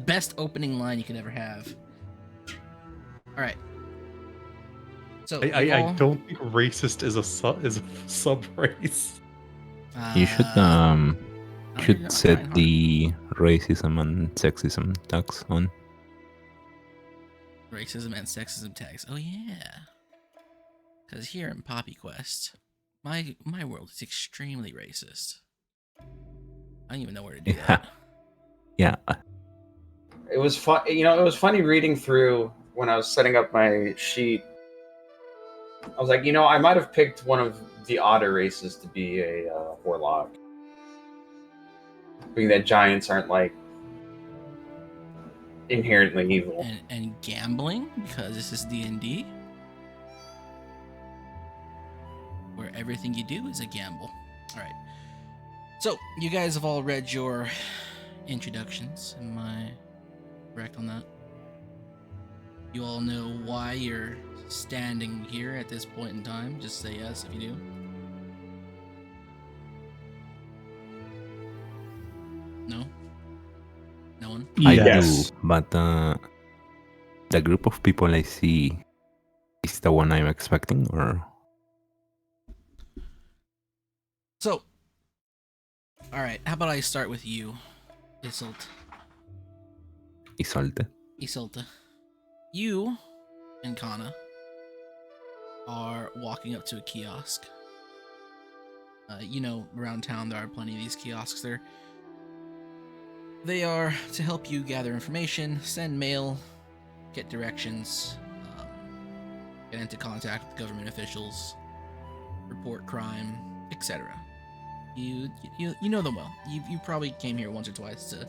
best opening line you could ever have. All right. So I don't think racist is a sub race. You should set the racism and sexism tags on. Racism and sexism tags. Oh yeah. Because here in Poppy Quest, my world is extremely racist. I don't even know where to do that. Yeah. It was fun. You know, it was funny reading through when I was setting up my sheet. I was like, you know, I might have picked one of the odder races to be a warlock, being that giants aren't like inherently evil. And gambling, because this is D&D, where everything you do is a gamble. All right. So you guys have all read your introductions. Am I correct on that? You all know why you're standing here at this point in time? Just say yes if you do. No? No one? I Yes. do, but the group of people I see is the one I'm expecting, or? So, alright, how about I start with you, Isolte. Isolte. You and Kana are walking up to a kiosk. You know, around town there are plenty of these kiosks there. They are to help you gather information, send mail, get directions, get into contact with government officials, report crime, etc. You know them well. You probably came here once or twice to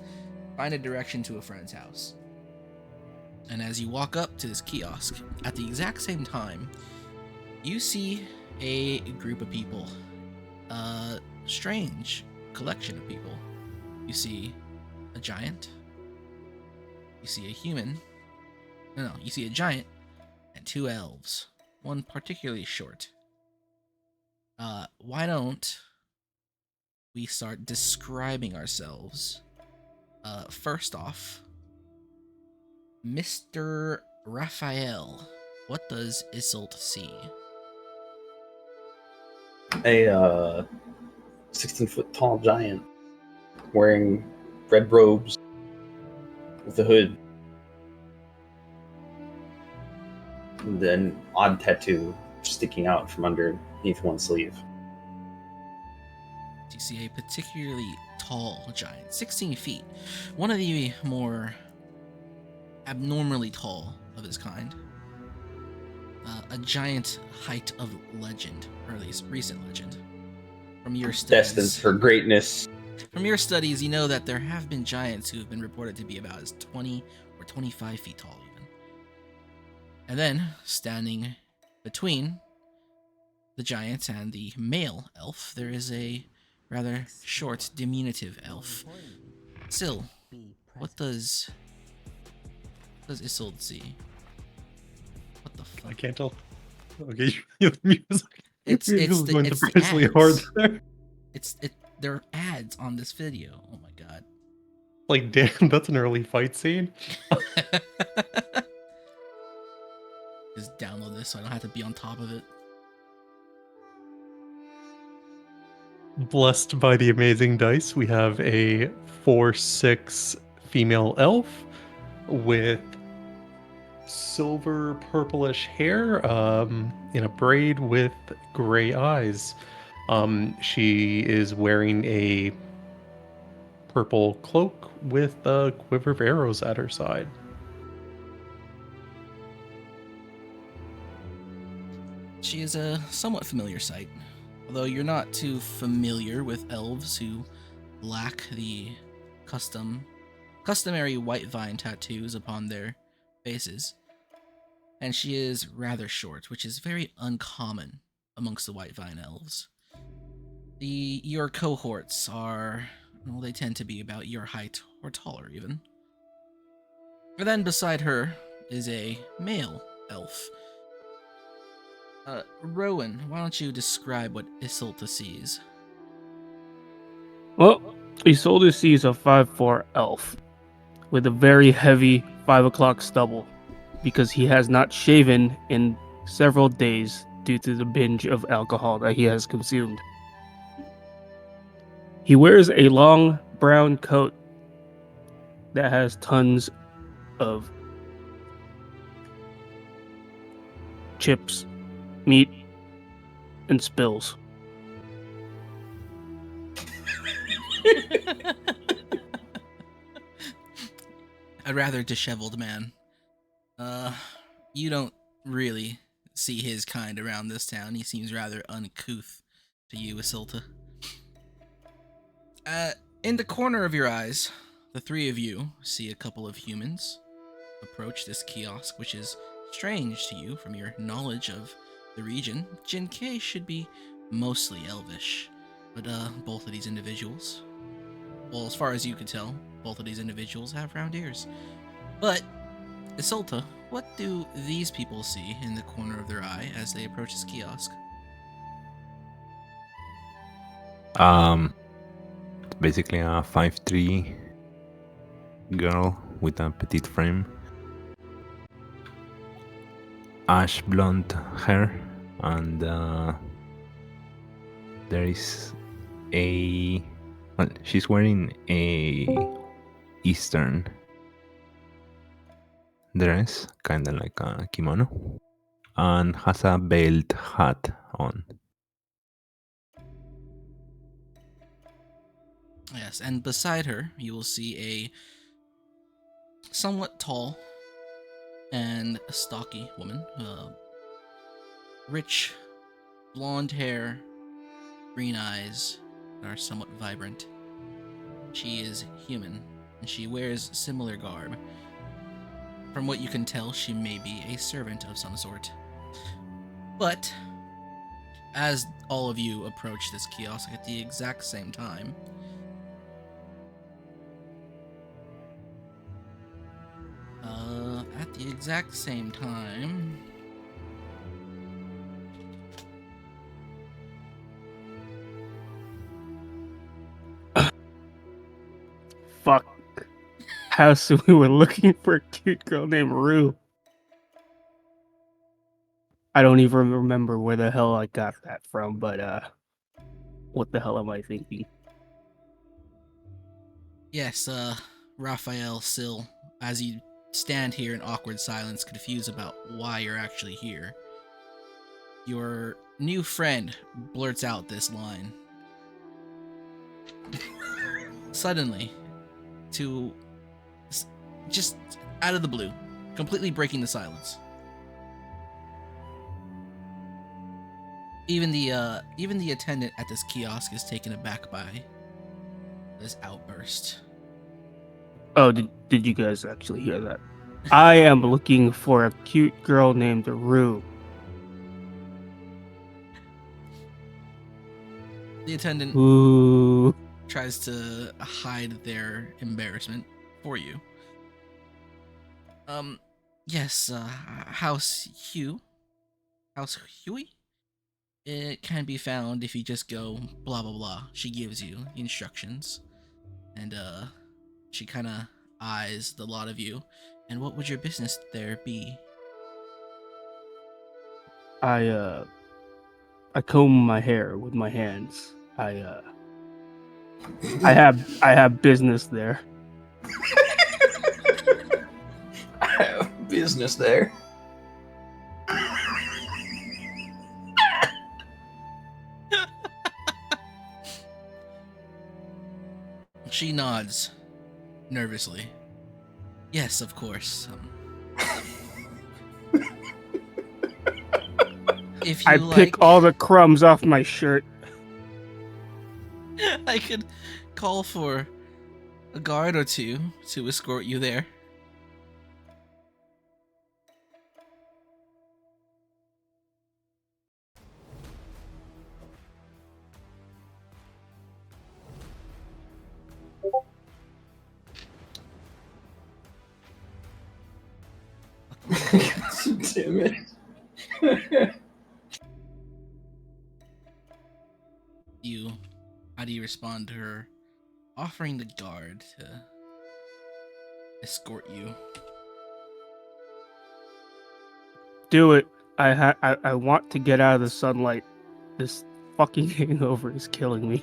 find a direction to a friend's house. And as you walk up to this kiosk, at the exact same time, you see a group of people. A strange collection of people. You see a giant. You see a human. No, you see a giant and two elves. One particularly short. Why don't we start describing ourselves? First off, Mr. Raphael, what does Isolte see? A 16-foot tall giant wearing red robes with a hood, and then odd tattoo sticking out from underneath one sleeve. You see a particularly tall giant, 16 feet, one of the more abnormally tall of his kind. A giant height of legend, or at least recent legend. From your studies, Destined for greatness. From your studies, you know that there have been giants who have been reported to be about as 20 or 25 feet tall, even. And then, standing between the giant and the male elf, there is a rather short, diminutive elf. Still, what does Isolte see? What the fuck? I can't tell. Okay, the music. It's going the surprisingly ads. hard there. There are ads on this video. Oh my god. Like, damn, that's an early fight scene. Just download this so I don't have to be on top of it. Blessed by the amazing dice, we have a 4/6 female elf with silver purplish hair in a braid with gray eyes. She is wearing a purple cloak with a quiver of arrows at her side. She is a somewhat familiar sight, although you're not too familiar with elves who lack the customary whitevine tattoos upon their faces. And she is rather short, which is very uncommon amongst the whitevine elves. Your cohorts are, well, they tend to be about your height or taller even. And then beside her is a male elf. Rowan, why don't you describe what Isolte sees? Well, Isolde sees a 5'4" elf with a very heavy 5 o'clock stubble because he has not shaven in several days due to the binge of alcohol that he has consumed. He wears a long brown coat that has tons of chips, meat, and spills. A rather disheveled man. You don't really see his kind around this town. He seems rather uncouth to you, Isolte. In the corner of your eyes, the three of you see a couple of humans approach this kiosk, which is strange to you from your knowledge of the region. Jinkei should be mostly elvish, but both of these individuals, well, as far as you can tell, both of these individuals have round ears. But, Isolte, what do these people see in the corner of their eye as they approach this kiosk? Basically a 5'3" girl with a petite frame, ash blonde hair, and there is she's wearing a Eastern dress, kind of like a kimono, and has a veiled hat on. Yes, and beside her, you will see a somewhat tall and stocky woman. Rich, blonde hair, green eyes that are somewhat vibrant. She is human, and she wears similar garb. From what you can tell, she may be a servant of some sort. But, as all of you approach this kiosk at the exact same time, Fuck. House, we were looking for a cute girl named Rue. I don't even remember where the hell I got that from, but what the hell am I thinking? yes, Raphael, Syl, as you stand here in awkward silence, confused about why you're actually here, your new friend blurts out this line. Suddenly, just out of the blue, completely breaking the silence. Even the attendant at this kiosk is taken aback by this outburst. Oh, did you guys actually hear that? I am looking for a cute girl named Rue. The attendant Ooh. tries to hide their embarrassment for you. Yes, House Huey? It can be found if you just go blah blah blah. She gives you instructions. And she kinda eyes the lot of you. And what would your business there be? I comb my hair with my hands. I have business there. I have business there. She nods nervously. Yes, of course. If you pick all the crumbs off my shirt. I could call for a guard or two to escort you there. Damn it. How do you respond to her offering the guard to escort you. Do it. I want to get out of the sunlight. This fucking hangover is killing me.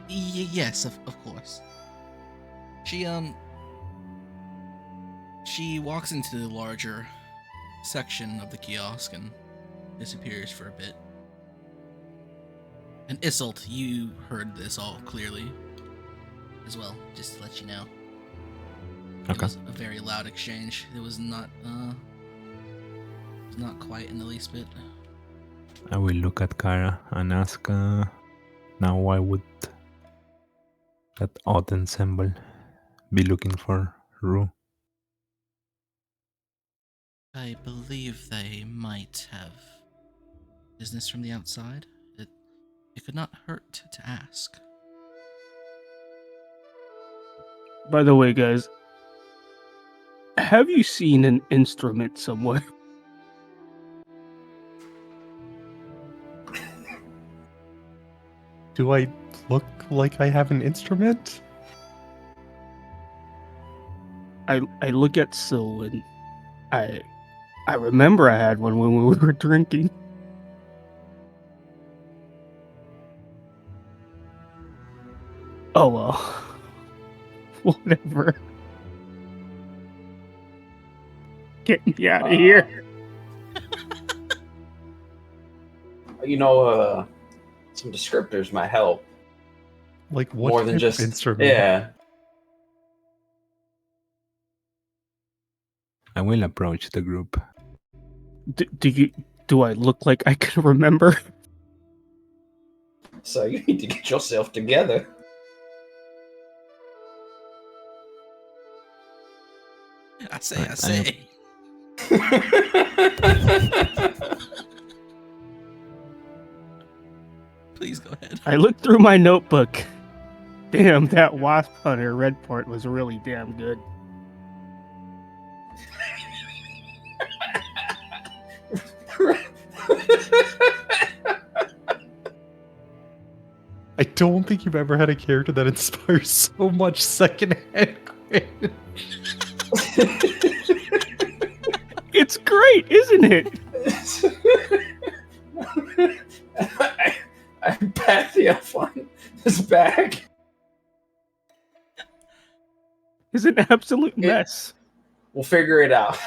Yes, of course. She walks into the larger section of the kiosk and disappears for a bit. And Isolte, you heard this all clearly as well, just to let you know. It Okay. was a very loud exchange. It was not quiet in the least bit. I will look at Kara and ask, now why would that odd ensemble be looking for Rue? I believe they might have business from the outside. It could not hurt to ask. By the way, guys, have you seen an instrument somewhere? Do I look like I have an instrument? I look at Syl and I remember I had one when we were drinking. Oh well. Whatever. Get me out of here. Some descriptors might help. Like what More than type just of instrument? Yeah. I will approach the group. Do I look like I can remember? So you need to get yourself together. I say. Please go ahead. I looked through my notebook. Damn, that wasp hunter red part was really damn good. I don't think you've ever had a character that inspires so much secondhand cringe. It's great, isn't it? I pat the elf on his back. It's an absolute mess. We'll figure it out.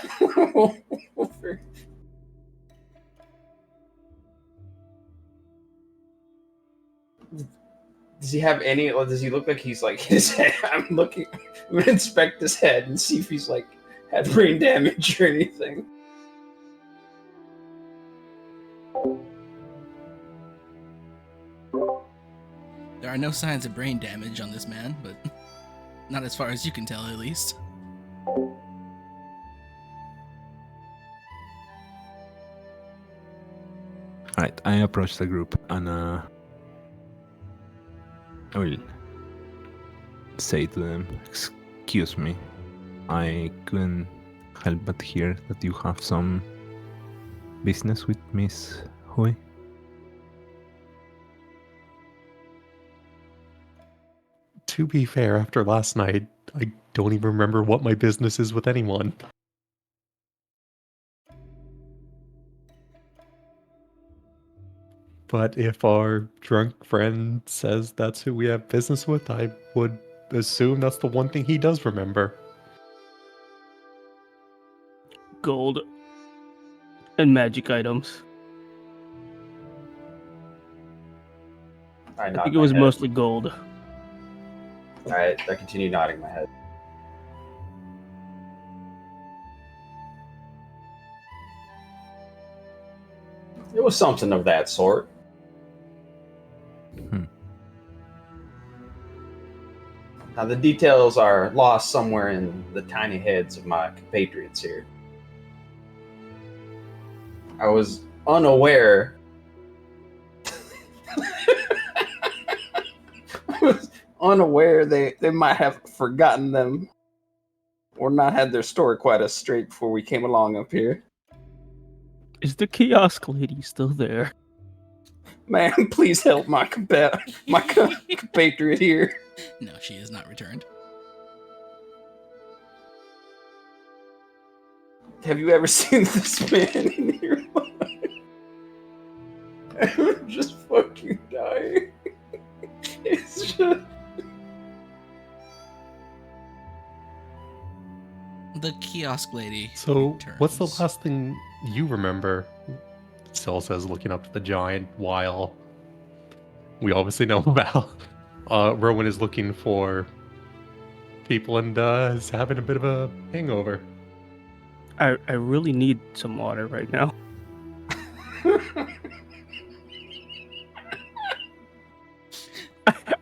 Does he have any, or does he look like he's like his head? I'm gonna inspect his head and see if he's like had brain damage or anything. There are no signs of brain damage on this man, but not as far as you can tell, at least. Alright, I approach the group and I will say to them, excuse me, I couldn't help but hear that you have some business with Miss Hui. To be fair, after last night, I don't even remember what my business is with anyone. But if our drunk friend says that's who we have business with, I would assume that's the one thing he does remember. Gold and magic items. I think it was mostly gold. I continue nodding my head. It was something of that sort. Now the details are lost somewhere in the tiny heads of my compatriots here. I was unaware. I was unaware they might have forgotten them or not had their story quite as straight before we came along up here. Is the kiosk lady still there? Man, please help my compatriot here. No, she is not returned. Have you ever seen this man in your life? I'm just fucking dying. It's just... The kiosk lady. So, returns. what's the last thing you remember? Syl says, looking up to the giant, while we obviously know about. Rowan is looking for people and is having a bit of a hangover. I really need some water right now.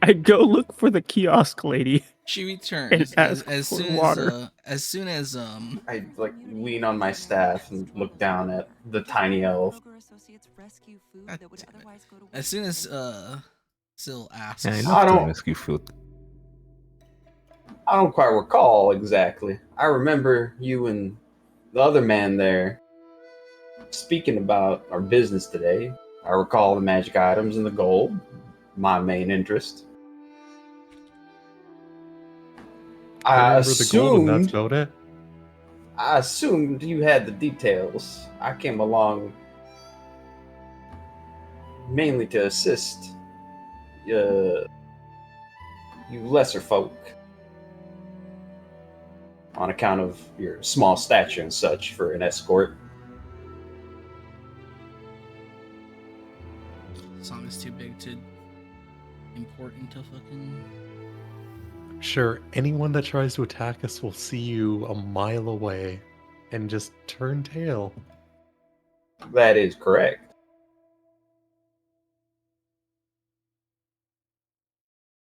I go look for the kiosk lady. She returns And ask as for soon water. as soon as I like lean on my staff and look down at the tiny elf. God damn it. As soon as Syl asks. Yeah, I I love to don't- rescue food. I don't quite recall exactly. I remember you and the other man there speaking about our business today. I recall the magic items and the gold, my main interest. I Remember the gold and that's about it. I assumed you had the details. I came along mainly to assist you lesser folk on account of your small stature and such for an escort. Song is too big to import into fucking. Sure, anyone that tries to attack us will see you a mile away and just turn tail. That is correct.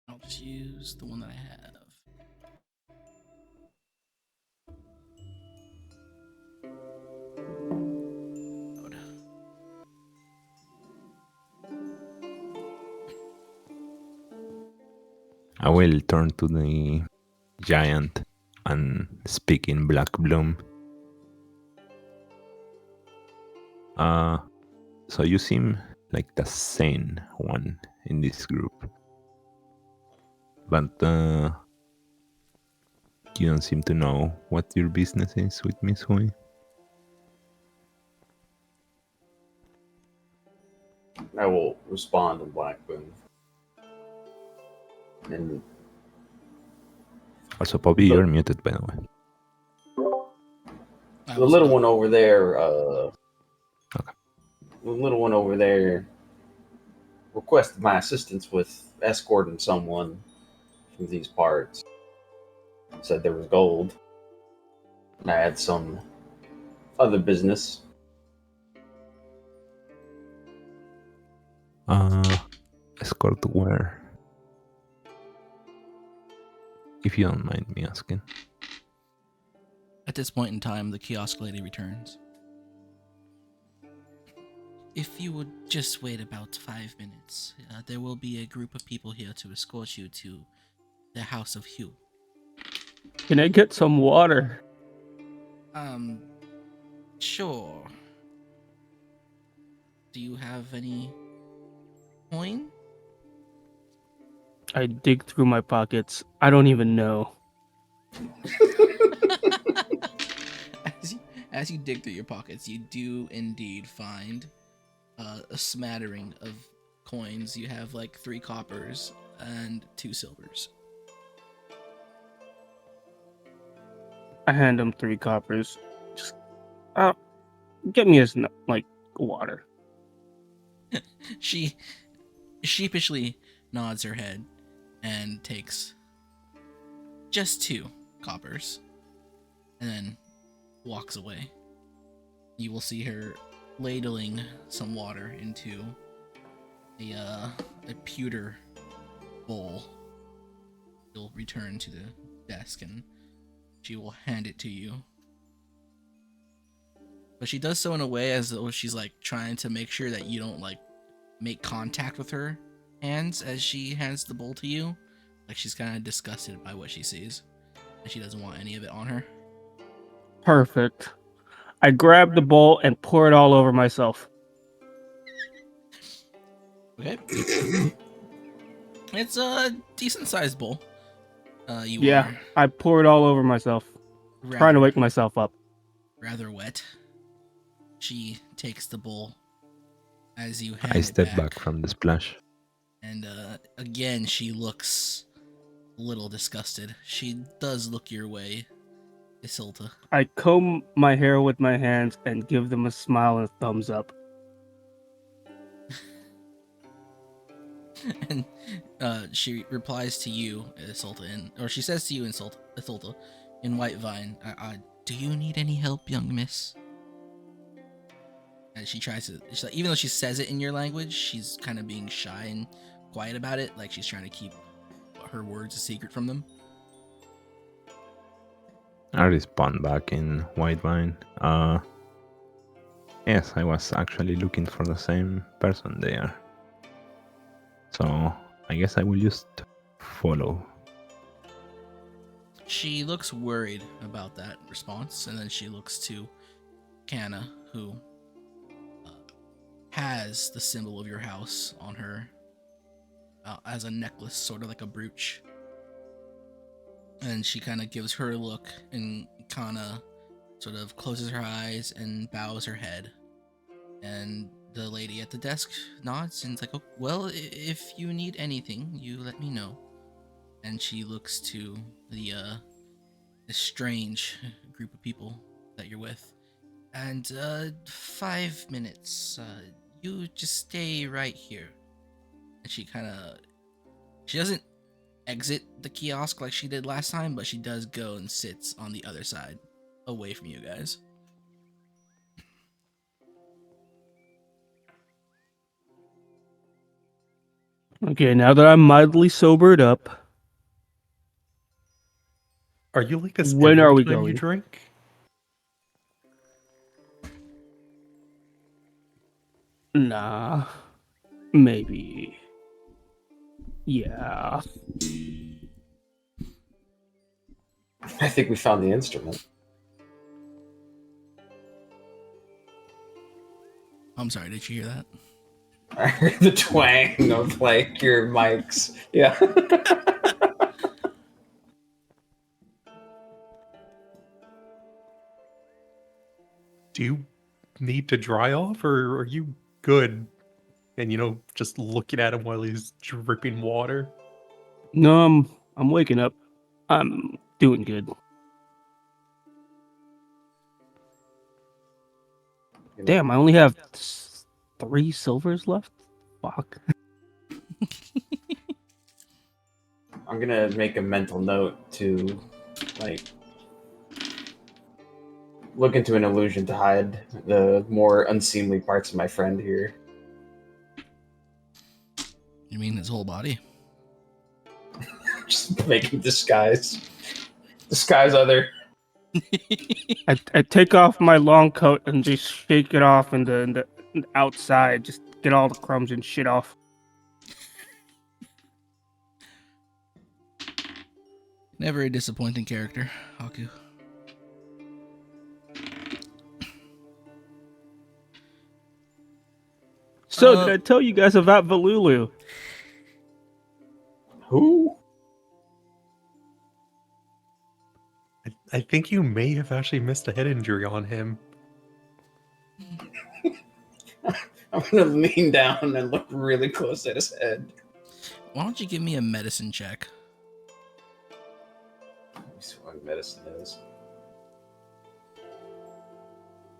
I'll just use the one that I have. I will turn to the giant and speak in Blackbloom. So you seem like the sane one in this group. But you don't seem to know what your business is with Miss Hui. I will respond in Blackbloom. And Also, Poppy, you're muted, by the way. the little one over there, Okay. the little one over there requested my assistance with escorting someone from these parts. Said there was gold. And I had some other business. Escort where? If you don't mind me asking. At this point in time, the kiosk lady returns. If you would just wait about 5 minutes, there will be a group of people here to escort you to the House of Hugh. Can I get some water? Sure. Do you have any coin? I dig through my pockets. I don't even know. As you dig through your pockets, you do indeed find a smattering of coins. You have like 3 coppers and 2 silvers. I hand him 3 coppers. Just, get me like water. She sheepishly nods her head and takes just 2 coppers and then walks away. You will see her ladling some water into a pewter bowl. She'll return to the desk and she will hand it to you. But she does so in a way as though she's like trying to make sure that you don't like make contact with her hands as she hands the bowl to you. Like she's kind of disgusted by what she sees and she doesn't want any of it on her. Perfect. I grab the bowl and pour it all over myself. Okay. It's a decent sized bowl. You Yeah, I pour it all over myself, are trying to wake myself up. rather wet. She takes the bowl as you hand I it step back from the splash. And again, she looks a little disgusted. She does look your way, Isolte. I comb my hair with my hands and give them a smile and a thumbs up. And she replies to you, Isolte, or she says to you, Isolte, in Whitevine, do you need any help, young miss? And she tries to, she's like, even though she says it in your language, she's kind of being shy and quiet about it, like she's trying to keep her words a secret from them. I respond back in Whitevine. Yes, I was actually looking for the same person there. So I guess I will just follow. She looks worried about that response, and then she looks to Kana, who has the symbol of your house on her as a necklace, sort of like a brooch. And she kind of gives her a look, and Kana sort of closes her eyes and bows her head. And the lady at the desk nods and is like, oh, well, if you need anything, you let me know. And she looks to the strange group of people that you're with. And 5 minutes. You just stay right here. And she doesn't exit the kiosk like she did last time, but she does go and sits on the other side, away from you guys. Okay, now that I'm mildly sobered up, Are you like this when every are we time you going? drink? Nah, maybe. Yeah. I think we found the instrument. I'm sorry, did you hear that? I heard the twang of like your mics. Yeah. Do you need to dry off, or are you good? And just looking at him while he's dripping water. No, I'm waking up. I'm doing good. Damn, I only have 3 silvers left? Fuck. I'm gonna make a mental note to like look into an illusion to hide the more unseemly parts of my friend here. You mean his whole body? Just making disguise other. I take off my long coat and just shake it off in the outside. Just get all the crumbs and shit off. Never a disappointing character, Haku. So, did I tell you guys about Valulu? Who? I think you may have actually missed a head injury on him. I'm gonna lean down and look really close at his head. Why don't you give me a medicine check? Let me see what medicine is.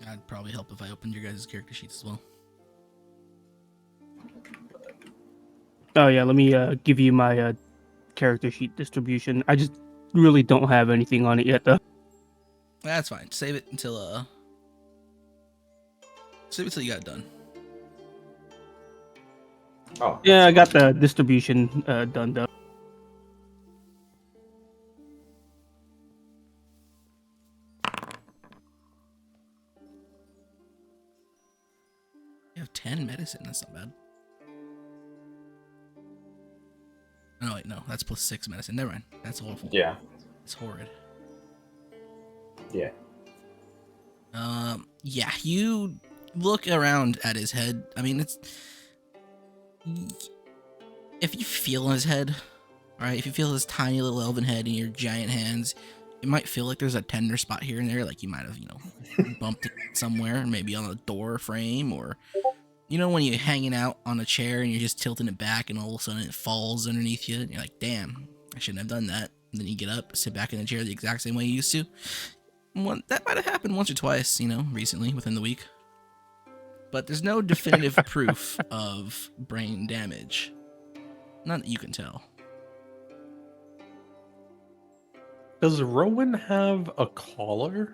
That'd probably help if I opened your guys' character sheets as well. Oh yeah, let me give you my character sheet distribution. I just really don't have anything on it yet, though. That's fine. Save it until you got it done. Oh. Yeah, I got the distribution done, though. You have 10 medicine. That's not bad. Oh wait, no, that's plus 6 medicine. Never mind. That's awful. Yeah. It's horrid. Yeah. Yeah, you look around at his head. I mean, if you feel his head, right? If you feel his tiny little elven head in your giant hands, it might feel like there's a tender spot here and there, like you might have, bumped it somewhere, maybe on a door frame, or when you're hanging out on a chair and you're just tilting it back and all of a sudden it falls underneath you and you're like, damn, I shouldn't have done that. And then you get up, sit back in the chair the exact same way you used to. That might have happened once or twice, recently, within the week. But there's no definitive proof of brain damage. Not that you can tell. Does Rowan have a collar?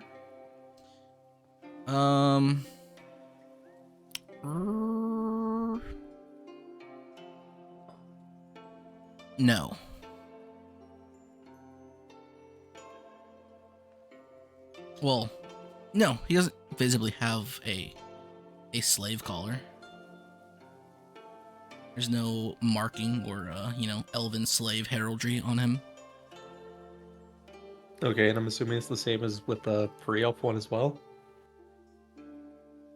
No. Well, no, he doesn't visibly have a slave collar. There's no marking or, elven slave heraldry on him. Okay, and I'm assuming it's the same as with the free elf one as well?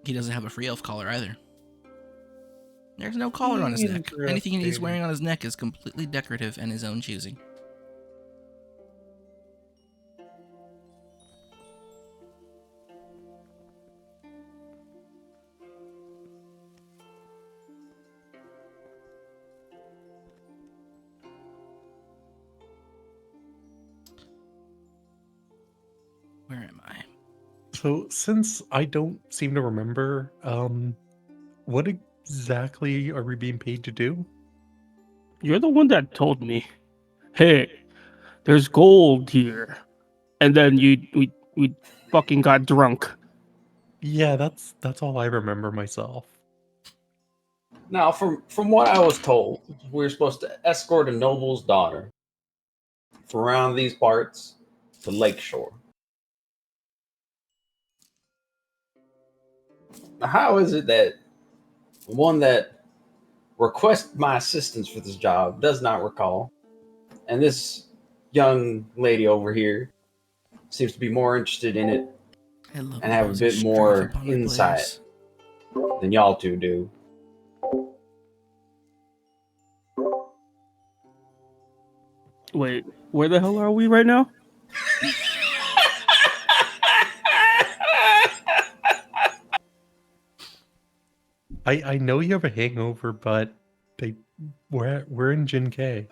He doesn't have a free elf collar either. There's no collar on his neck. Anything he's wearing on his neck is completely decorative and his own choosing. Where am I? So, since I don't seem to remember, what exactly are we being paid to do? You're the one that told me, hey, there's gold here. And then we fucking got drunk. Yeah, that's all I remember myself. Now, from what I was told, we were supposed to escort a noble's daughter from around these parts to Lakeshore. Now, how is it that one that requested my assistance for this job does not recall, and this young lady over here seems to be more interested in it and have a bit more insight than y'all two do? Wait, where the hell are we right now? I know you have a hangover, but we're in Jin K.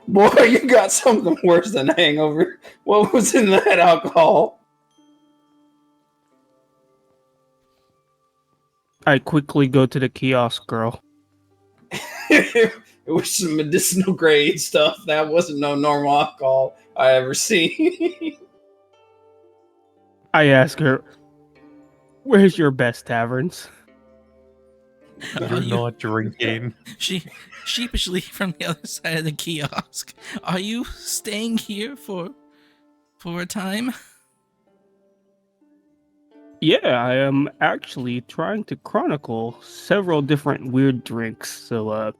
Boy, you got something worse than a hangover. What was in that alcohol? I quickly go to the kiosk, girl. It was some medicinal grade stuff. That wasn't no normal alcohol I ever seen. I ask her, where's your best taverns? You're not drinking. She sheepishly from the other side of the kiosk. Are you staying here for a time? Yeah, I am actually trying to chronicle several different weird drinks. So,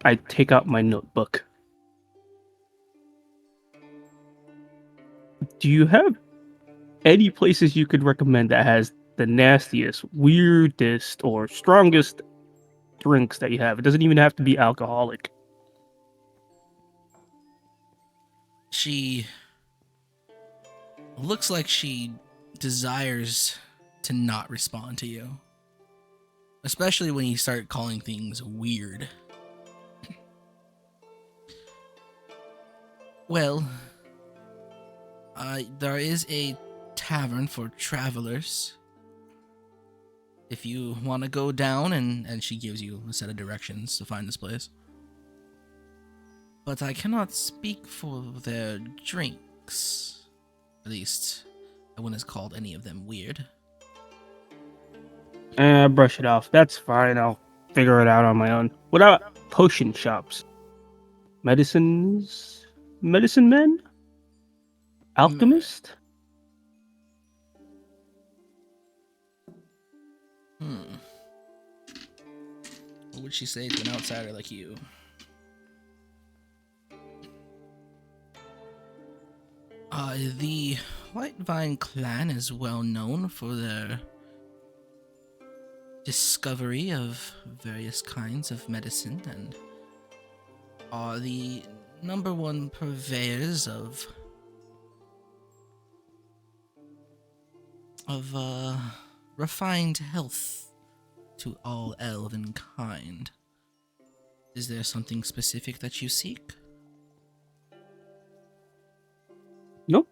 I take out my notebook. Do you have any places you could recommend that has the nastiest, weirdest, or strongest drinks that you have? It doesn't even have to be alcoholic. She looks like she desires to not respond to you. Especially when you start calling things weird. Well, there is a tavern for travelers. If you want to go down, and she gives you a set of directions to find this place. But I cannot speak for their drinks. At least, I wouldn't have called any of them weird. Brush it off. That's fine. I'll figure it out on my own. What about potion shops? Medicine men? Alchemist? What would she say to an outsider like you? The Whitevine clan is well known for their discovery of various kinds of medicine and are the number one purveyors of refined health to all elven kind. Is there something specific that you seek? Nope.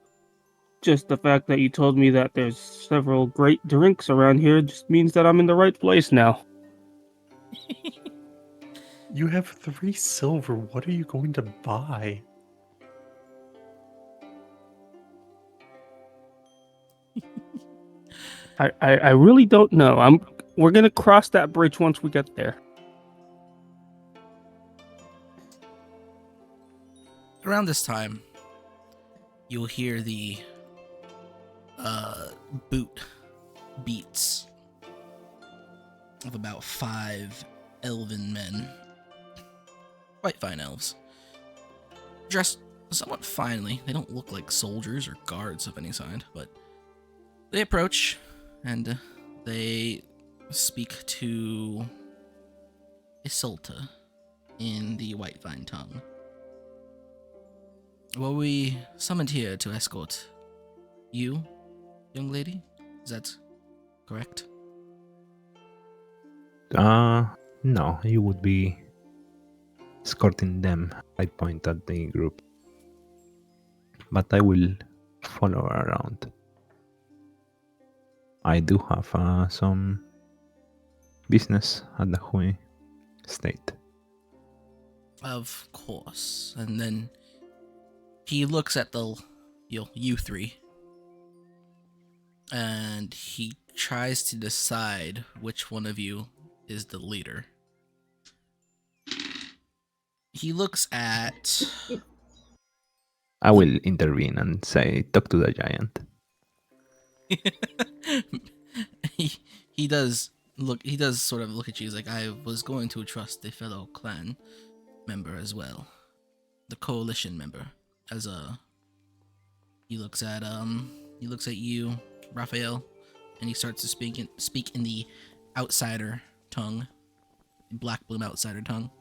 Just the fact that you told me that there's several great drinks around here just means that I'm in the right place now. You have 3 silver. What are you going to buy? I really don't know. We're gonna cross that bridge once we get there. Around this time, you'll hear the boot beats of about 5 elven men, Whitevine elves, dressed somewhat finely. They don't look like soldiers or guards of any kind, but they approach and they speak to Isolte in the Whitevine tongue. Were we summoned here to escort you, young lady? Is that correct? No, you would be escorting them. I point at the group. But I will follow around. I do have some business at the Hui estate. Of course. And then he looks at you three, and he tries to decide which one of you is the leader. He looks at... I will intervene and say, talk to the giant. he does sort of look at you. He's like, I was going to trust a fellow clan member as well, the coalition member. He looks at you, Raphael, and he starts to speak in the outsider tongue, Blackbloom outsider tongue.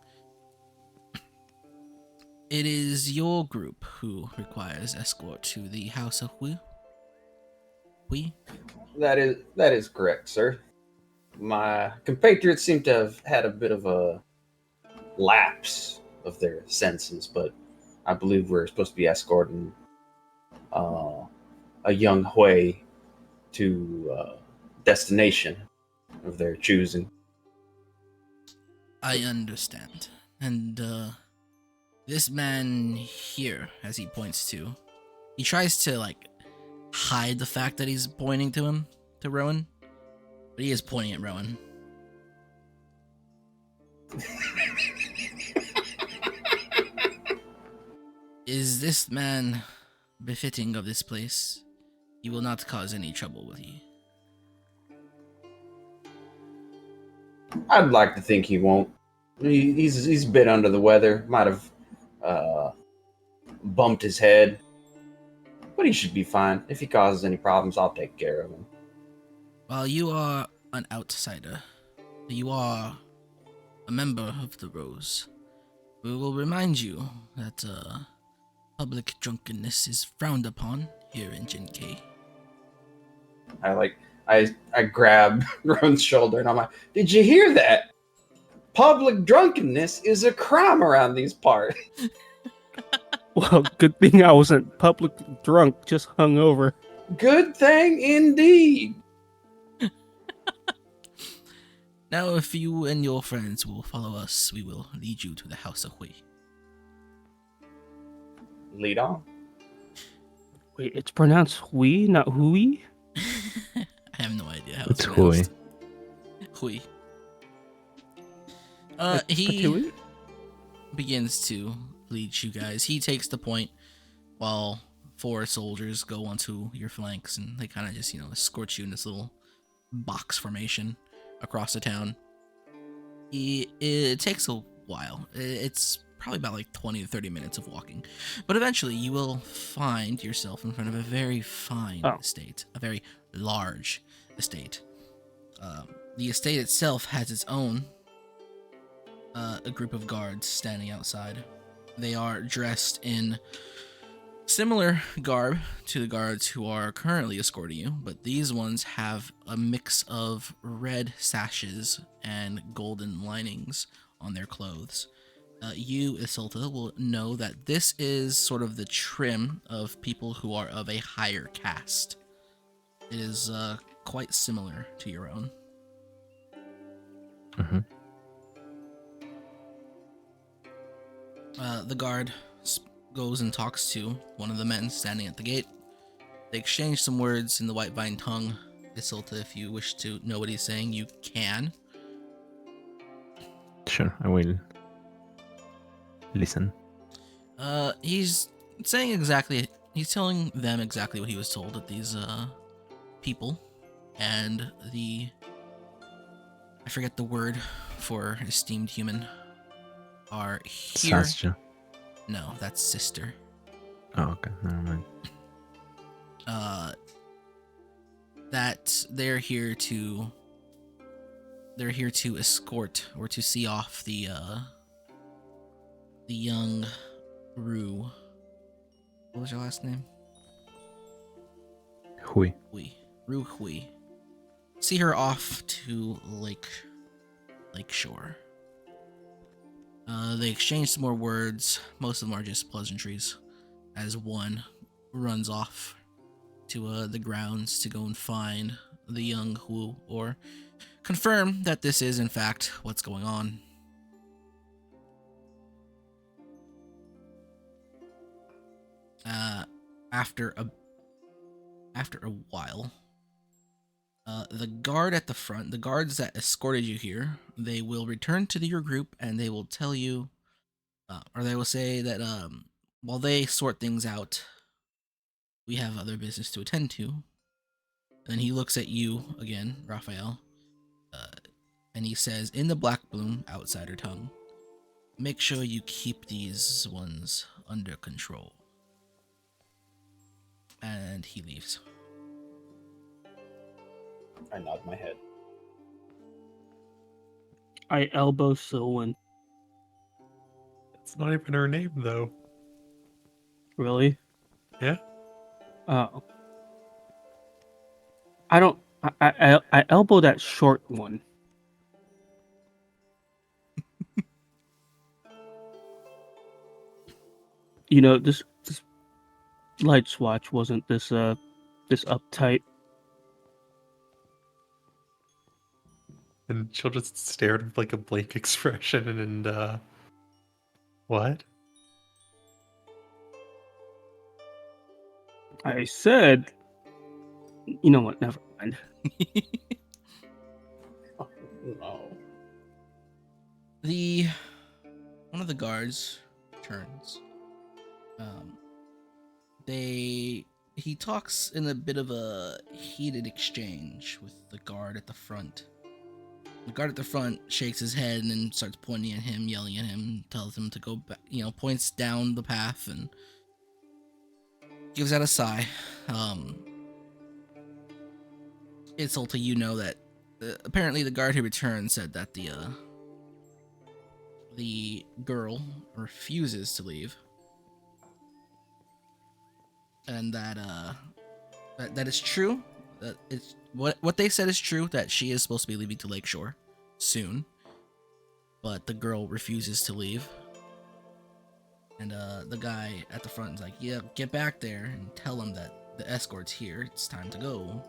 It is your group who requires escort to the House of Hui. That is correct, sir. My compatriots seem to have had a bit of a lapse of their senses, but I believe we're supposed to be escorting a young Hui to destination of their choosing. I understand. And this man here, as he points to, he tries to hide the fact that he's pointing to Rowan, but he is pointing at Rowan. Is this man befitting of this place? He will not cause any trouble with you. I'd like to think he won't. He's a bit under the weather. Might have bumped his head, but he should be fine. If he causes any problems, I'll take care of him. While you are an outsider, you are a member of the Rose. We will remind you that public drunkenness is frowned upon here in Jinkai. I grab Ron's shoulder and I'm like, did you hear that? Public drunkenness is a crime around these parts. Well, good thing I wasn't public drunk, just hungover. Good thing indeed. Now, if you and your friends will follow us, we will lead you to the House of Hui. Lead on. Wait, it's pronounced Hui, not Hui? I have no idea how It's it's Hui. pronounced. Hui. He begins to lead you guys. He takes the point while 4 soldiers go onto your flanks, and they kind of just, escort you in this little box formation across the town. It takes a while. It's probably about 20 to 30 minutes of walking. But eventually you will find yourself in front of a very fine estate, a very large estate. The estate itself has its own a group of guards standing outside. They are dressed in similar garb to the guards who are currently escorting you, but these ones have a mix of red sashes and golden linings on their clothes. You, Isolte, will know that this is sort of the trim of people who are of a higher caste. It is quite similar to your own. Mm-hmm. The guard goes and talks to one of the men standing at the gate. They exchange some words in the Whitevine tongue. Isolte, if you wish to know what he's saying, you can. Sure, I will listen. He's telling them exactly what he was told, that these people and I forget the word for esteemed human, are here. Sasha. No, that's sister. Oh, okay, never mind. That they're here to escort or to see off the young Rue. What was your last name? Hui. Rue Hui. See her off to Lakeshore. They exchange some more words. Most of them are just pleasantries, as one runs off to the grounds to go and find the young Hu, or confirm that this is in fact what's going on. After a while, the guard at the front, the guards that escorted you here, they will return to your group and they will tell you, or they will say that while they sort things out, we have other business to attend to. Then he looks at you again, Raphael, and he says in the Blackbloom outsider tongue, make sure you keep these ones under control. And he leaves. I nod my head. I elbow Sylvan. It's not even her name, though. Really? Yeah. Oh. I don't. I elbow that short one. You know, this light swatch wasn't this uptight. And she'll just stare with like a blank expression and what? I said, you know what? Never mind. Oh, no. One of the guards turns. He talks in a bit of a heated exchange with the guard at the front. The guard at the front shakes his head and then starts pointing at him, yelling at him, tells him to go back, points down the path and gives out a sigh. Isolte, you know that apparently the guard who returned said that the girl refuses to leave, and that is true. That it's what they said is true, that she is supposed to be leaving to Lakeshore soon, but the girl refuses to leave. And the guy at the front is like, yeah, get back there and tell him that the escort's here. It's time to go.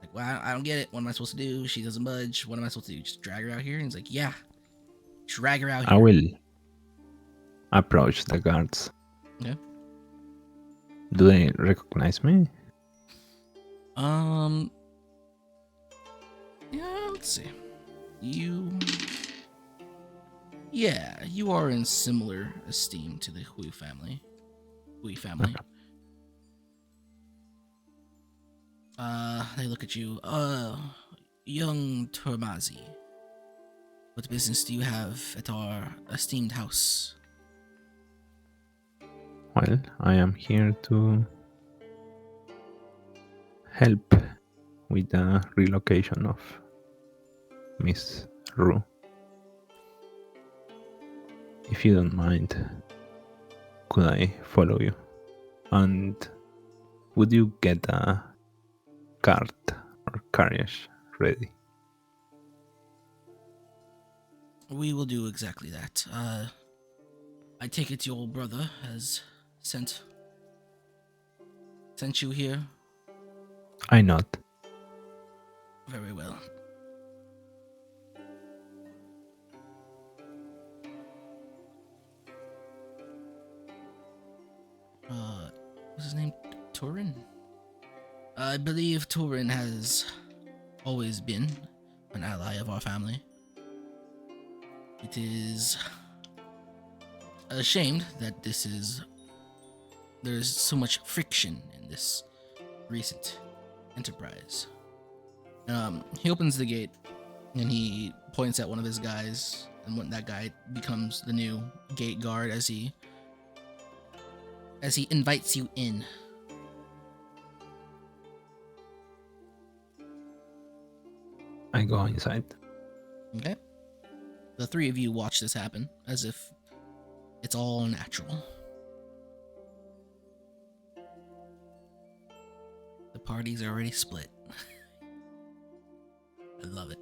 Like, well, I don't get it. What am I supposed to do? She doesn't budge. What am I supposed to do? Just drag her out here? And he's like, yeah, drag her out here. I will approach the guards. Yeah. Do they recognize me? Yeah, let's see. You are in similar esteem to the Hui family. Okay. They look at you. Young Turmazhi, what business do you have at our esteemed house? Well, I am here to help with the relocation of Miss Rue. If you don't mind, could I follow you? And would you get a cart or carriage ready? We will do exactly that. I take it your brother has sent you here? I not. Very well. What's his name? Turin? I believe Turin has always been an ally of our family. It is ashamed that there's so much friction in this recent enterprise. He opens the gate and he points at one of his guys, and when that guy becomes the new gate guard as he invites you in. I go inside. Okay. The three of you watch this happen as if it's all natural. The party's already split. I love it.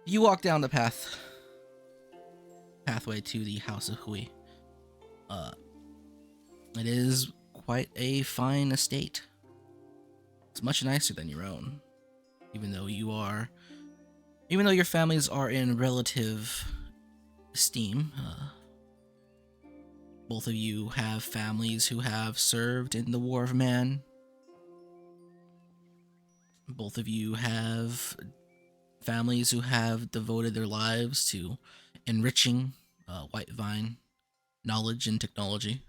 You walk down the pathway to the House of Hui. It is quite a fine estate. It's much nicer than your own, even though your families are in relative esteem. Both of you have families who have served in the War of Man. Both of you have families who have devoted their lives to enriching Whitevine knowledge and technology.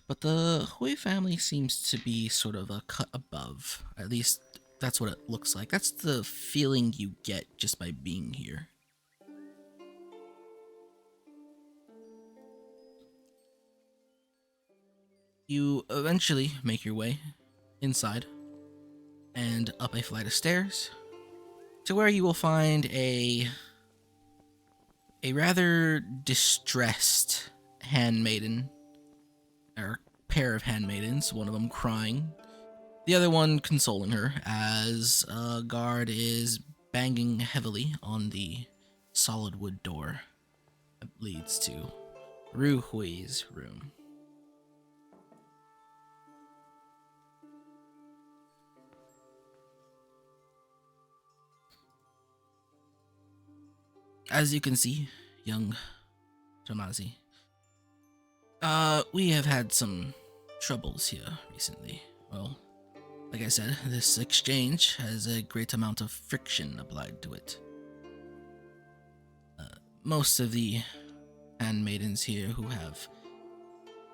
But the Hui family seems to be sort of a cut above. At least that's what it looks like. That's the feeling you get just by being here. You eventually make your way inside and up a flight of stairs to where you will find a rather distressed handmaiden, or pair of handmaidens, one of them crying, the other one consoling her as a guard is banging heavily on the solid wood door that leads to Ru Hui's room. As you can see, young Turmazhi, we have had some troubles here recently. Well, like I said, this exchange has a great amount of friction applied to it. Most of the handmaidens here who have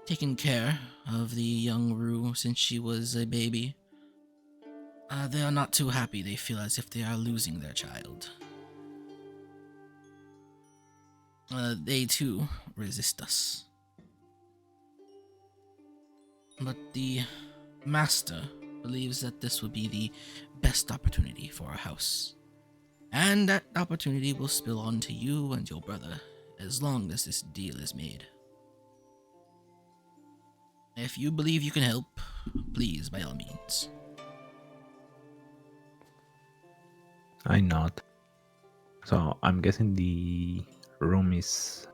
taken care of the young Ru since she was a baby, they are not too happy. They feel as if they are losing their child. They too resist us. But the master believes that this would be the best opportunity for our house. And that opportunity will spill on to you and your brother as long as this deal is made. If you believe you can help, please, by all means. I nod. So I'm guessing the room is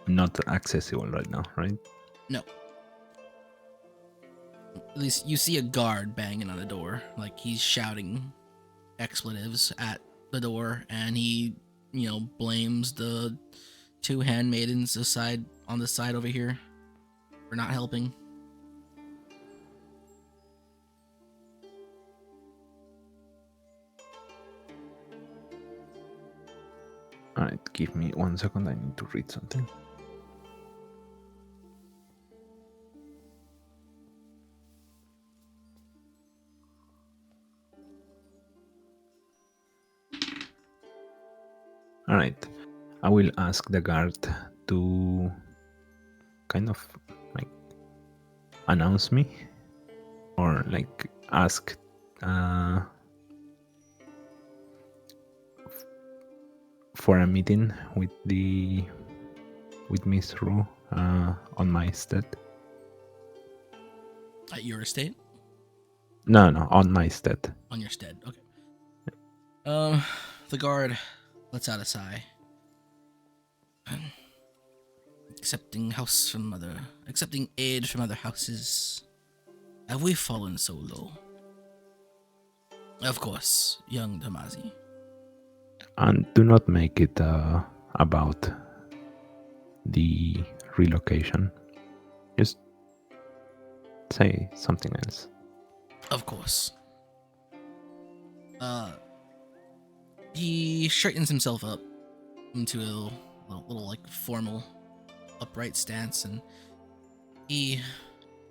not accessible right now, right? No. At least you see a guard banging on the door, like he's shouting expletives at the door, and he, blames the two handmaidens on the side over here for not helping. Alright, give me 1 second, I need to read something. Alright, I will ask the guard to kind of like announce me or like ask for a meeting with Miss Ru on my estate. At your estate? No, on my estate. On your stead. Okay. The guard lets out a sigh. Accepting aid from other houses. Have we fallen so low? Of course, young Turmazhi. And do not make it about the relocation. Just say something else. Of course. He straightens himself up into a little like formal, upright stance, and he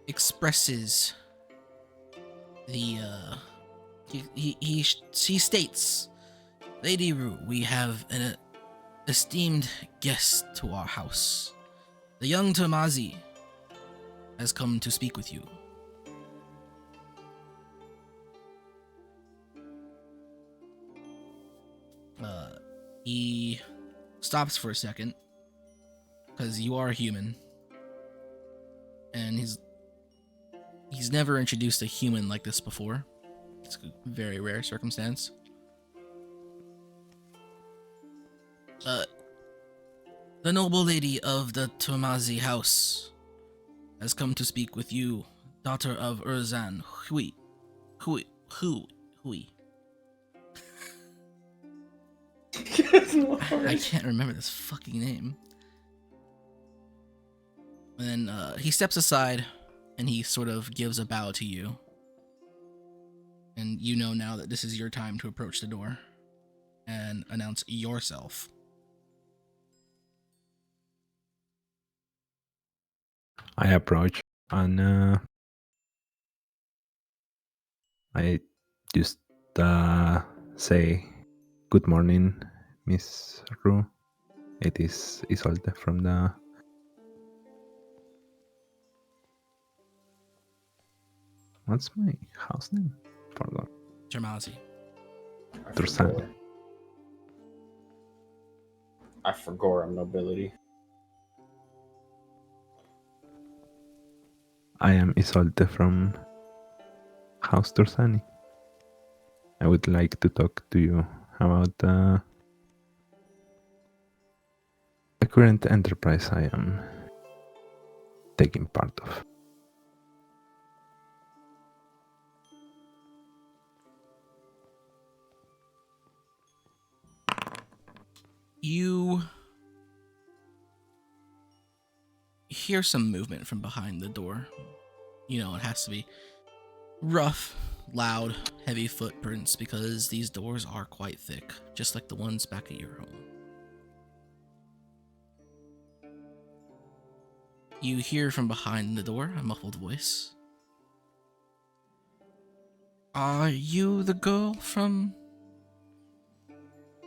expresses the he states, Lady Ru, we have an esteemed guest to our house. The young Turmazhi has come to speak with you. He stops for a second, because you are human, and he's never introduced a human like this before. It's a very rare circumstance. The noble lady of the Turmazhi house has come to speak with you, daughter of Urzan Hui. I can't remember this fucking name. And then he steps aside and he sort of gives a bow to you. And you know now that this is your time to approach the door and announce yourself. I approach and I just say, good morning, Miss Ru. It is Isolte from the... What's my house name? Pardon. Turmazhi. Tursani. I forgot nobility. I am Isolte from House Tursani. I would like to talk to you about the current enterprise I am taking part of. You hear some movement from behind the door. You know, it has to be rough, loud, heavy footprints because these doors are quite thick, just like the ones back at your home. You hear from behind the door a muffled voice. Are you the girl from...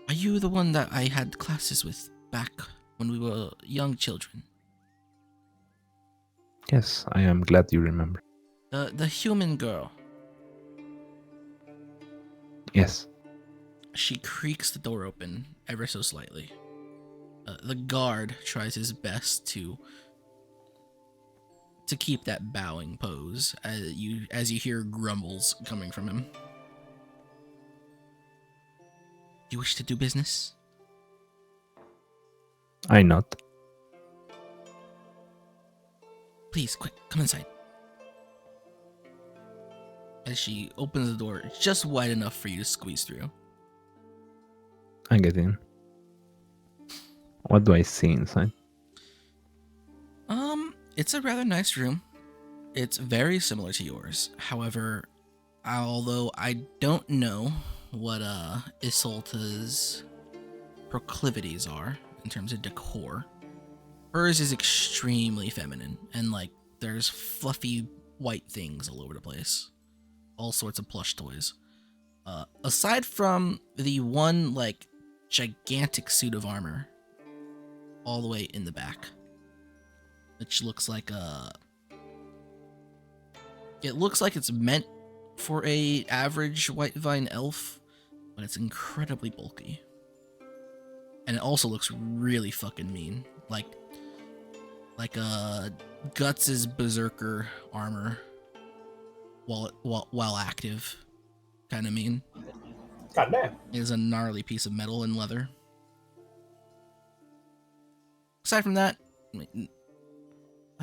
Are you the one that I had classes with back when we were young children? Yes, I am glad you remember. The human girl. Yes. She creaks the door open ever so slightly. The guard tries his best to keep that bowing pose as you hear grumbles coming from him. You wish to do business? I not. Please, quick, come inside. As she opens the door just wide enough for you to squeeze through. I get in. What do I see inside? It's a rather nice room. It's very similar to yours. However, although I don't know what Isolte's proclivities are in terms of decor, hers is extremely feminine, and like there's fluffy white things all over the place. All sorts of plush toys. Aside from the one like gigantic suit of armor all the way in the back, which looks like it looks like it's meant for a average Whitevine elf, but it's incredibly bulky. And it also looks really fucking mean. Like Guts' berserker armor while active. Kind of mean. God damn. It is a gnarly piece of metal and leather. Aside from that, like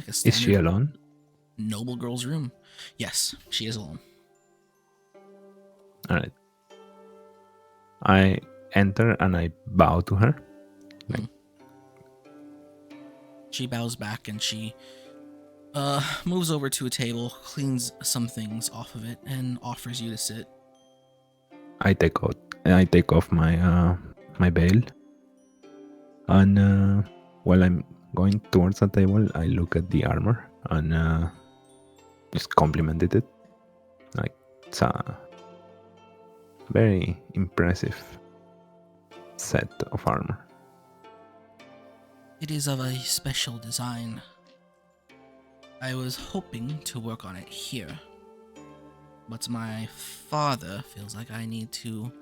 a standard Is she alone? noble girl's room. Yes, she is alone. All right. I enter and I bow to her. She bows back and she moves over to a table, cleans some things off of it, and offers you to sit. I take off my my veil, and while I'm going towards the table, I look at the armor and just complimented it. Like, it's a very impressive set of armor. It is of a special design. I was hoping to work on it here, but my father feels like I need to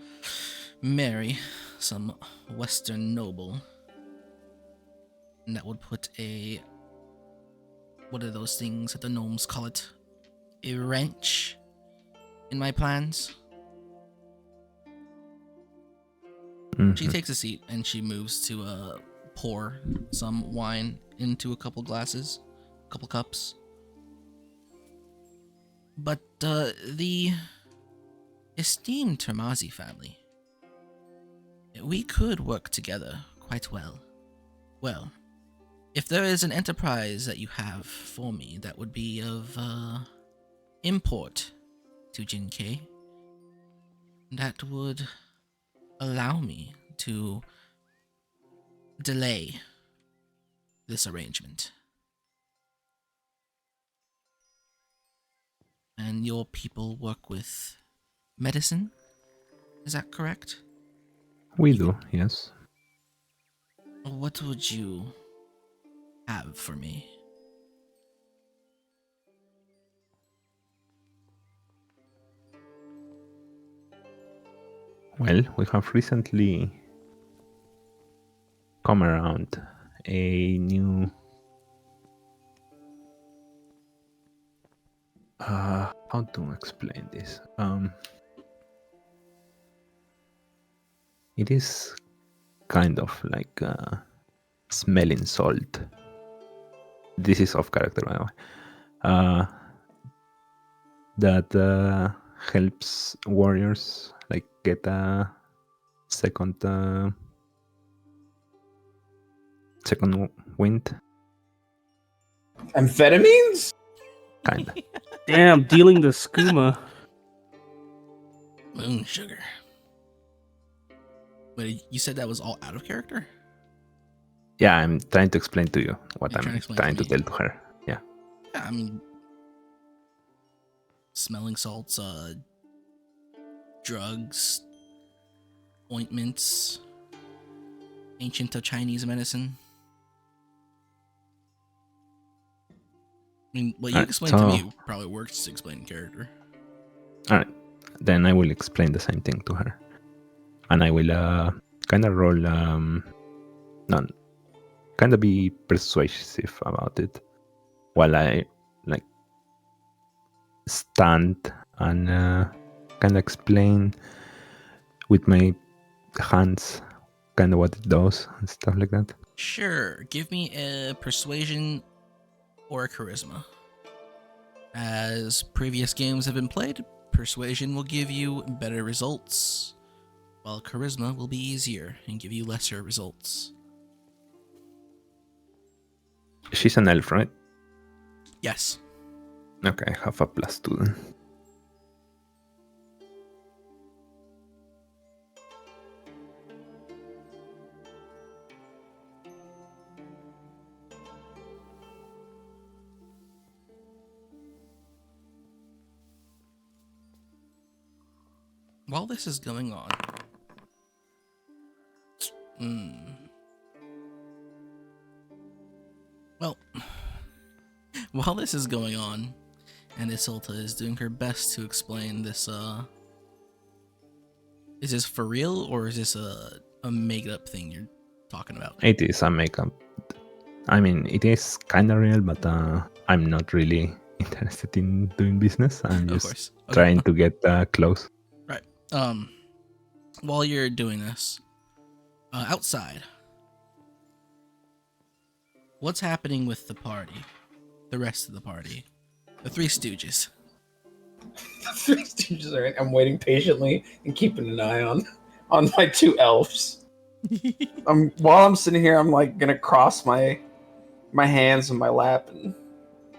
marry some Western noble. And that would put a... what are those things that the gnomes call it? A wrench in my plans. She takes a seat and she moves to pour some wine into a couple glasses, a couple cups. But the esteemed Turmazhi family, we could work together quite well. Well, if there is an enterprise that you have for me that would be of import to Jinkei, that would allow me to delay this arrangement. And your people work with medicine? Is that correct? We do, yes. What would you have for me? Well, we have recently come around a new how to explain this? It is kind of like smelling salt. This is off character, by the way. That helps warriors like get a second wind, Amphetamines? kinda. Damn, dealing the skooma. Moon sugar. Wait, you said that was all out of character? Yeah, I'm trying to explain to you what You're I'm trying trying to to explain tell to her. Yeah. Yeah, I mean, smelling salts, drugs, ointments, ancient Chinese medicine. I mean, what you Alright, explained to so- me probably works to explain character. Alright, then I will explain the same thing to her. And I will kind of roll, kind of be persuasive about it. While I, like, stand and kind of explain with my hands kind of what it does and stuff like that. Sure, give me a persuasion or a charisma. As previous games have been played, persuasion will give you better results, while charisma will be easier and give you lesser results. She's an elf, right? Yes. Okay, I have a +2 then. While this is going on, well, while this is going on, and Isolte is doing her best to explain this, is this for real or is this a made up thing talking about. It is a makeup. I mean, it is kind of real, but I'm not really interested in doing business. I'm Of just course. Okay. trying to get close. Right. While you're doing this, outside, what's happening with the party? The rest of the party, the Three Stooges. The Three Stooges are. I'm waiting patiently and keeping an eye on my two elves. While I'm sitting here, I'm like gonna cross my hands in my lap and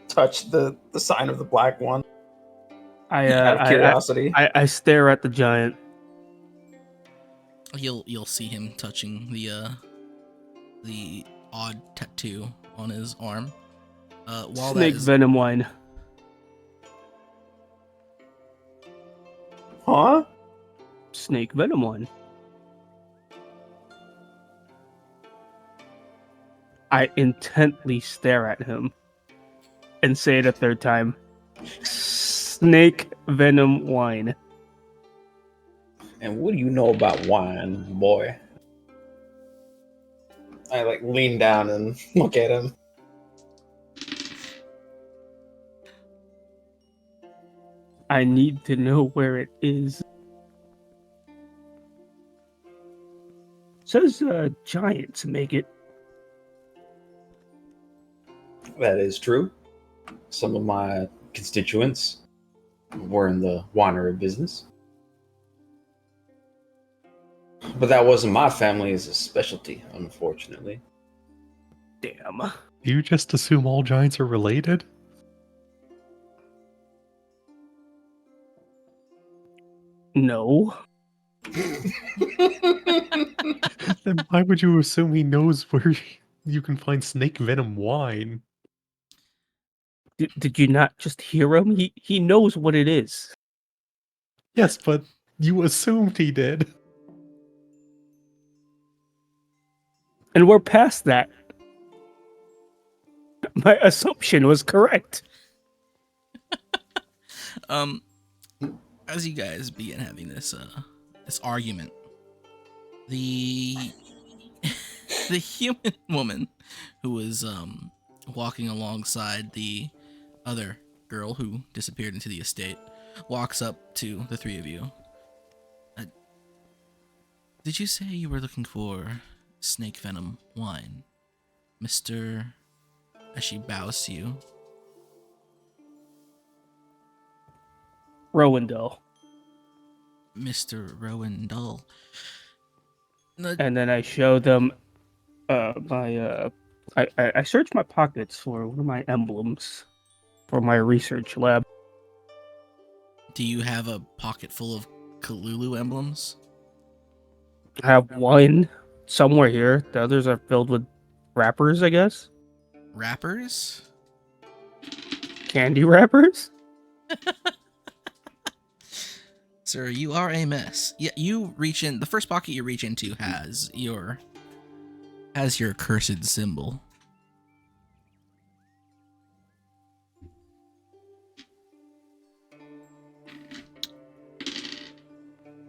touch the sign of the black one. Out of curiosity. I stare at the giant. You'll see him touching the odd tattoo on his arm. While Snake that is, venom wine. Huh? Snake venom wine. I intently stare at him and say it a third time. Snake venom wine. And what do you know about wine, boy? I like lean down and look at him. I need to know where it is. Says giants make it. That is true. Some of my constituents were in the winery business. But that wasn't my family's specialty, unfortunately. Damn. Do you just assume all giants are related? No. Then why would you assume he knows where you can find snake venom wine? Did you not just hear him? He knows what it is. Yes, but you assumed he did. And we're past that. My assumption was correct. As you guys begin having this argument, the the human woman who was walking alongside the other girl who disappeared into the estate walks up to the three of you. Did you say you were looking for snake venom wine, Mr. As she bows to you. Rowendell. Mr. Rowendell. And then I show them my I search my pockets for one of my emblems for my research lab. Do you have a pocket full of Kalulu emblems? I have one somewhere here. The others are filled with wrappers, I guess. Wrappers? Candy wrappers? Sir, you are a mess. Yeah, you reach in. The first pocket you reach into has your cursed symbol.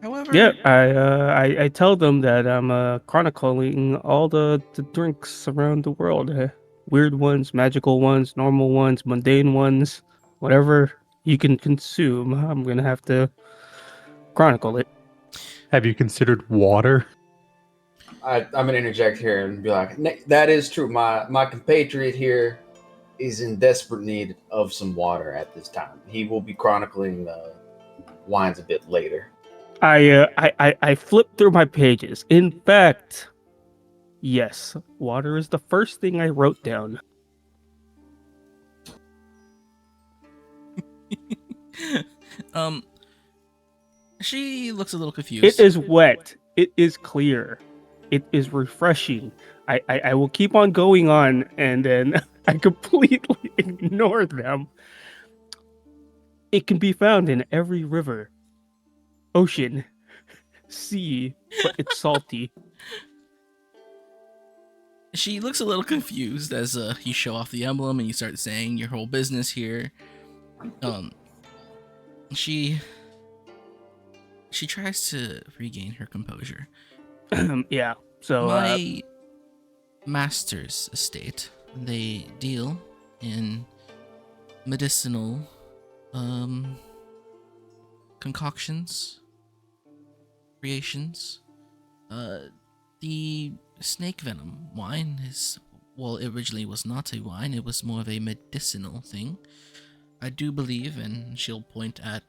However, Yeah, I tell them that I'm chronicling all the drinks around the world. Weird ones, magical ones, normal ones, mundane ones, whatever you can consume. I'm gonna have to chronicle it. Have you considered water? I'm gonna interject here and be like, that is true. My compatriot here is in desperate need of some water at this time. He will be chronicling wines a bit later. I flipped through my pages. In fact, yes, water is the first thing I wrote down. She looks a little confused. It is wet. It is clear. It is refreshing. I will keep on going on, and then I completely ignore them. It can be found in every river, ocean, sea, but it's salty. She looks a little confused as you show off the emblem and you start saying your whole business here. She tries to regain her composure. Yeah. So master's estate. They deal in medicinal concoctions, creations. The snake venom wine is, well, it originally was not a wine, it was more of a medicinal thing. I do believe, and she'll point at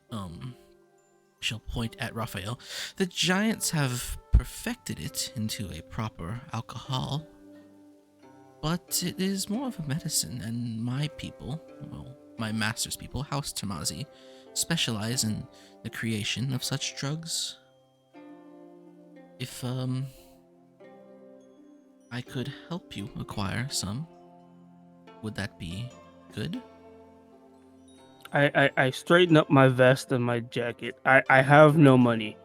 Raphael, the giants have perfected it into a proper alcohol, but it is more of a medicine, and my people, well, my master's people, House Turmazhi, specialize in the creation of such drugs. If, I could help you acquire some, would that be good? I straighten up my vest and my jacket. I have no money.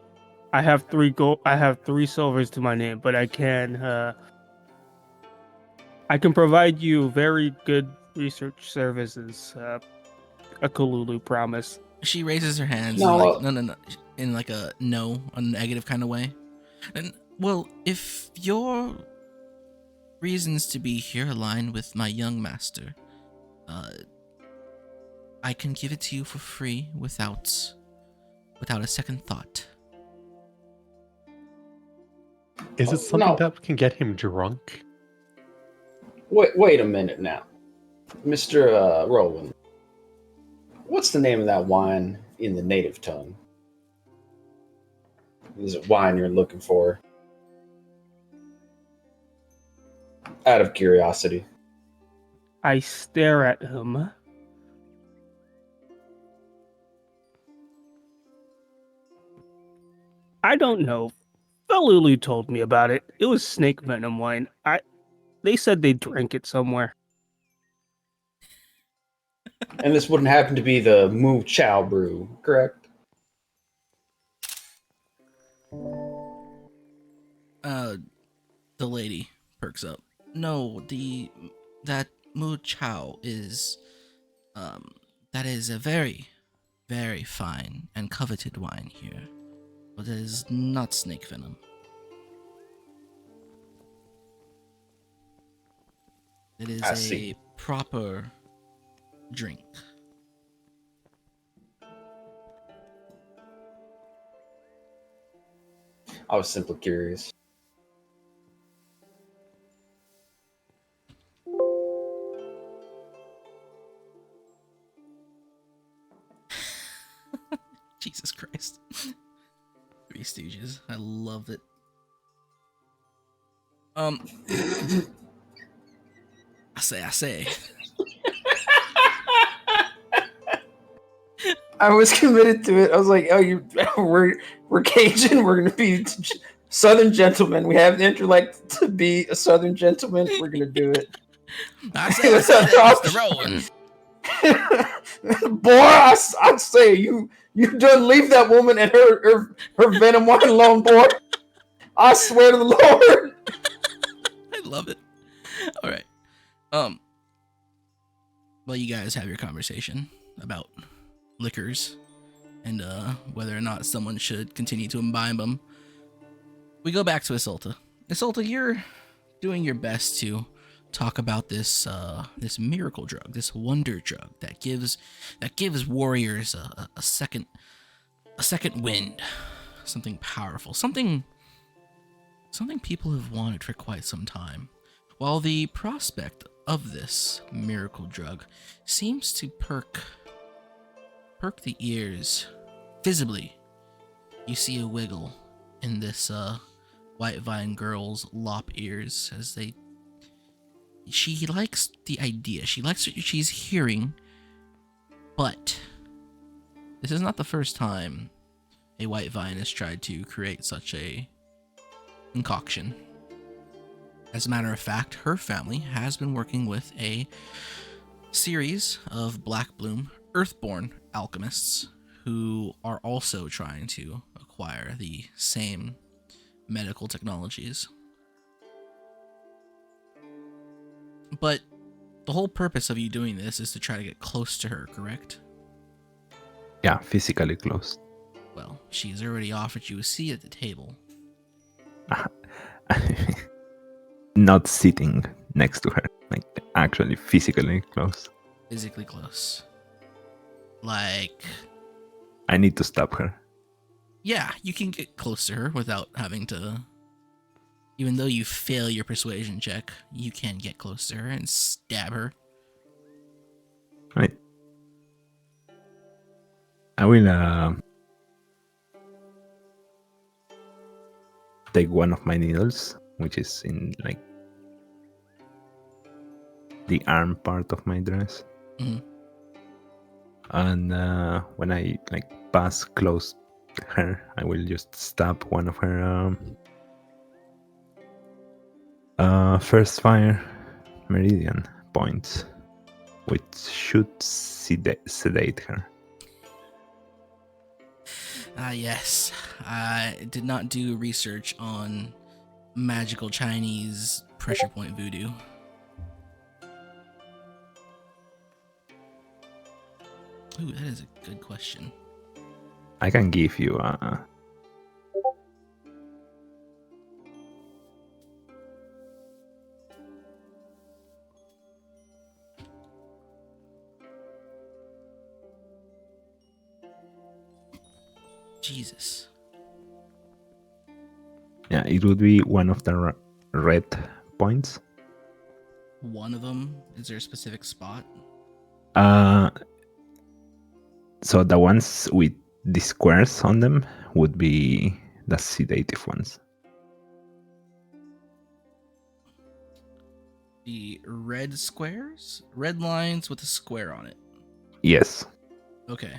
I have 3 gold. I have 3 silvers to my name, but I can provide you very good research services. A Kalulu promise. She raises her hands No. and no, in like a negative kind of way. And well, if your reasons to be here align with my young master, I can give it to you for free without a second thought. Is it something No. that can get him drunk? Wait a minute now. Mr. Rowan. What's the name of that wine in the native tongue? Is it wine you're looking for? Out of curiosity. I stare at him. I don't know. Valulu told me about it. It was snake venom wine. They said they drank it somewhere. And this wouldn't happen to be the Mu Chow brew, correct? The lady perks up. No, that Mu Chow is, that is a very, very fine and coveted wine here, but it is not snake venom. It is I a see. proper drink. I was simply curious. Jesus Christ. Three Stooges. I love it. I say. I was committed to it. I was like, "Oh, we're Cajun. We're gonna be Southern gentlemen. We have the intellect to be a Southern gentleman. We're gonna do it." I say, Mr. Rowan. Boy, I say you done leave that woman and her venom wine alone, boy. I swear to the Lord. I love it. All right. Well, you guys have your conversation about liquors and whether or not someone should continue to imbibe them. We go back to Isolte. Isolte, you're doing your best to talk about this this miracle drug, this wonder drug that gives warriors a second wind, something powerful, something people have wanted for quite some time. While the prospect of this miracle drug seems to perk the ears visibly, you see a wiggle in this Whitevine girl's lop ears as she likes the idea. She likes what she's hearing, but this is not the first time a Whitevine has tried to create such a concoction. As a matter of fact, her family has been working with a series of Blackbloom Earthborn alchemists who are also trying to acquire the same medical technologies. But the whole purpose of you doing this is to try to get close to her, correct? Yeah, physically close. Well, she's already offered you a seat at the table. not sitting next to her, like actually physically close. Physically close. Like, I need to stop her. yeah, you can get close to her without having to. Even though you fail your persuasion check, you can get close to her and stab her. Right. I will take one of my needles, which is in like the arm part of my dress. Mhm. And when I like pass close to her, I will just stab one of her first fire meridian points, which should sedate her. Yes. I did not do research on magical Chinese pressure point voodoo. Ooh, that is a good question. I can give you Jesus. yeah, it would be one of the red points. One of them? Is there a specific spot? So the ones with the squares on them would be the sedative ones. The red squares? Red lines with a square on it. Yes. Okay.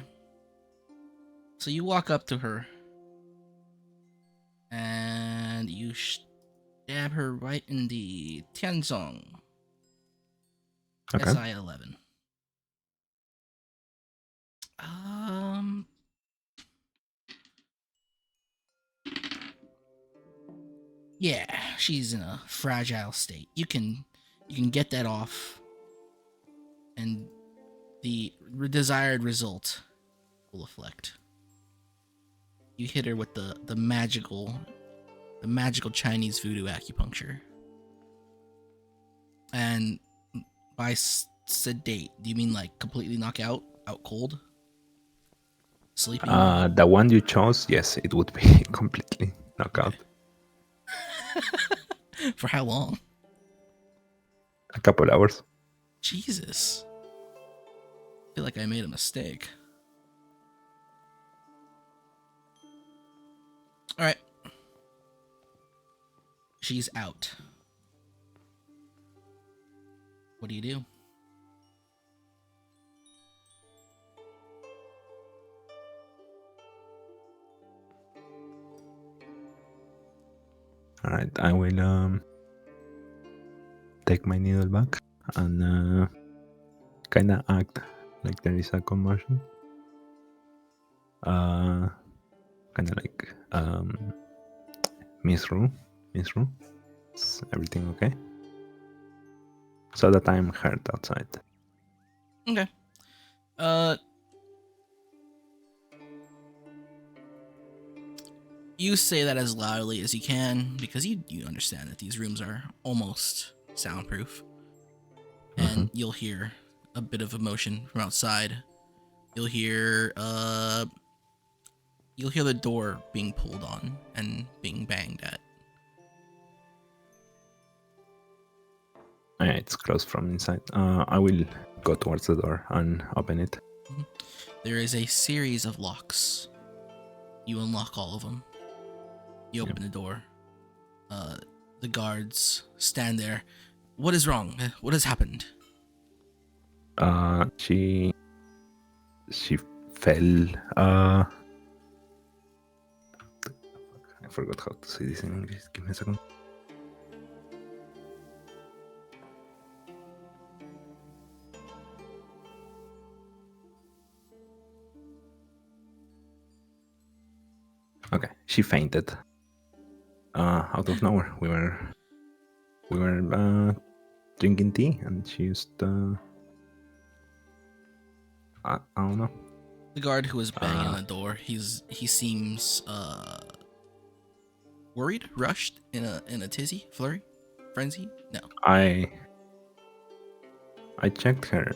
So you walk up to her and you stab her right in the Tianzong. Okay. SI 11. Yeah, she's in a fragile state. You can get that off, and the desired result will reflect. You hit her with the magical Chinese voodoo acupuncture. And by sedate, do you mean like completely knock out cold? Sleeping? The one you chose, yes, it would be completely knockout. For how long? A couple hours. Jesus. I feel like I made a mistake. Alright. She's out. What do you do? All right, I will take my needle back and kind of act like there is a commotion. Kind of like Miss Rue, is everything okay? So that I'm heard outside. Okay. You say that as loudly as you can because you understand that these rooms are almost soundproof. And you'll hear a bit of emotion from outside. You'll hear the door being pulled on and being banged at. Yeah, it's closed from inside. I will go towards the door and open it. There is a series of locks. You unlock all of them. You open the door. The guards stand there. What is wrong? What has happened? She fell. I forgot how to say this in English. Give me a second. Okay, she fainted. Out of nowhere, we were drinking tea, and she just I don't know. The guard who was banging on the door, he seems worried, rushed, in a tizzy, flurry. frenzy? No. I checked her.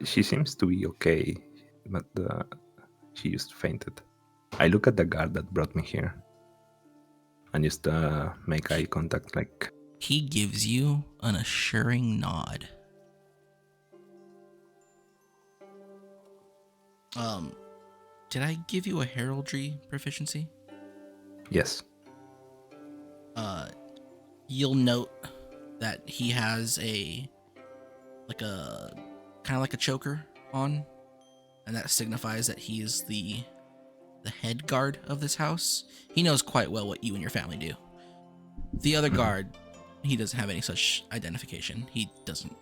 She seems to be okay, but she just fainted. I look at the guard that brought me here and just make eye contact like... He gives you an assuring nod. Did I give you a heraldry proficiency? Yes. You'll note that he has a kind of like a choker on, and that signifies that he is the head guard of this house. He knows quite well what you and your family do. The other guard, he doesn't have any such identification. He doesn't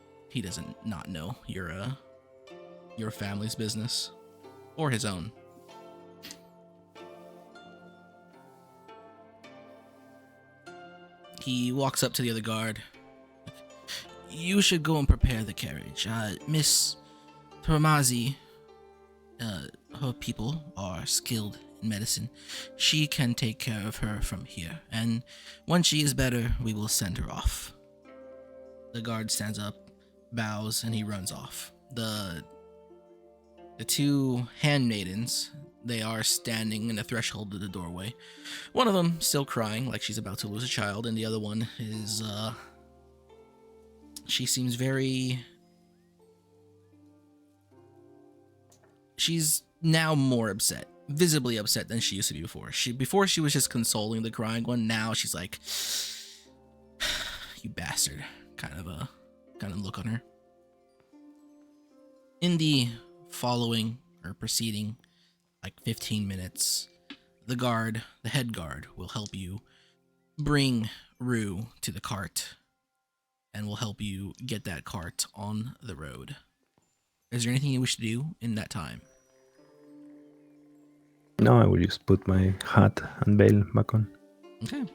not know your family's business or his own. He walks up to the other guard. You should go and prepare the carriage. Miss Turmazhi, her people are skilled in medicine. She can take care of her from here, and when she is better, we will send her off. The guard stands up, bows, and he runs off. The two handmaidens, they are standing in the threshold of the doorway. One of them still crying like she's about to lose a child, and the other one is, she seems very... She's now more upset, visibly upset than she used to be before. Before she was just consoling the crying one, now she's like, you bastard, kind of look on her. In the following or preceding like 15 minutes, the head guard will help you bring Rue to the cart and will help you get that cart on the road. Is there anything you wish to do in that time? No, I will just put my hat and veil back on. Okay.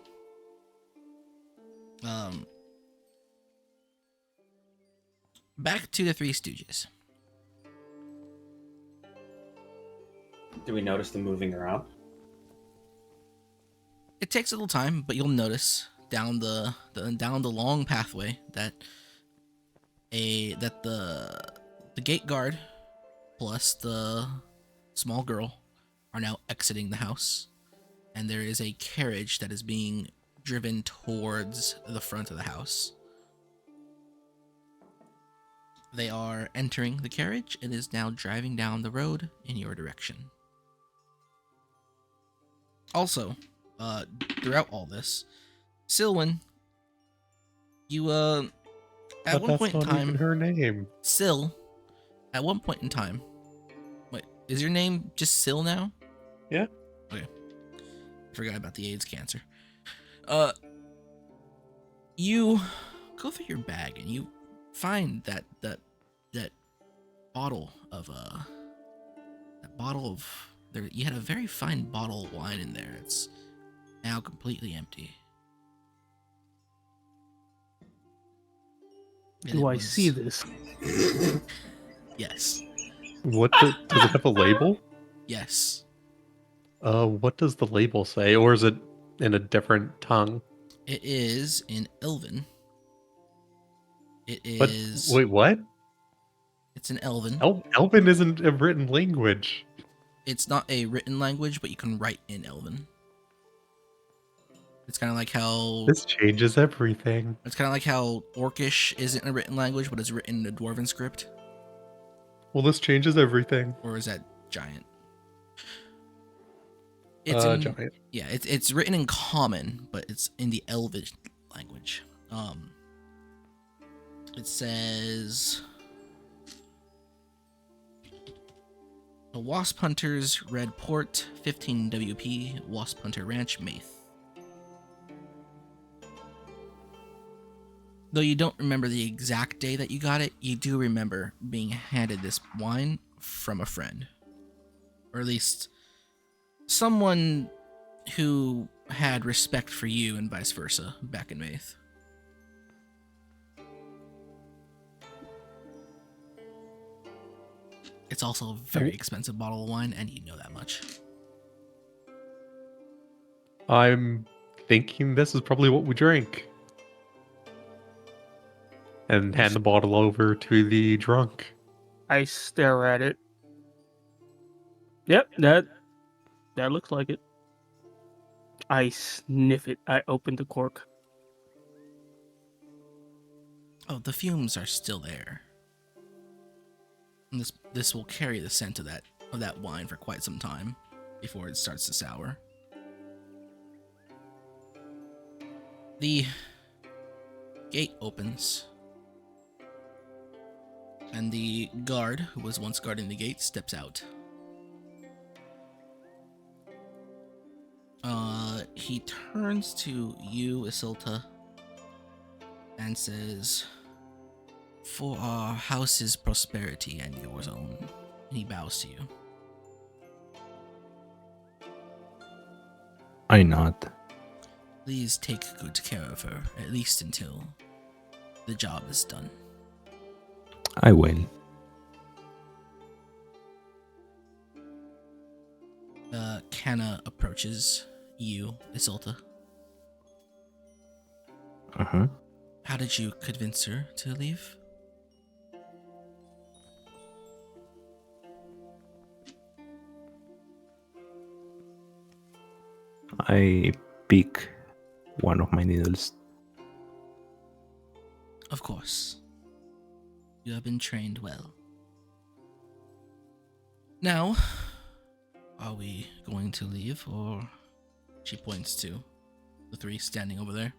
Back to the Three Stooges. Do we notice them moving around? It takes a little time, but you'll notice down the long pathway that the gate guard plus the small girl are now exiting the house, and there is a carriage that is being driven towards the front of the house. They are entering the carriage. It is now driving down the road in your direction. Also, throughout all this, Silwyn, you at one point in That's not even time, her name. Sil, at one point in time, wait, is your name just Sil now? Yeah. Okay. I forgot about the AIDS cancer. You go through your bag and you find that bottle of there. You had a very fine bottle of wine in there. It's now completely empty. And Do it I was- see this? Yes. Does it have a label? Yes. What does the label say? Or is it in a different tongue? It is in Elven. It But is. wait, what? It's in Elven. Elven isn't a written language. It's not a written language, but you can write in Elven. It's kind of like how This changes everything. it's kind of like how Orcish isn't a written language, but it's written in a Dwarven script. Well, this changes everything. Or is that Giant? Giant. Yeah, it's written in Common, but it's in the Elvish language. It says a Wasp Hunter's Red Port, 15 WP, Wasp Hunter Ranch, Maith. Though you don't remember the exact day that you got it, you do remember being handed this wine from a friend. Or at least someone who had respect for you and vice versa back in Maith. It's also a very expensive bottle of wine, and you know that much. I'm thinking this is probably what we drink. And hand the bottle over to the drunk. I stare at it. Yep, that looks like it. I sniff it. I open the cork. Oh, the fumes are still there. And this will carry the scent of that wine for quite some time before it starts to sour. The gate opens, and the guard who was once guarding the gate steps out. He turns to you, Isolte, and says, "For our house's prosperity and yours own," and he bows to you. I nod. Please take good care of her, at least until the job is done. I will. Canna approaches you, Isolte. Uh-huh. How did you convince her to leave? I pick one of my needles. Of course. You have been trained well. Now, are we going to leave, or... She points to the three standing over there.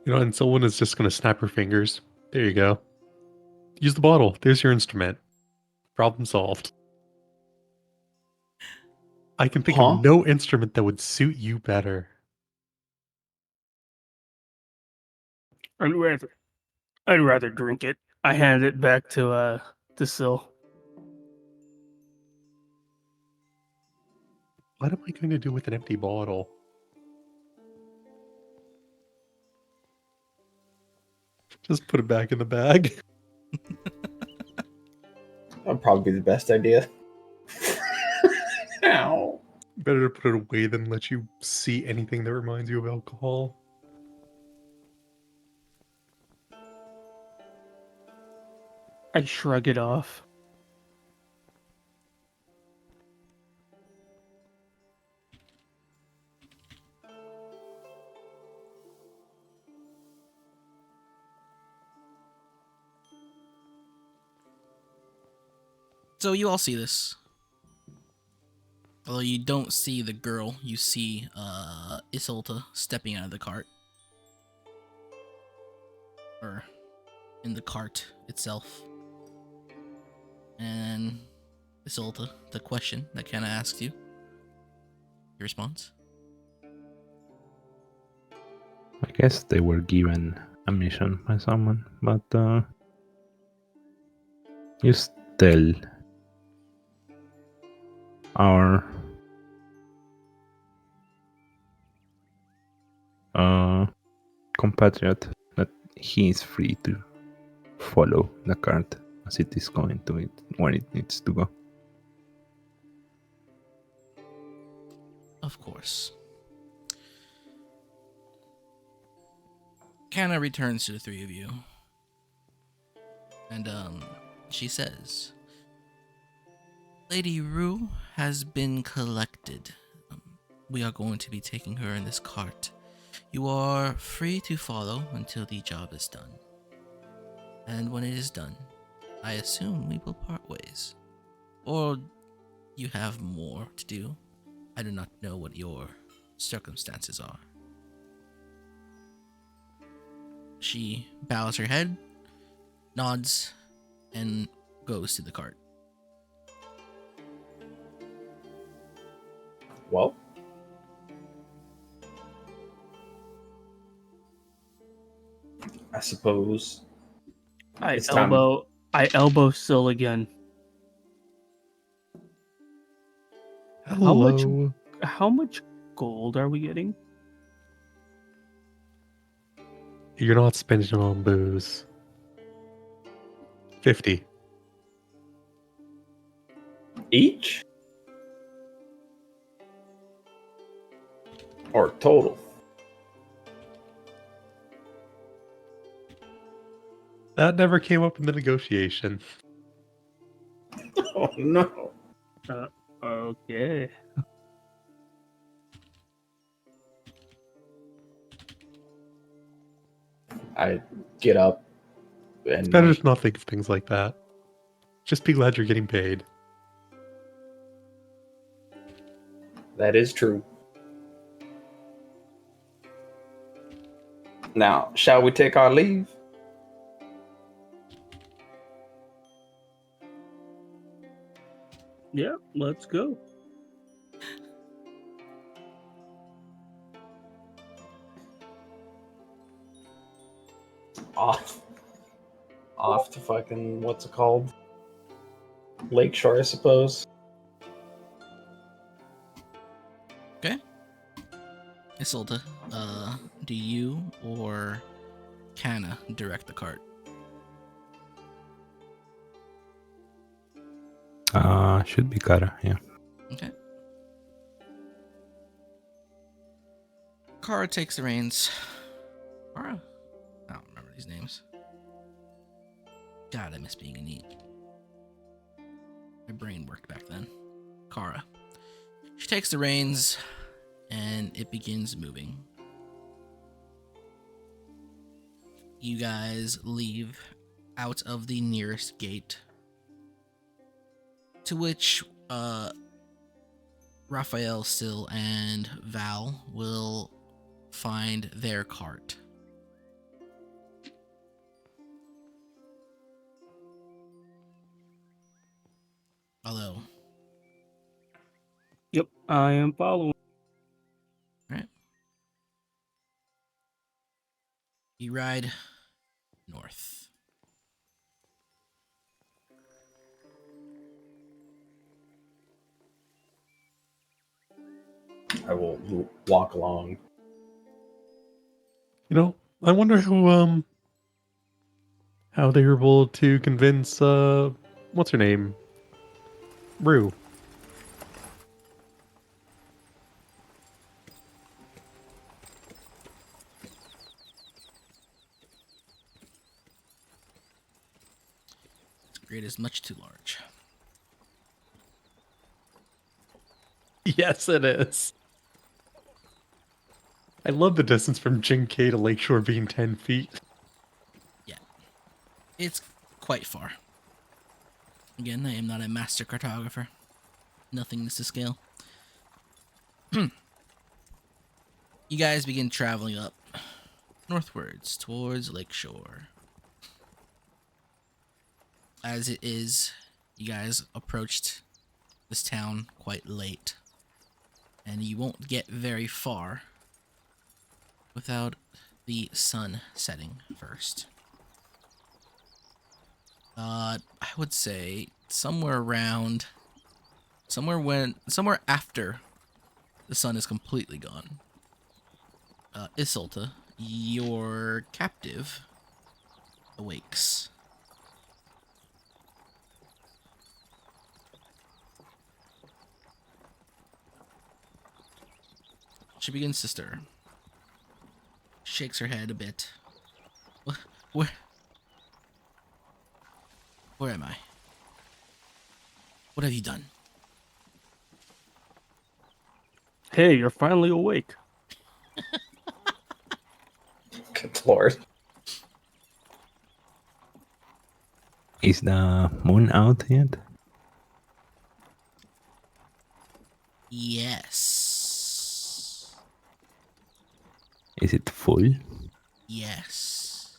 You know, and someone is just going to snap her fingers. There you go. Use the bottle. There's your instrument. Problem solved. I can think of no instrument that would suit you better. I'd rather drink it. I hand it back to Syl. What am I going to do with an empty bottle? Just put it back in the bag. That'd probably be the best idea. Ow. Better to put it away than let you see anything that reminds you of alcohol. I shrug it off. So you all see this. Although you don't see the girl, you see Isolte stepping out of the cart. Or in the cart itself. And Isolte, the question that Kenna asked you. Your response? I guess they were given a mission by someone, but just tell our compatriot that he is free to follow the cart as it is going to it where it needs to go. Of course. Kanna returns to the three of you. And, she says, Lady Rue has been collected. We are going to be taking her in this cart. You are free to follow until the job is done. And when it is done, I assume we will part ways. Or you have more to do. I do not know what your circumstances are. She bows her head, nods, and goes to the cart. Well, I suppose I it's time. elbow Syl again. Hello. How much gold are we getting? You're not spending it on booze. 50. Each? Or total. That never came up in the negotiation. Oh no. Okay. I get up and Better just not think of things like that. Just be glad you're getting paid. that is true. Now, shall we take our leave? Yeah, let's go. Off to fucking, what's it called? Lakeshore, I suppose. Okay. Isolde, do you or Kana direct the cart? Should be Kara, yeah. Okay. Kara takes the reins. Kara? I don't remember these names. God, I miss being a neat. My brain worked back then. Kara. She takes the reins, and it begins moving. You guys leave out of the nearest gate, to which Raphael, Sil, and Val will find their cart. Although, Yep, I am following. right? You ride north. I will walk along. You know, I wonder how they were able to convince what's her name? Rue. This grade is much too large. Yes, it is. I love the distance from Jinkei to Lakeshore being 10 feet. It's quite far. Again, I am not a master cartographer. Nothing is to scale. You guys begin traveling up northwards towards Lakeshore. As it is, you guys approached this town quite late, and you won't get very far without the sun setting first. I would say somewhere after the sun is completely gone. Isolta, your captive awakes. She begins to stir. Shakes her head a bit. Where am I? What have you done? Hey, you're finally awake. Good lord. Is the moon out yet? Yes. Is it full? Yes.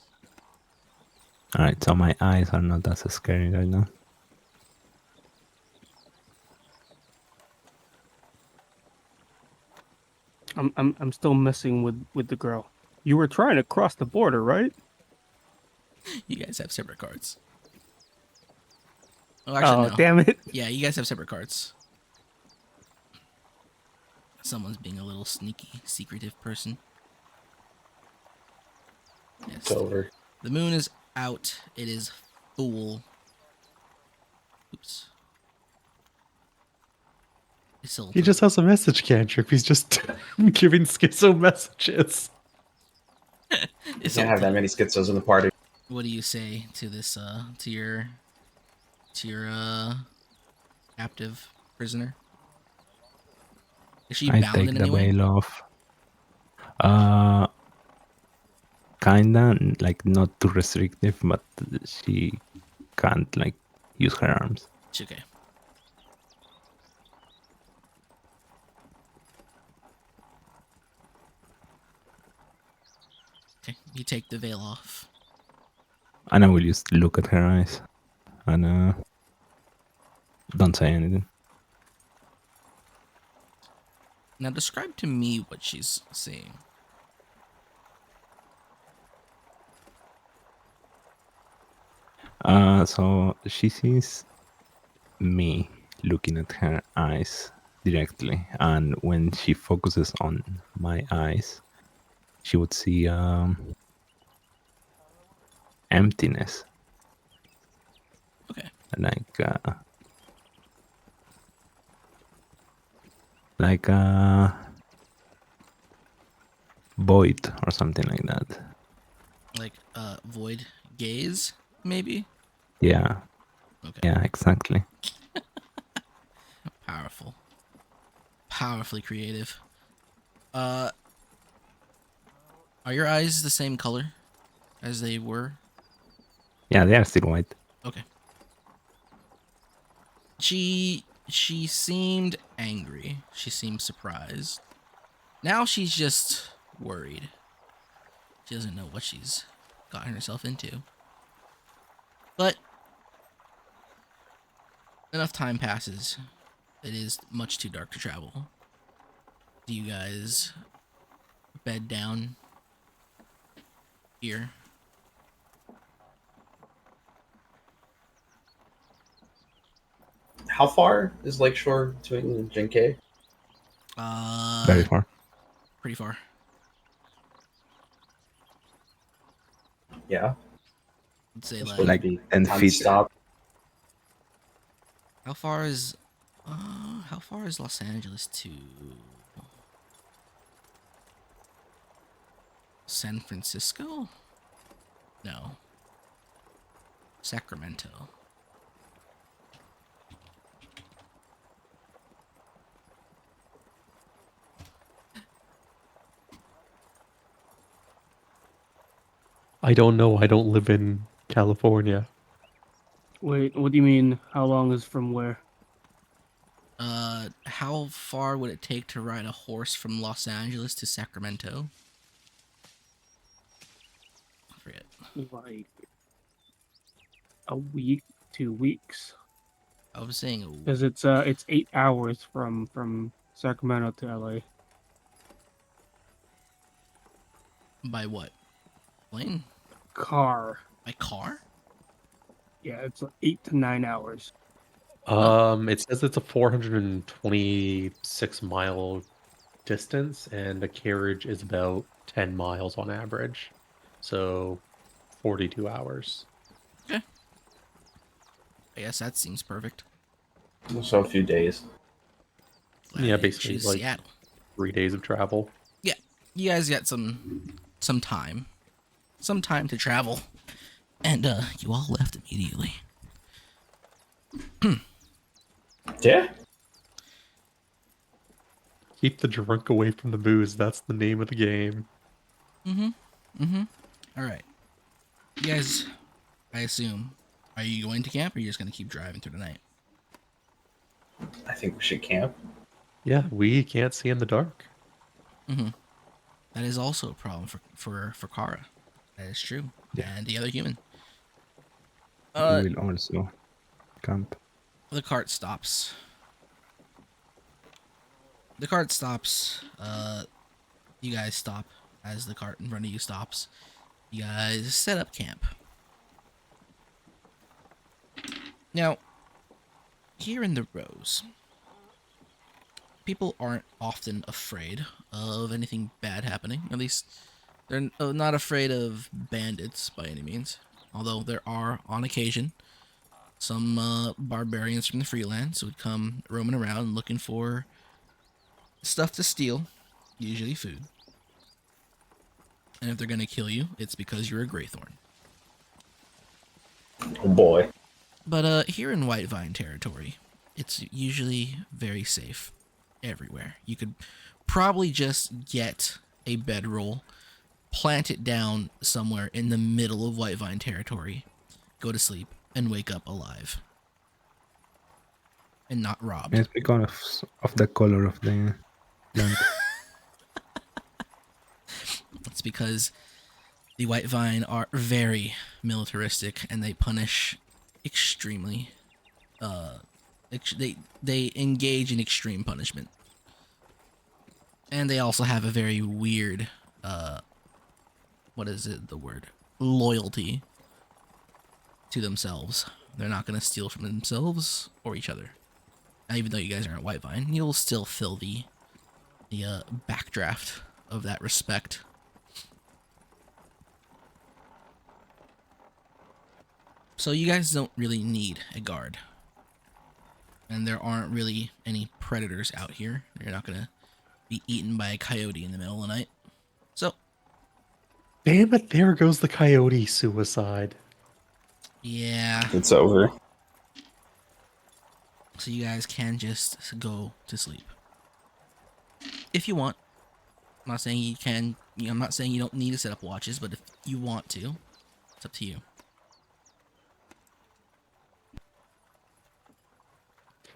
Alright, so my eyes are not as scary right now. I'm still messing with the girl. You were trying to cross the border, right? You guys have separate cards. Oh, actually, no. Damn it. Yeah, you guys have separate cards. Someone's being a little sneaky, secretive person. Yes. It's over. The moon is out. It is full. Oops. Isolte. He just has a message cantrip. He's just giving schizo messages. You can't have that many schizos in the party. What do you say to this? To your captive prisoner? Is she I bound take in the any way? veil off. Kinda like not too restrictive, but she can't like use her arms. It's okay. Okay, you take the veil off. And I will just look at her eyes and don't say anything. Now describe to me what she's seeing. So she sees me looking at her eyes directly, and when she focuses on my eyes, she would see emptiness, Okay. like a void or something like that. Like void gaze, maybe? Yeah, Okay. yeah, exactly. Powerful. Powerfully creative. Are your eyes the same color as they were? Yeah, they are still white. Okay. She seemed angry. She seemed surprised. Now she's just worried. She doesn't know what she's gotten herself into. But enough time passes. It is much too dark to travel. Do you guys bed down here? How far is Lakeshore between Jinkei? Very far. Pretty far. Yeah. I'd say That's like, what Like it'd be 10 time to feet. Stop. how far is Los Angeles to San Francisco? No. Sacramento. I don't know. I don't live in California. Wait, what do you mean? How long is from where? How far would it take to ride a horse from Los Angeles to Sacramento? I forget. Like a week, 2 weeks, I was saying because it's 8 hours from Sacramento to LA. by what? Plane? Car. By car? Yeah, it's like 8 to 9 hours. It says it's a 426-mile distance, and the carriage is about 10 miles on average. So 42 hours. Okay. I guess that seems perfect. So a few days. Glad Yeah, I didn't basically choose like Seattle. 3 days of travel. Yeah, you guys got some time to travel, and you all left immediately. Yeah. Keep the drunk away from the booze. That's the name of the game. All right, you guys. I assume, are you going to camp, or are you just gonna keep driving through the night? I think we should camp. Yeah, we can't see in the dark. That is also a problem for Kara. That is true, and the other human. We will also camp. The cart stops. The cart stops. You guys stop as the cart in front of you stops. You guys set up camp. Now, here in the Rose, people aren't often afraid of anything bad happening. At least, they're not afraid of bandits by any means. Although there are, on occasion, some barbarians from the freelance who would come roaming around looking for stuff to steal, usually food. And if they're gonna kill you, it's because you're a Greythorn. Oh boy. But here in Whitevine territory, it's usually very safe everywhere. You could probably just get a bedroll, plant it down somewhere in the middle of Whitevine territory, go to sleep, and wake up alive. And not robbed. It's because of the color of the plant. It's because the Whitevine are very militaristic and they punish extremely. They engage in extreme punishment. And they also have a very weird, loyalty to themselves. They're not going to steal from themselves or each other. Now, even though you guys aren't Whitevine, you'll still feel the backdraft of that respect. So you guys don't really need a guard. And there aren't really any predators out here. You're not going to be eaten by a coyote in the middle of the night. So, Damn it, there goes the coyote suicide. yeah. It's over. So you guys can just go to sleep. If you want. I'm not saying you can. I'm not saying you don't need to set up watches, but if you want to, it's up to you.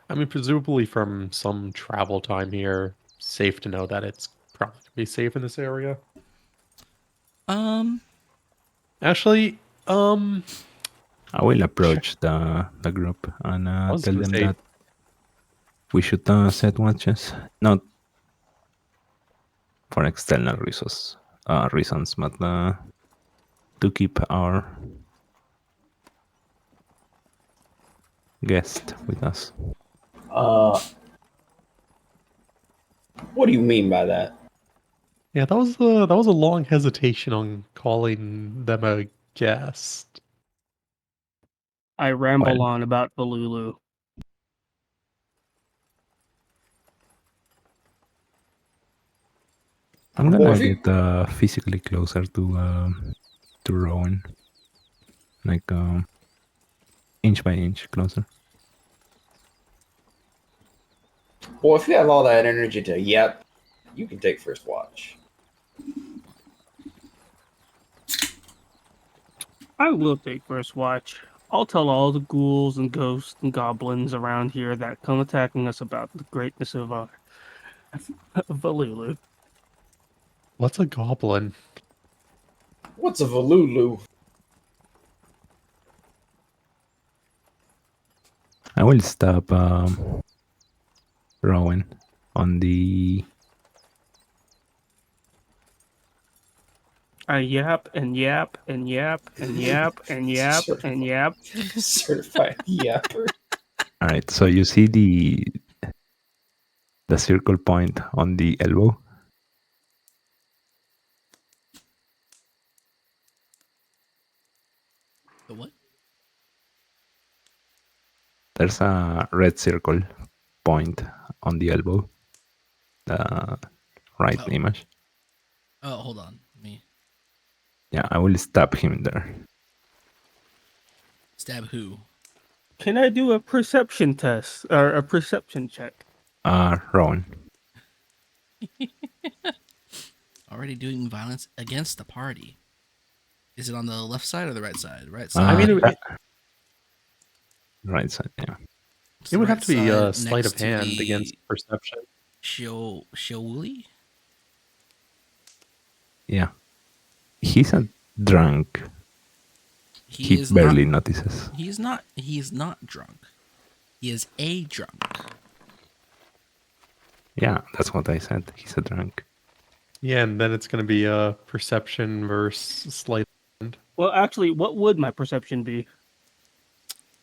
I mean, presumably from some travel time here, safe to know that it's probably gonna be safe in this area. Actually, I will approach the group and was tell gonna them say- that we should set watches, not for external reasons, but to keep our guest with us. What do you mean by that? yeah, that was a long hesitation on calling them a guest. I ramble Well. on about Valulu. I'm gonna Well, if you- get physically closer to Rowan, like inch by inch closer. Well, if you have all that energy to yep, you can take first watch. I will take first watch. I'll tell all the ghouls and ghosts and goblins around here that come attacking us about the greatness of our Valulu. What's a goblin? What's a Valulu? I will stop Rowan on the. I yap and yap and yap and yap and yap and yap. Certified yapper. All right, so you see the circle point on the elbow. The what? There's a red circle point on the elbow. The right Oh. image. Oh, hold on. Yeah, I will stab him there. Stab who? Can I do a perception test or a perception check? Rowan. Already doing violence against the party. Is it on the left side or the right side? Right I side. mean, right side, yeah. It's it would the have to be right side sleight next of to hand the against perception. Showuli? Yeah. He's a drunk. He is barely not, notices. He is not drunk. He is a drunk. Yeah, that's what I said. He's a drunk. Yeah, and then it's going to be a perception versus sleight of hand. Well, actually, what would my perception be?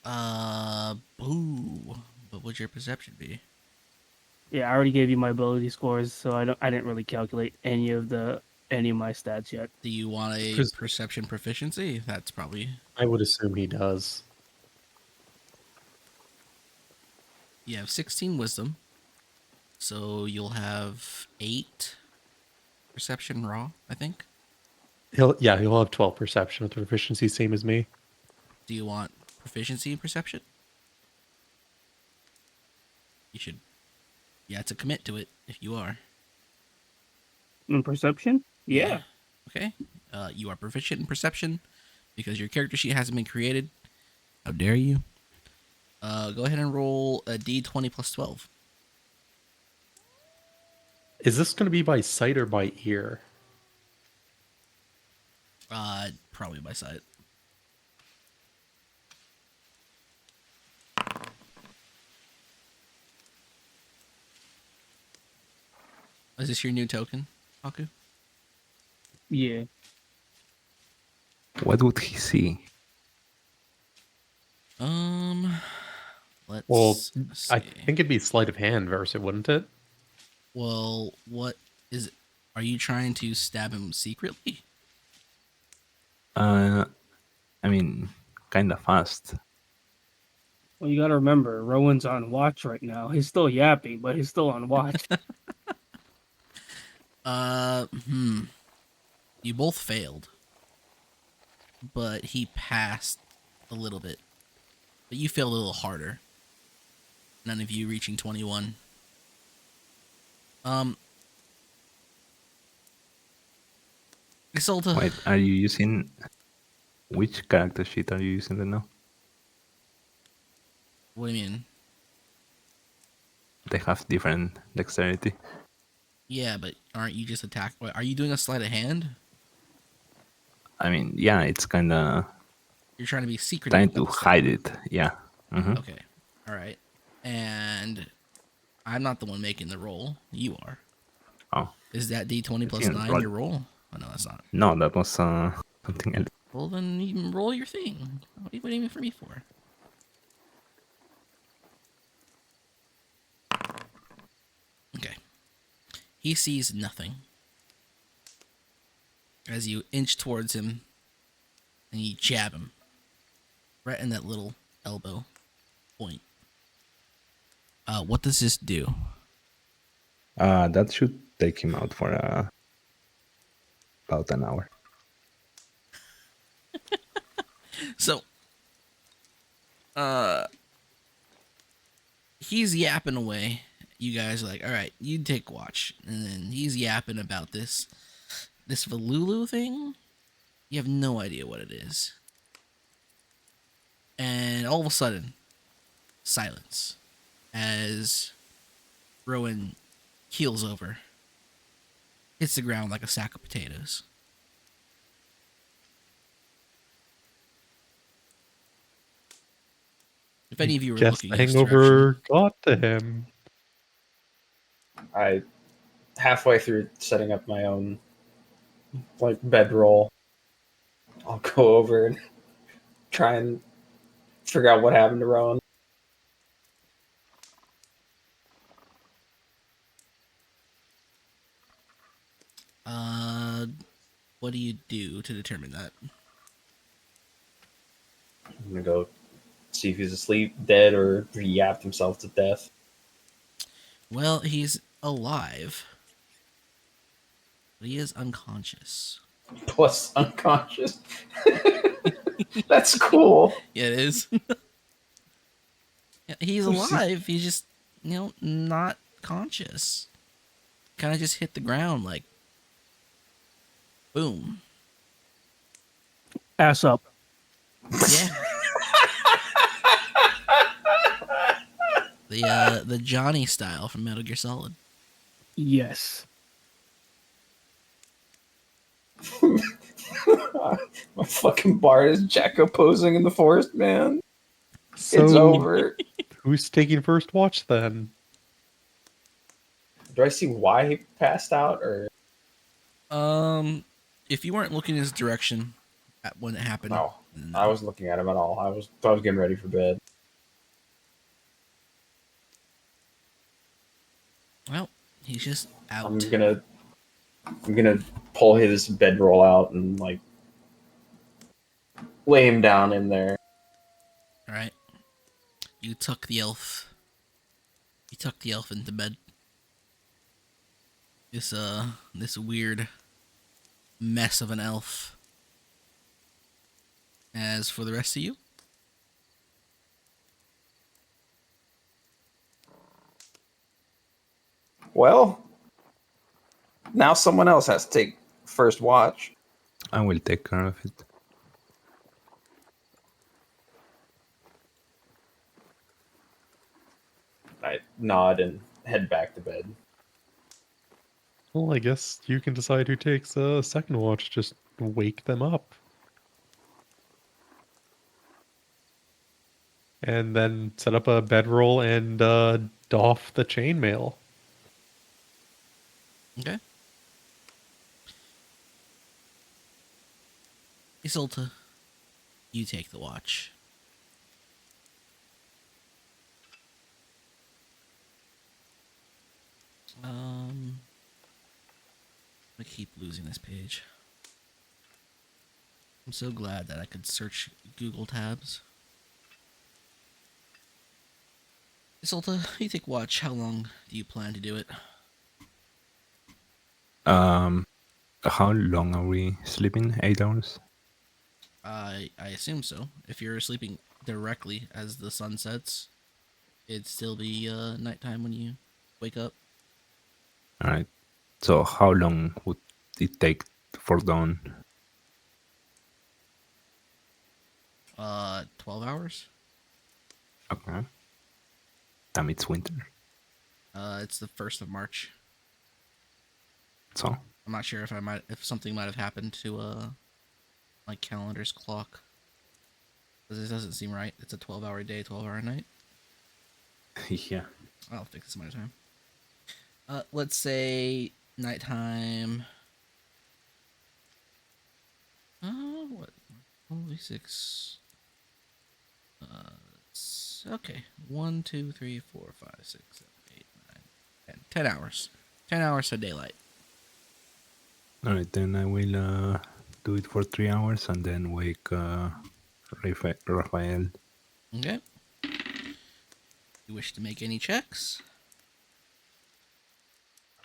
Boo. What would your perception be? Yeah, I already gave you my ability scores, so I didn't really calculate any of my stats yet. Do you want a perception proficiency? That's probably... I would assume he does. You have 16 wisdom. So you'll have 8 perception raw, I think. He'll have 12 perception with proficiency, same as me. Do you want proficiency in perception? You should. Yeah, to commit to it if you are. In perception? Yeah. Okay. You are proficient in perception because your character sheet hasn't been created. How dare you? Go ahead and roll a d20 plus 12. Is this going to be by sight or by ear? Probably by sight. Is this your new token, Haku? Yeah. What would he see? Let's Well, see. I think it'd be sleight of hand versus, wouldn't it? Well, what is it? Are you trying to stab him secretly? I mean, kind of fast. Well, you gotta remember, Rowan's on watch right now. He's still yapping, but he's still on watch. You both failed, but he passed a little bit. But you failed a little harder. None of you reaching 21. Isolte. Wait, are you using... Which character sheet are you using right now? What do you mean? They have different dexterity. Yeah, but aren't you just attack? Wait, are you doing a sleight of hand? I mean, yeah, it's kind of You're trying to be secretive. trying about to the stuff. hide it. Yeah. Mhm. Okay. All right. And I'm not the one making the roll. You are. Oh, Is that D20 plus Yeah, 9 roll. your roll? Oh, no, that's not. no, that was something else. Well, then you can roll your thing. What are you waiting for me for? Okay. He sees nothing. As you inch towards him and you jab him right in that little elbow point. What does this do? That should take him out for about an hour. So, he's yapping away. You guys are like, all right, you take watch. And then he's yapping about this Valulu thing. You have no idea what it is. And all of a sudden, silence as Rowan keels over, hits the ground like a sack of potatoes. If any of you were Guess looking the in this hangover direction, got to him. I halfway through setting up my own like bedroll, I'll go over and try and figure out what happened to Rowan. what do you do to determine that? I'm gonna go see if he's asleep, dead, or if he yapped himself to death. Well, he's alive, but he is unconscious. Plus unconscious. That's cool. Yeah, it is. Yeah, he's Who's- alive. He's just, not conscious. Kind of just hit the ground like, boom. Ass up. Yeah. The Johnny style from Metal Gear Solid. Yes. My fucking bard is Jacko posing in the forest, man. So, It's over. who's taking first watch then? Do I see why he passed out, or If you weren't looking in his direction when it happened, no? no. I wasn't looking at him at all. I was getting ready for bed. Well, he's just out. I'm gonna pull his bedroll out and like lay him down in there. All right. You tuck the elf into bed. this weird mess of an elf. As for the rest of you, Well, now someone else has to take first watch. I will take care of it. I nod and head back to bed. Well, I guess you can decide who takes a second watch. Just wake them up. And then set up a bedroll and doff the chainmail. okay. Isolte, you take the watch. I keep losing this page. I'm so glad that I could search Google tabs. Isolte, you take watch. How long do you plan to do it? How long are we sleeping? 8 hours? I assume so. If you're sleeping directly as the sun sets, it'd still be nighttime when you wake up. Alright. So how long would it take for dawn? 12 hours. Okay. Damn, it's winter. It's the 1st of March. So I'm not sure if something might have happened to my calendar's clock. Because it doesn't seem right. It's a 12-hour day, 12-hour night. yeah. I'll fix this another time. Let's say nighttime. What? Holy 6. Okay. 1, 2, 3, 4, 5, 6, 7, 8, 9, 10. 10 hours. 10 hours to daylight. Alright, then I will do it for 3 hours and then wake Raphael. Okay. You wish to make any checks?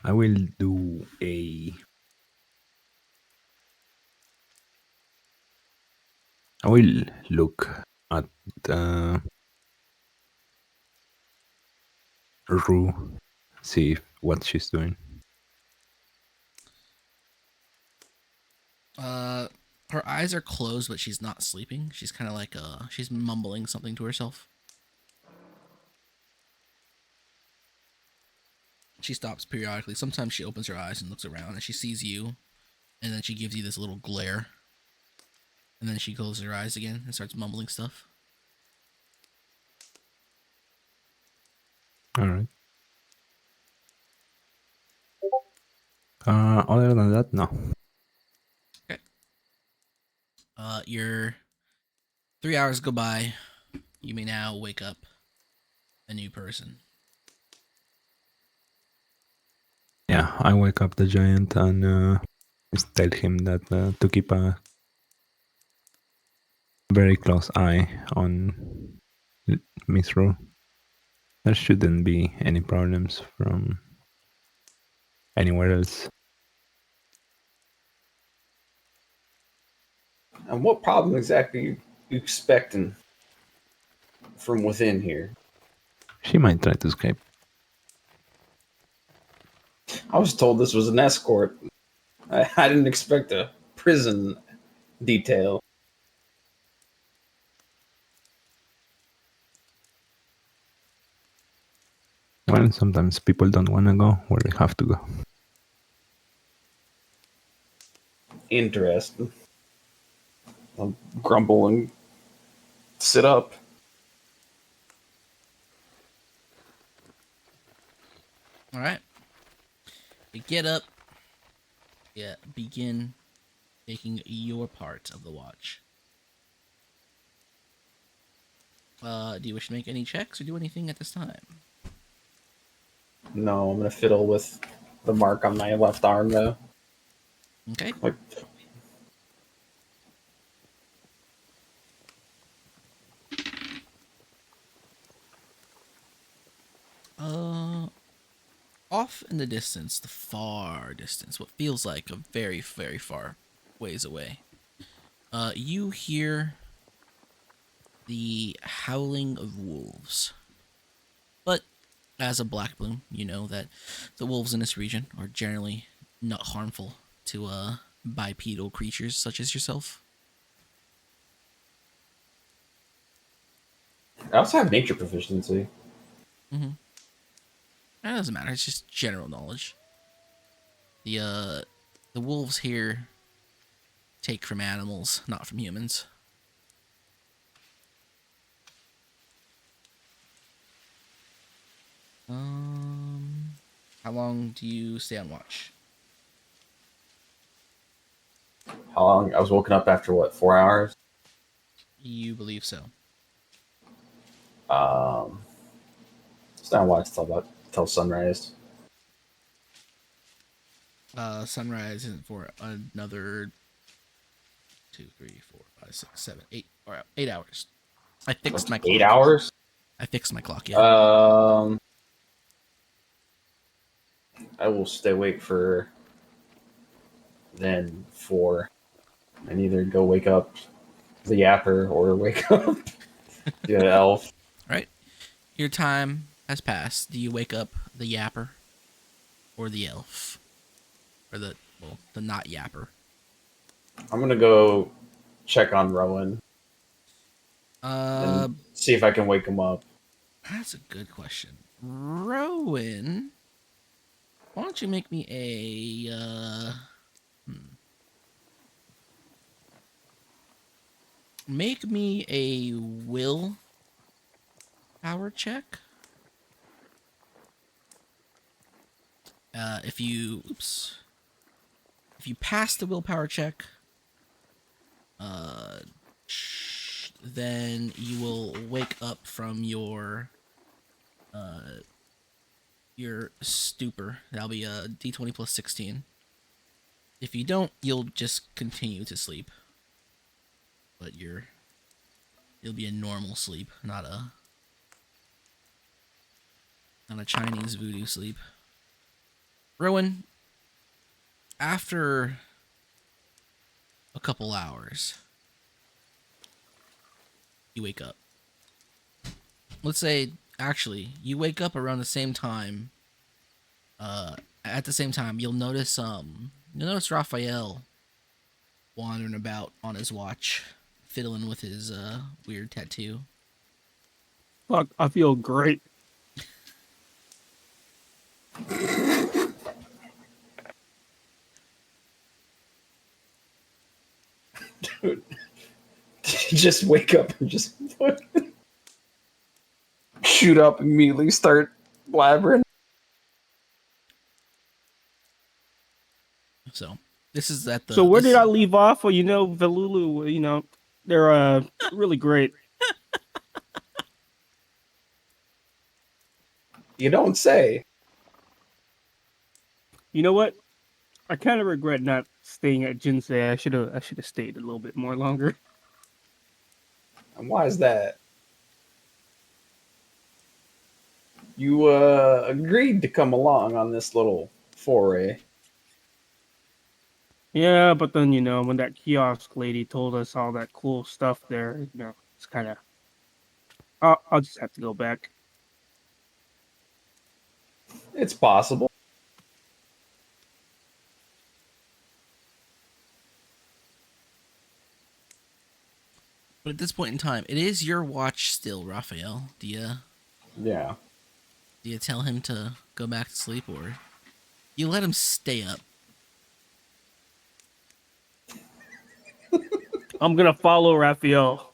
I will do a. I will look at Rue, see what she's doing. Her eyes are closed, but she's not sleeping. She's kind of like she's mumbling something to herself. She stops periodically. Sometimes she opens her eyes and looks around, and she sees you, and then she gives you this little glare, and then she closes her eyes again and starts mumbling stuff. All right. Other than that, no. Okay. Your 3 hours go by. You may now wake up a new person. Yeah, I wake up the giant and just tell him that to keep a very close eye on Miss Rue. There shouldn't be any problems from anywhere else. And what problem exactly you expecting from within here? She might try to escape. I was told this was an escort. I didn't expect a prison detail. Well, sometimes people don't want to go where they have to go. Interesting. I'll grumble and sit up. All right. You get up. Yeah, begin taking your part of the watch. Do you wish to make any checks or do anything at this time? No, I'm gonna fiddle with the mark on my left arm though. Okay. Like, off in the distance, the far distance, what feels like a very, very far ways away, you hear the howling of wolves. But as a Blackbloom, you know that the wolves in this region are generally not harmful to bipedal creatures such as yourself. I also have nature proficiency. Mm-hmm. That doesn't matter. It's just general knowledge. The wolves here take from animals, not from humans. How long do you stay on watch? How long? I was woken up after what, 4 hours? You believe so. Stay on watch till sunrise. Sunrise isn't for another 2, 3, 4, 5, 6, 7, 8, or 8 hours. I fixed my clock. 8 hours? I fixed my clock, yeah. I will stay awake for then 4 and either go wake up the yapper or wake up the elf. Right. Your time has passed. Do you wake up the yapper or the elf? Or the not yapper? I'm gonna go check on Rowan and see if I can wake him up. That's a good question. Rowan, why don't you make me a make me a will power check. If you pass the willpower check, then you will wake up from your stupor. That'll be a d20 plus 16. If you don't, you'll just continue to sleep. But you'll be a normal sleep, not a Chinese voodoo sleep. Rowan, after a couple hours, you wake up. Let's say, actually, you wake up around the same time. At the same time, you'll notice Raphael wandering about on his watch, fiddling with his weird tattoo. Fuck, I feel great. Dude, just wake up and just shoot up immediately, start blabbering. So this is at the. So where did I leave off? Well, Valulu, they're really great. You don't say. You know what? I kind of regret not staying at Jinsei. I should have stayed a little bit more longer. And why is that? You agreed to come along on this little foray. Yeah, but then when that kiosk lady told us all that cool stuff there, it's kind of. I'll just have to go back. It's possible. But at this point in time, it is your watch still, Raphael. Do you tell him to go back to sleep, or you let him stay up? I'm gonna follow Raphael.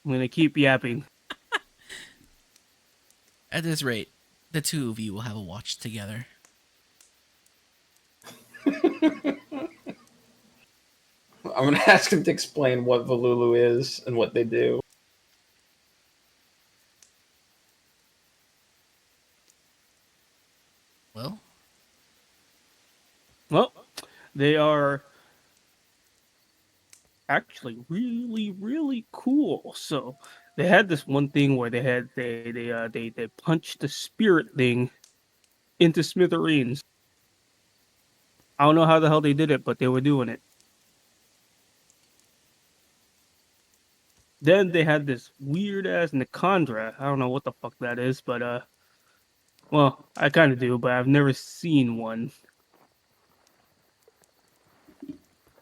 I'm gonna keep yapping. At this rate, the two of you will have a watch together. I'm gonna ask him to explain what Valulu is and what they do. Well, they are actually really, really cool. So they had this one thing where they punched the spirit thing into smithereens. I don't know how the hell they did it, but they were doing it. Then they had this weird ass Nicandra. I don't know what the fuck that is, but well, I kind of do, but I've never seen one.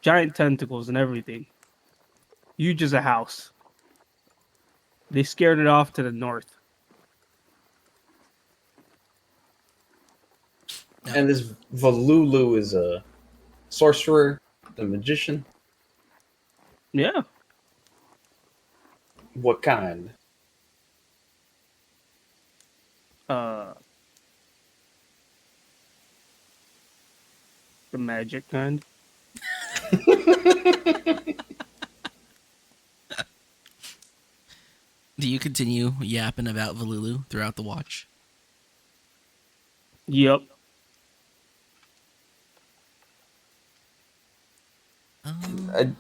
Giant tentacles and everything. Huge as a house. They scared it off to the north. No. And this Valulu is a sorcerer, a magician. Yeah. What kind? The magic kind. Do you continue yapping about Valulu throughout the watch? Yep. I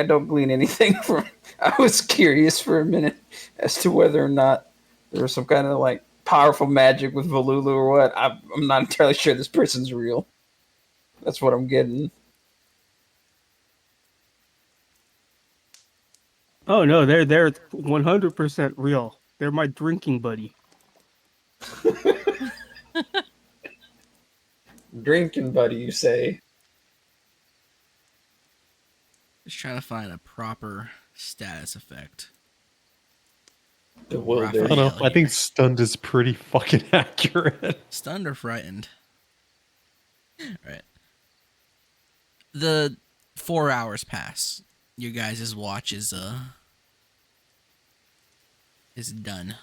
don't glean anything from. I was curious for a minute as to whether or not there was some kind of like powerful magic with Valulu or what. I'm not entirely sure this person's real. That's what I'm getting. Oh no, they're 100% real. They're my drinking buddy. Drinking buddy, you say? Just trying to find a proper status effect. Bewildered. I don't know. Raphael I think here. stunned is pretty fucking accurate. Stunned or frightened? Right. The 4 hours pass. Your guys' watch is done.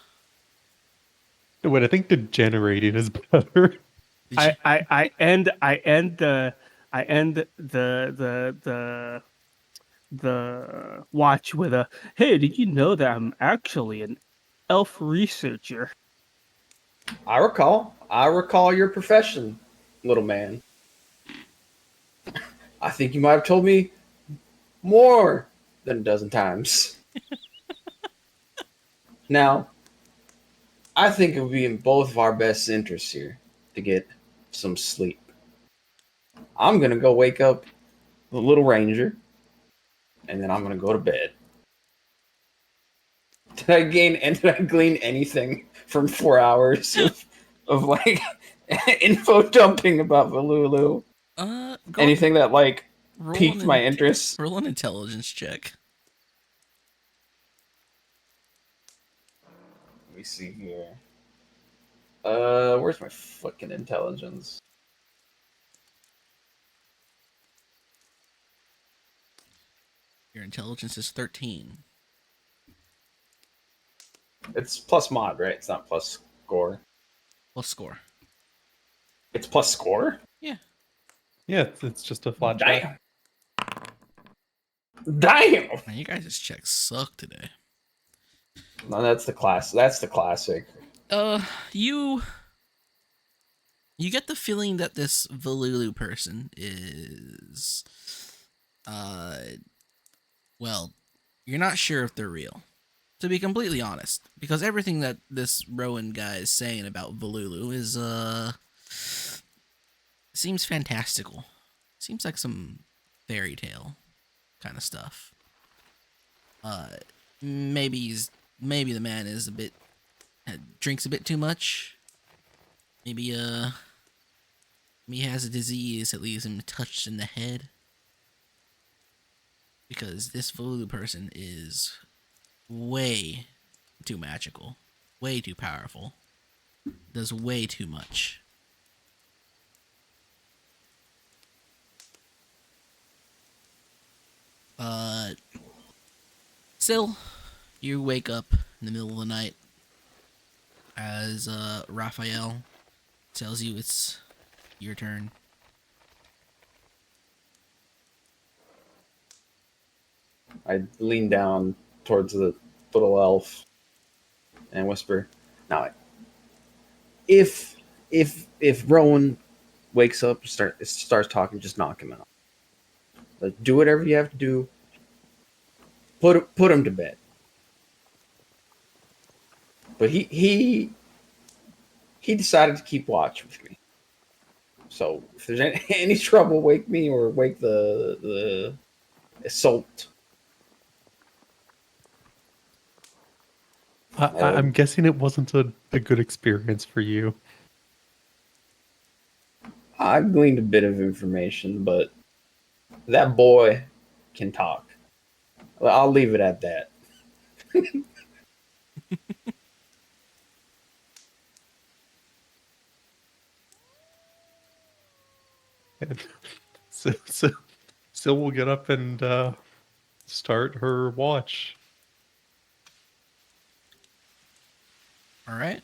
Wait, I think degenerating is better. Did you- I end the watch with a, hey, did you know that I'm actually an elf researcher? I recall your profession, little man. I think you might have told me more than a dozen times. Now, I think it would be in both of our best interests here to get some sleep. I'm going to go wake up the little ranger, and then I'm going to go to bed. Did I glean anything from 4 hours of like info dumping about Valulu? go Anything that like roll piqued an my in- interest? Roll an intelligence check. Let me see here. Where's my fucking intelligence? Your intelligence is 13. It's plus mod, right? It's not plus score. Plus score. It's plus score? Yeah. Yeah, it's just a flat check. Damn! Man, you guys' checks suck today. No, that's the class. That's the classic. You get the feeling that this Valulu person is, well, you're not sure if they're real. To be completely honest, because everything that this Rowan guy is saying about Valulu is, seems fantastical. Seems like some fairy tale kind of stuff. Maybe the man is drinks a bit too much. Maybe he has a disease that leaves him touched in the head. Because this Valulu person is way too magical, way too powerful, does way too much. Still, you wake up in the middle of the night as Raphael tells you it's your turn. I lean down towards the little elf and whisper, "Now, if Rowan wakes up, starts talking, just knock him out. Like, do whatever you have to do. Put him to bed. But he he decided to keep watch with me. So if there's any trouble, wake me or wake the Isolte. I'm guessing it wasn't a good experience for you. I gleaned a bit of information, but that boy can talk. Well, I'll leave it at that. And so we'll get up and start her watch. All right.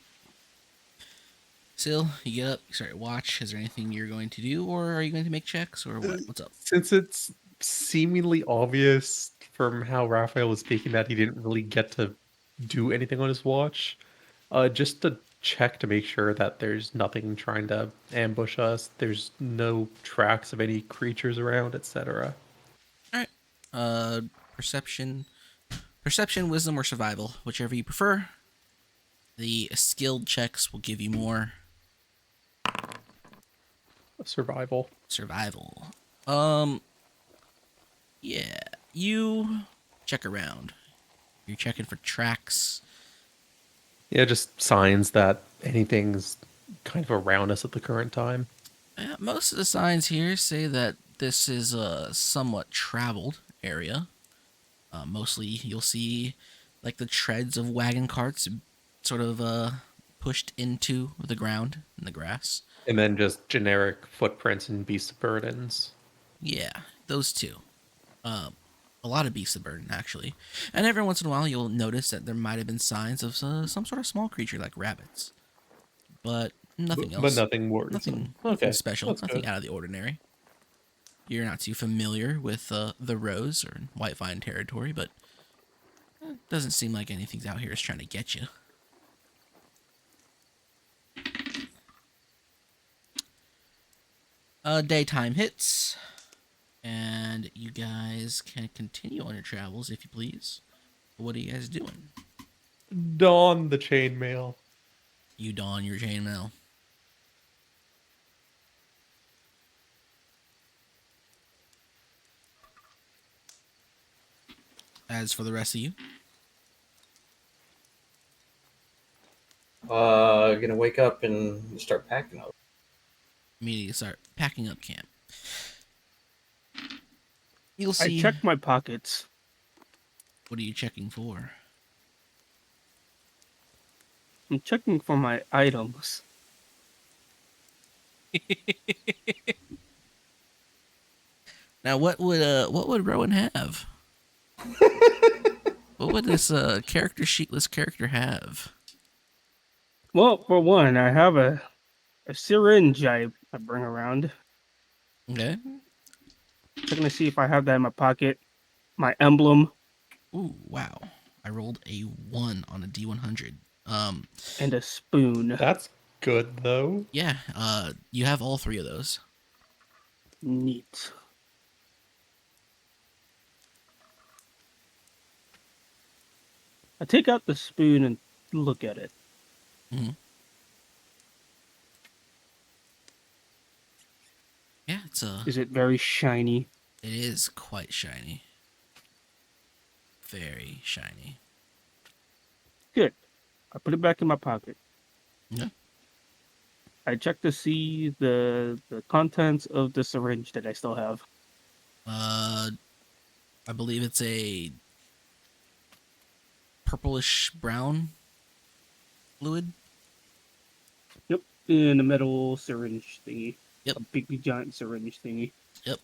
Sil, you get up, you start your watch. Is there anything you're going to do, or are you going to make checks, or what? What's up? Since it's seemingly obvious from how Raphael was speaking that he didn't really get to do anything on his watch, just to check to make sure that there's nothing trying to ambush us, there's no tracks of any creatures around, etc. All right. Perception, wisdom, or survival, whichever you prefer. The skilled checks will give you more Survival. survival. Yeah, you check around. You're checking for tracks. Yeah, just signs that anything's kind of around us at the current time. Most of the signs here say that this is a somewhat traveled area. Mostly you'll see like the treads of wagon carts sort of pushed into the ground in the grass. And then just generic footprints and beast of burdens. Yeah, those two. A lot of beasts of burden, actually. And every once in a while, you'll notice that there might have been signs of some sort of small creature like rabbits. But nothing else. But nothing worrisome. Nothing special. That's Nothing good. out of the ordinary. You're not too familiar with the Rose or Whitevine territory, but it doesn't seem like anything's out here is trying to get you. Daytime hits, and you guys can continue on your travels if you please. What are you guys doing? Don the chainmail. You don your chainmail. As for the rest of you, Gonna wake up and start packing up. immediately start packing up camp. You'll I see. checked my pockets. What are you checking for? I'm checking for my items. Now, what would Rowan have? What would this character sheetless character have? Well, for one, I have a syringe I bring around. Okay. Checking to see if I have that in my pocket. My emblem Ooh, wow. I rolled a 1 on a D100. and a spoon. That's good, though. Yeah, you have all three of those. Neat. I take out the spoon and look at it. Yeah, it's Is it very shiny? it is quite shiny. Very shiny. Good. I put it back in my pocket. Yeah. I check to see the contents of the syringe that I still have. I believe it's a purplish brown fluid. Yep, in a metal syringe thingy. Yep. A big giant syringe thingy. Yep.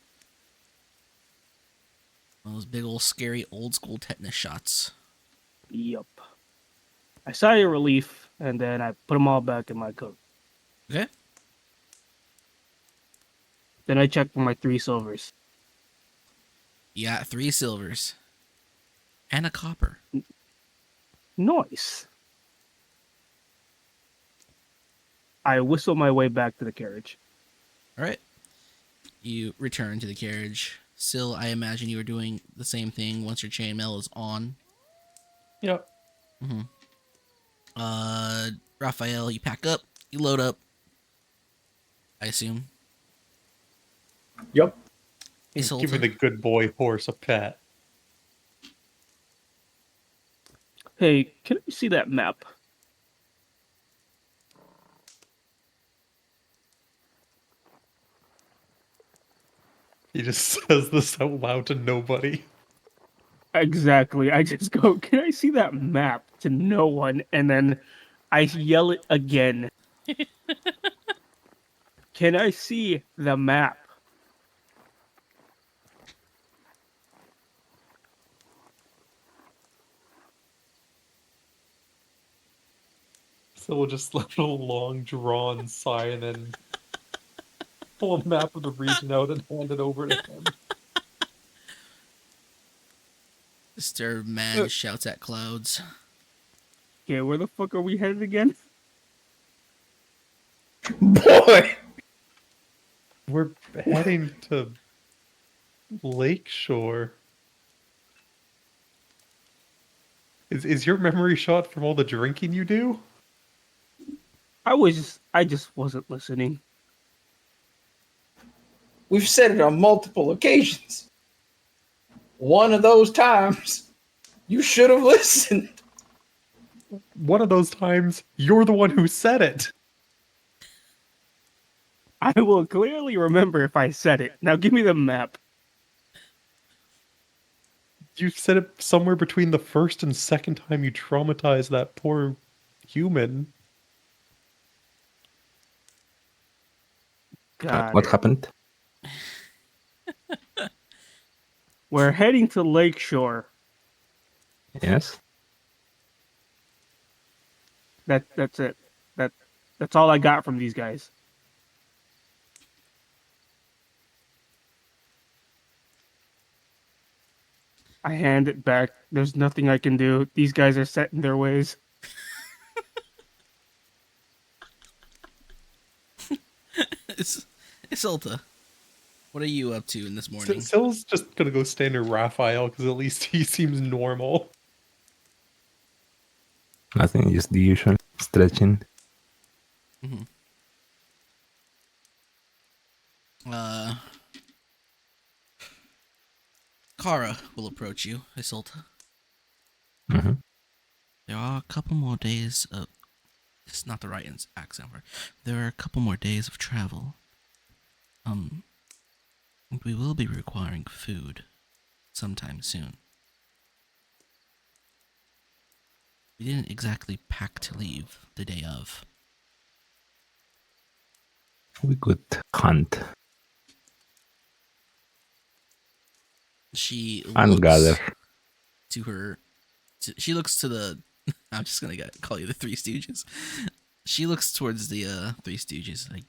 One of those big old scary old school tetanus shots. Yup. I sigh a relief, and then I put them all back in my coat. Okay. Then I check for my 3 silvers. You got 3 silvers. And a copper. Nice. I whistle my way back to the carriage. Alright. You return to the carriage. Still, I imagine you are doing the same thing once your chainmail is on. Yep. Raphael, you pack up, You load up, I assume. Yep. Give me the good boy horse a pat. Hey, can I see that map? He just says this out loud to nobody. Exactly. I just go, can I see that map to no one? And then I yell it again. Can I see the map? So we'll just let a long drawn sigh and then pull a map of the region out and hand it over to him. Disturbed man shouts at clouds. Okay, where the fuck are we headed again? Boy! We're heading to Lakeshore. Is your memory shot from all the drinking you do? I just wasn't listening. We've said it on multiple occasions. One of those times, you should have listened. One of those times, you're the one who said it. I will clearly remember if I said it. Now give me the map. You said it somewhere between the first and second time you traumatized that poor human. God. What happened? We're heading to Lakeshore. Yes. That's it. That's all I got from these guys. I hand it back. There's nothing I can do. These guys are set in their ways. Isolte, what are you up to in this morning? Sill's just gonna go stand near Raphael because at least he seems normal. Nothing, just the usual stretching. Mm-hmm. Kara will approach you, Isolte. Mm-hmm. There are a couple more days of... It's not the right accent for it. There are a couple more days of travel. We will be requiring food sometime soon. We didn't exactly pack to leave the day of. We could hunt She and looks gather. to her... she looks to the... I'm just gonna call you the Three Stooges. She looks towards the Three Stooges, like...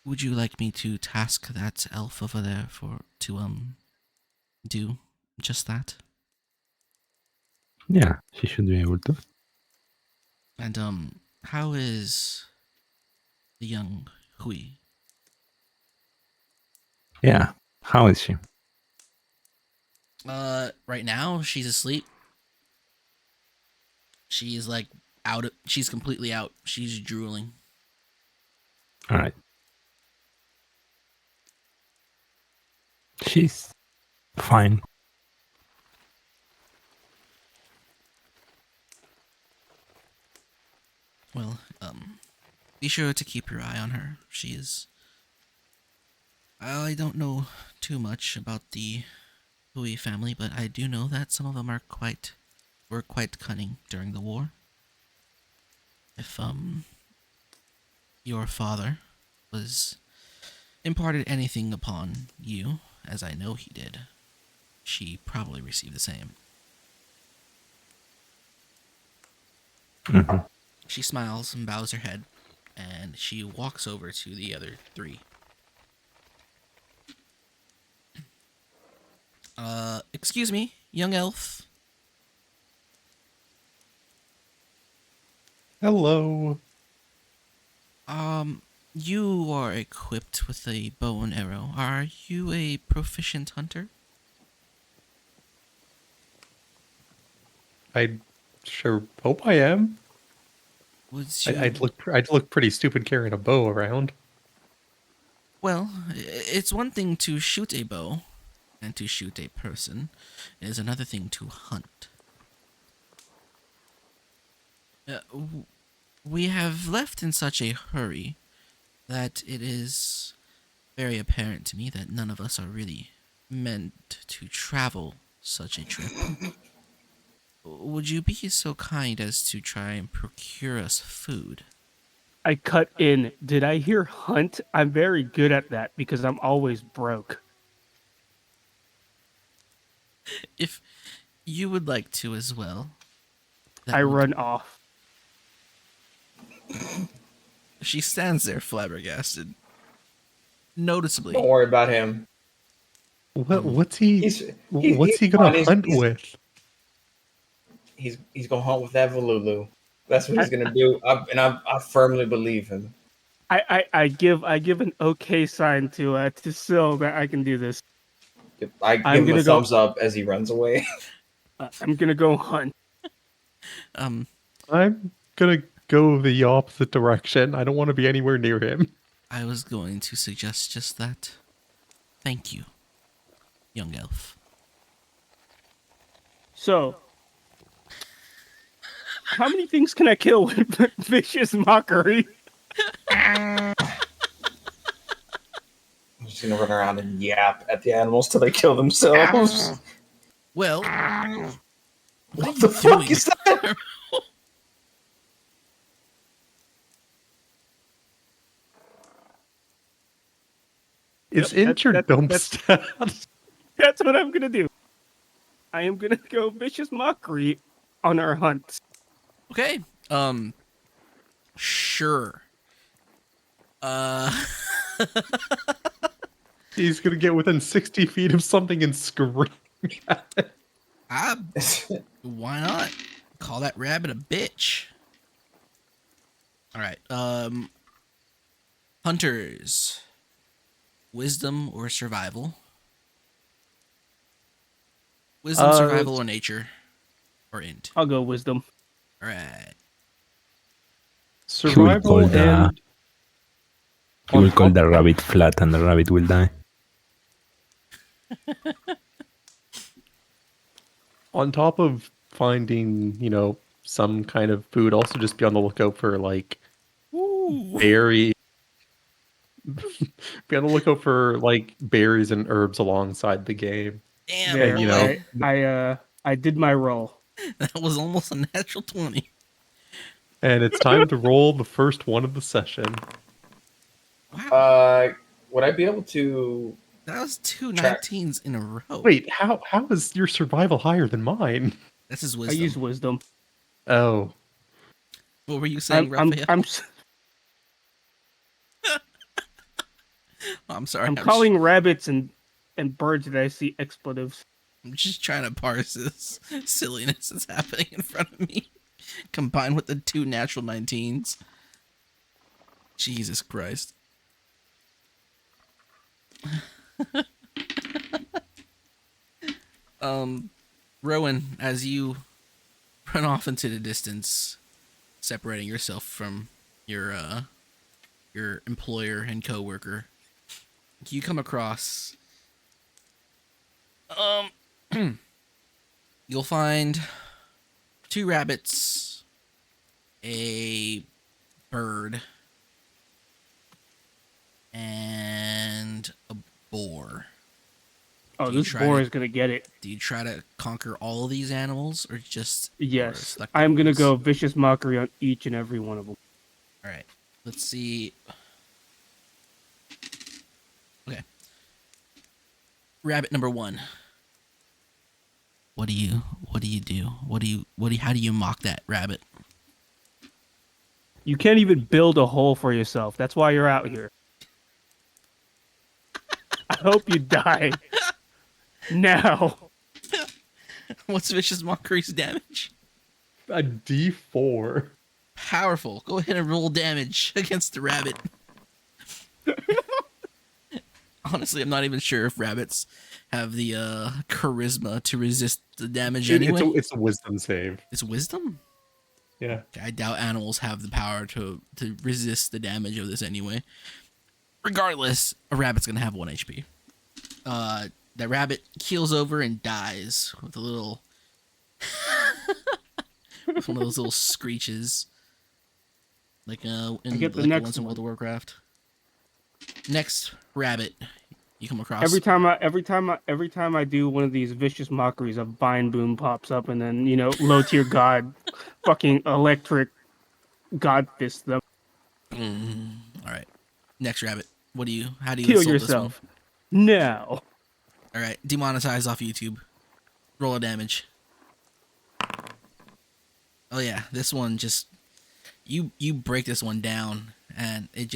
Would you like me to task that elf over there to do just that? Yeah, she should be able to. And how is the young Hui? Yeah, how is she? Right now she's asleep. She's like she's completely out. She's drooling. All right. She's fine. Well, be sure to keep your eye on her. She is... I don't know too much about the Hui family, but I do know that some of them were quite cunning during the war. If your father was imparted anything upon you, as I know he did, she probably received the same. Mm-hmm. She smiles and bows her head, and she walks over to the other three. Excuse me, young elf. Hello. You are equipped with a bow and arrow. Are you a proficient hunter? I sure hope I am. Would you? I'd look pretty stupid carrying a bow around. Well, it's one thing to shoot a bow, and to shoot a person is another thing to hunt. We have left in such a hurry that it is very apparent to me that none of us are really meant to travel such a trip. Would you be so kind as to try and procure us food? I cut in. Did I hear hunt? I'm very good at that because I'm always broke. If you would like to as well. I run off. She stands there flabbergasted. Noticeably. Don't worry about him. What's he He's gonna fine. hunt with? He's gonna hunt with that Valulu. That's what he's gonna do, I firmly believe him. I give an okay sign to Syl that I can do this. I give him a thumbs up as he runs away. I'm gonna go hunt. I'm gonna go the opposite direction. I don't want to be anywhere near him. I was going to suggest just that. Thank you, young elf. So, how many things can I kill with vicious mockery? I'm just gonna run around and yap at the animals till they kill themselves. Well, What the fuck is that? It's in your dump stat. That's what I'm gonna do. I am gonna go vicious mockery on our hunt. Okay. Sure. He's gonna get within 60 feet of something and scream at it. Why not? Call that rabbit a bitch. All right. Hunters. Wisdom or survival? Wisdom, survival, or nature? Or int? I'll go wisdom. All right. Survival and... You will call the rabbit flat and the rabbit will die. On top of finding, some kind of food, also just be on the lookout for, berry... be on the lookout for, berries and herbs alongside the game. Damn. And, I did my roll. That was almost a natural 20. And it's time to roll the first one of the session. Wow. Would I be able to... That was two 19s in a row. Wait, how is your survival higher than mine? This is wisdom. I use wisdom. Oh. What were you saying, Raphael? I'm sorry. I'm calling rabbits and birds that I see expletives. I'm just trying to parse this silliness that's happening in front of me, combined with the two natural 19s. Jesus Christ. Rowan, as you run off into the distance, separating yourself from your employer and coworker, you come across you'll find 2 rabbits, a bird, and a boar. Oh, this boar is gonna get it. Do you try to conquer all of these animals, or just... Yes, I'm gonna go vicious mockery on each and every one of them. All right, let's see. Okay, rabbit number 1. What do you do? How do you mock that rabbit? You can't even build a hole for yourself. That's why you're out here. I hope you die. Now. What's vicious mockery's damage? A D4. Powerful. Go ahead and roll damage against the rabbit. Honestly, I'm not even sure if rabbits have the charisma to resist the damage anyway. It's a wisdom save. It's wisdom? Yeah. I doubt animals have the power to resist the damage of this anyway. Regardless, a rabbit's gonna have 1 HP. That rabbit keels over and dies with a little, with one of those little screeches, like get the like next ones in one. World of Warcraft. Next rabbit you come across. Every time I do one of these vicious mockeries, a vine boom pops up, and then low tier god, fucking electric god fist them. All right, next rabbit. How do you Kill insult yourself. No. All right, demonetize off YouTube. Roll a damage. Oh yeah, this one just you break this one down, and it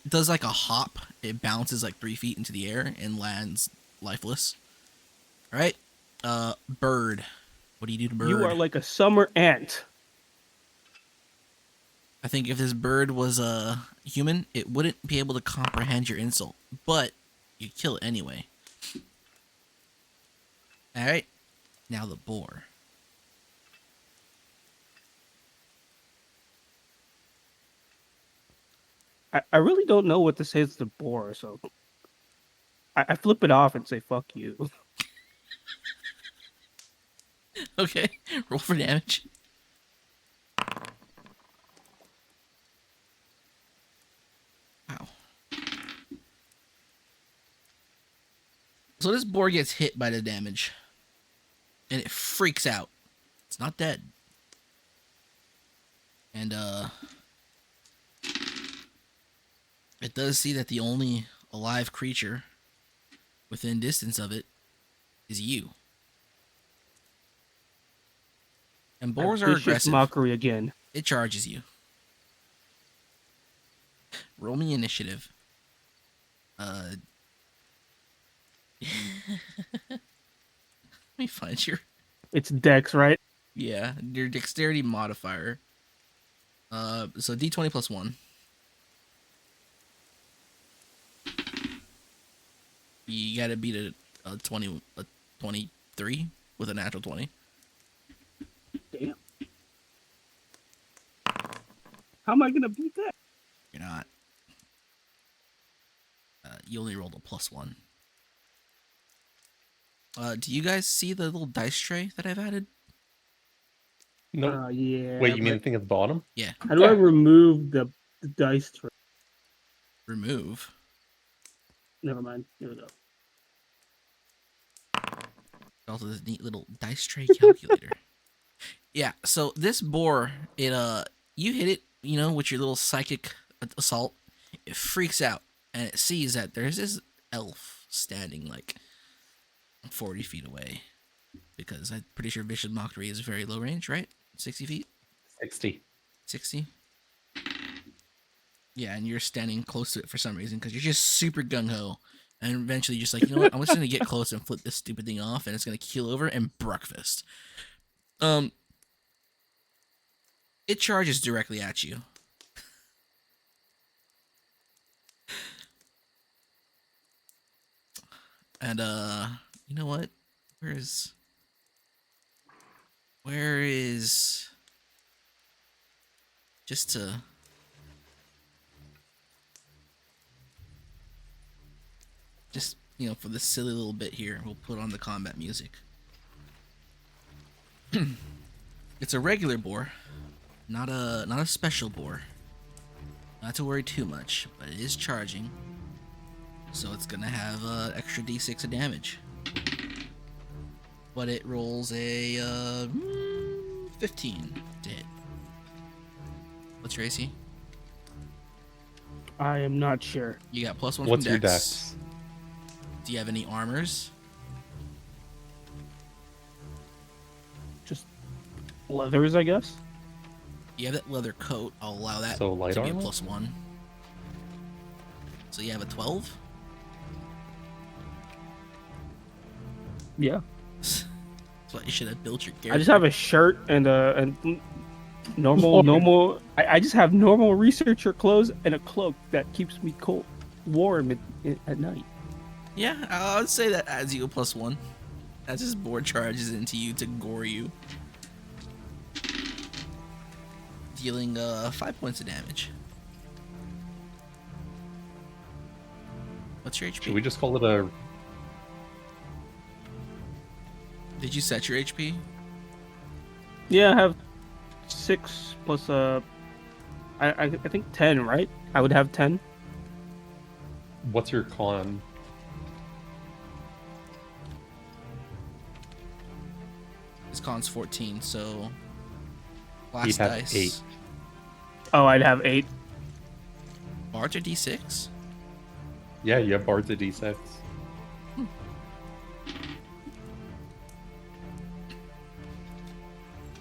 does like a hop. It bounces like 3 feet into the air and lands lifeless. All right, bird. What do you do to bird? You are like a summer ant. I think if this bird was a human, it wouldn't be able to comprehend your insult, but you kill it anyway. All right, now the boar. I really don't know what to say to the boar, so I flip it off and say "fuck you." Okay, roll for damage. Wow. So this boar gets hit by the damage, and it freaks out. It's not dead. And it does see that the only alive creature within distance of it is you. And boars are Vicious aggressive. mockery again. It charges you. Roll me initiative. Let me find your... It's Dex, right? Yeah, your dexterity modifier. So D20 plus 1. You gotta beat a 23 with a natural 20. Damn. How am I gonna beat that? You're not. You only rolled a plus 1. Do you guys see the little dice tray that I've added? No. Yeah. Wait, you mean the thing at the bottom? Yeah. How do I remove the dice tray? Remove. Never mind. Here we go. Also, this neat little dice tray calculator. Yeah. So this boar, you hit it, with your little psychic assault. It freaks out, and it sees that there's this elf standing like 40 feet away, because I'm pretty sure Vicious Mockery is very low range, right? 60 feet? 60? Yeah, and you're standing close to it for some reason, because you're just super gung-ho, and eventually you're just like, you know what, I'm just going to get close and flip this stupid thing off, and it's going to keel over and breakfast. It charges directly at you. And, you know what? Where is... Just to... Just, for this silly little bit here, we'll put on the combat music. It's a regular boar, not a special boar. Not to worry too much, but it is charging. So it's gonna have extra d6 of damage. But it rolls a 15 to hit. What's your AC? I am not sure. You got +1 What's from your Dex. dex? Do you have any armors? Just leathers, I guess. You have that leather coat. I'll allow that So light to be a armor? +1. So you have a 12? Yeah. That's why you should have built your character. I just have a shirt and normal. I just have normal researcher clothes and a cloak that keeps me warm at night. Yeah, I would say that adds you a +1. As this board charges into you to gore you. dealing 5 points of damage. What's your HP? Should we just call it a... Did you set your HP? Yeah, I have 6 plus I think 10, right? I would have 10. What's your con? His con's 14, so He'd last have dice. 8. Oh, I'd have 8. Bards are D6? Yeah, you have Bards at D6.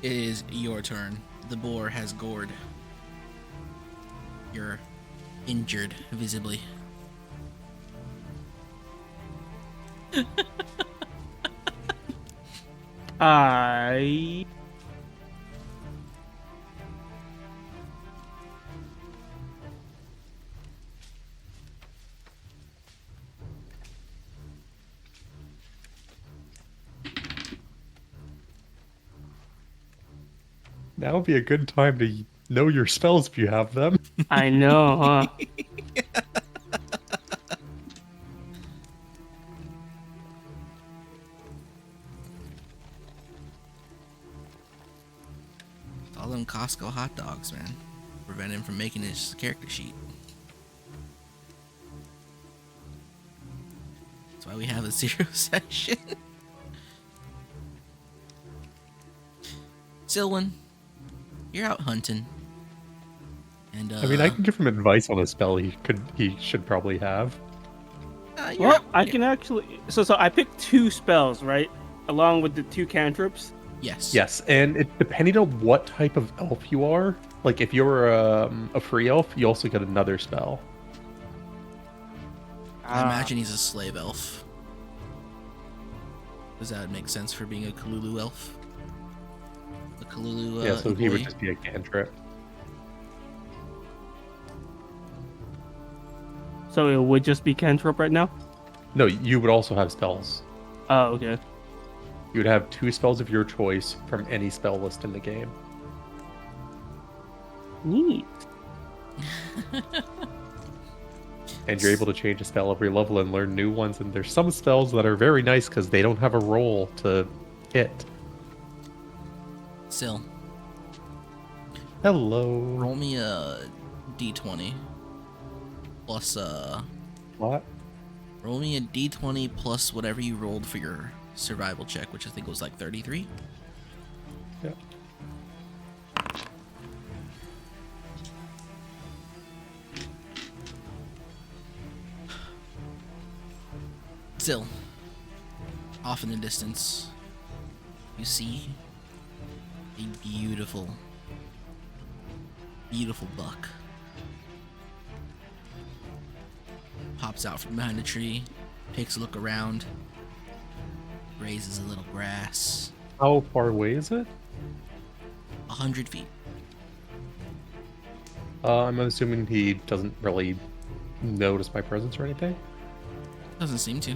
It is your turn. The boar has gored. You're injured, visibly. I Now would be a good time to know your spells if you have them. I know, huh? All them Costco hot dogs, man. Prevent him from making his character sheet. That's why we have a 0 session. Silwyn, you're out hunting. And I mean, I can give him advice on a spell he should probably have. Well, I can actually. So I picked 2 spells, right? Along with the 2 cantrips. Yes. Yes, and depending on what type of elf you are, like if you're a free elf, you also get another spell. I imagine he's a slave elf. Does that make sense for being a Kalulu elf? A Kalulu Yeah, so he would employee? just be a cantrip. So it would just be cantrip right now. No, you would also have spells. Oh, okay. You would have 2 spells of your choice from any spell list in the game. Neat. And you're able to change a spell every level and learn new ones. And there's some spells that are very nice because they don't have a roll to hit. Sil, Hello. roll me a d20 plus What? roll me a d20 plus whatever you rolled for your survival check, which I think was like 33. Yeah. Still, off in the distance, you see a beautiful, beautiful buck. Pops out from behind a tree, takes a look around, grazes a little grass. How far away is it? 100 feet. I'm assuming he doesn't really notice my presence or anything. Doesn't seem to.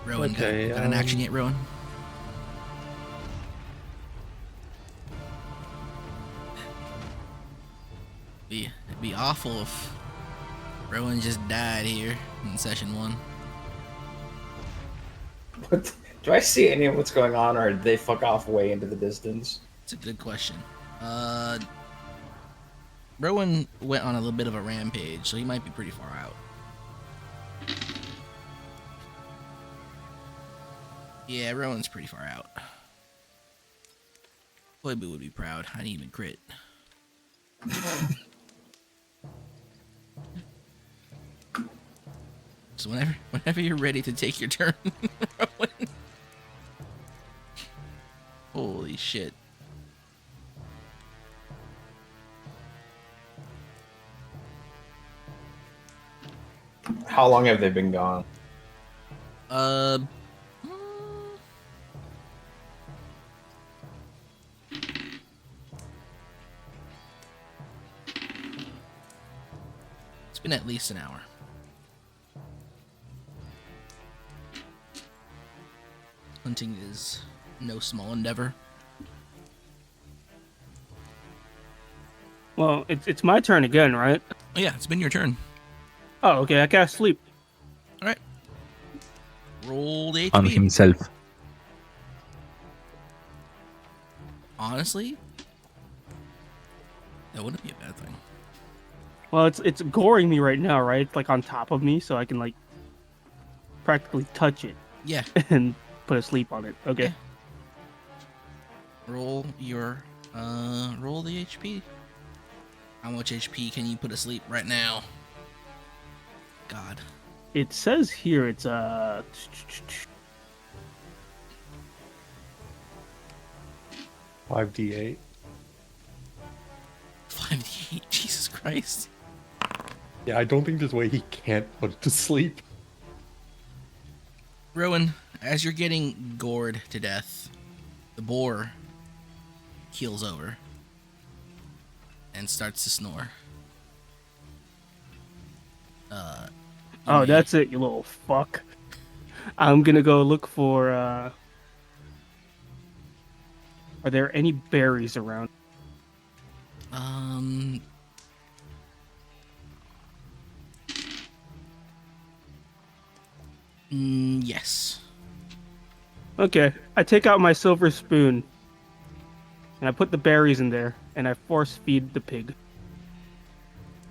Rowan, Okay, got an action yet, Rowan? It'd be awful if Rowan just died here in session 1. What? Do I see any of what's going on, or did they fuck off way into the distance? It's a good question. Rowan went on a little bit of a rampage, so he might be pretty far out. Yeah, Rowan's pretty far out. Boyboo would be proud. I didn't even crit. So whenever you're ready to take your turn, Rowan. Holy shit. How long have they been gone? Mm, it's been at least an hour. hunting is no small endeavor. Well, it's my turn again, right? Oh, yeah, it's been your turn. Oh, okay. I can't sleep. All right. Roll the On HP. himself. Honestly, that wouldn't be a bad thing. Well, it's goring me right now, right? It's like on top of me, so I can like practically touch it Yeah. and put a sleep on it. Okay. Yeah. Roll the HP. How much HP can you put asleep right now? God. It says here it's 5d8. 5d8. Jesus Christ. Yeah, I don't think there's a way he can't put it to sleep. Rowan, as you're getting gored to death, the boar keels over and starts to snore. Oh, that's it, you little fuck. I'm gonna go look for are there any berries around? Yes. Okay. I take out my silver spoon and I put the berries in there and I force feed the pig.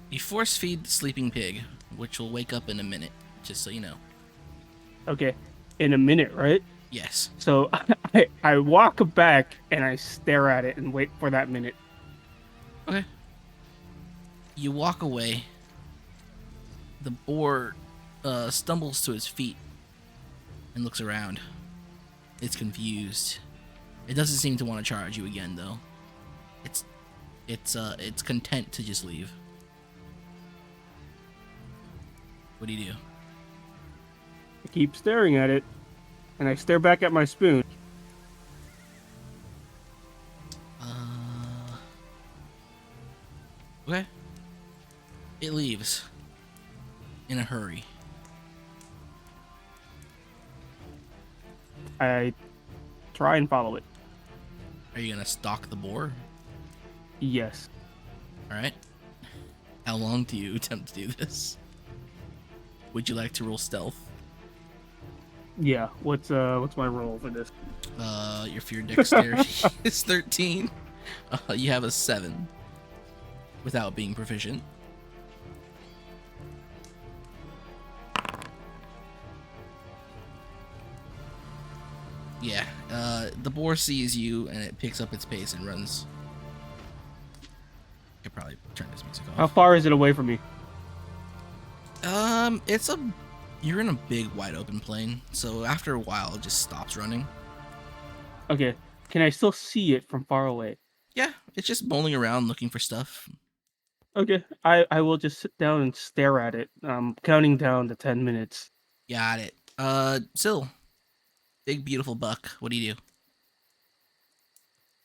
You force feed the sleeping pig, which will wake up in a minute, just so you know. Okay. In a minute, right? Yes. So I walk back and I stare at it and wait for that minute. Okay. You walk away. The boar stumbles to his feet and looks around. It's confused. It doesn't seem to want to charge you again, though. It's content to just leave. What do you do? I keep staring at it and I stare back at my spoon. Okay. It leaves in a hurry. I try and follow it. Are you gonna stalk the boar? Yes. All right. How long do you attempt to do this? Would you like to roll stealth? Yeah. What's my roll for this? Your fear dexterity is 13. You have a 7 without being proficient. Yeah, the boar sees you and it picks up its pace and runs. I could probably turn this music off. How far is it away from me? You're in a big wide open plain, so after a while it just stops running. Okay. Can I still see it from far away? Yeah, it's just bowling around looking for stuff. Okay. I will just sit down and stare at it, counting down to 10 minutes. Got it. Sil, big beautiful buck. What do you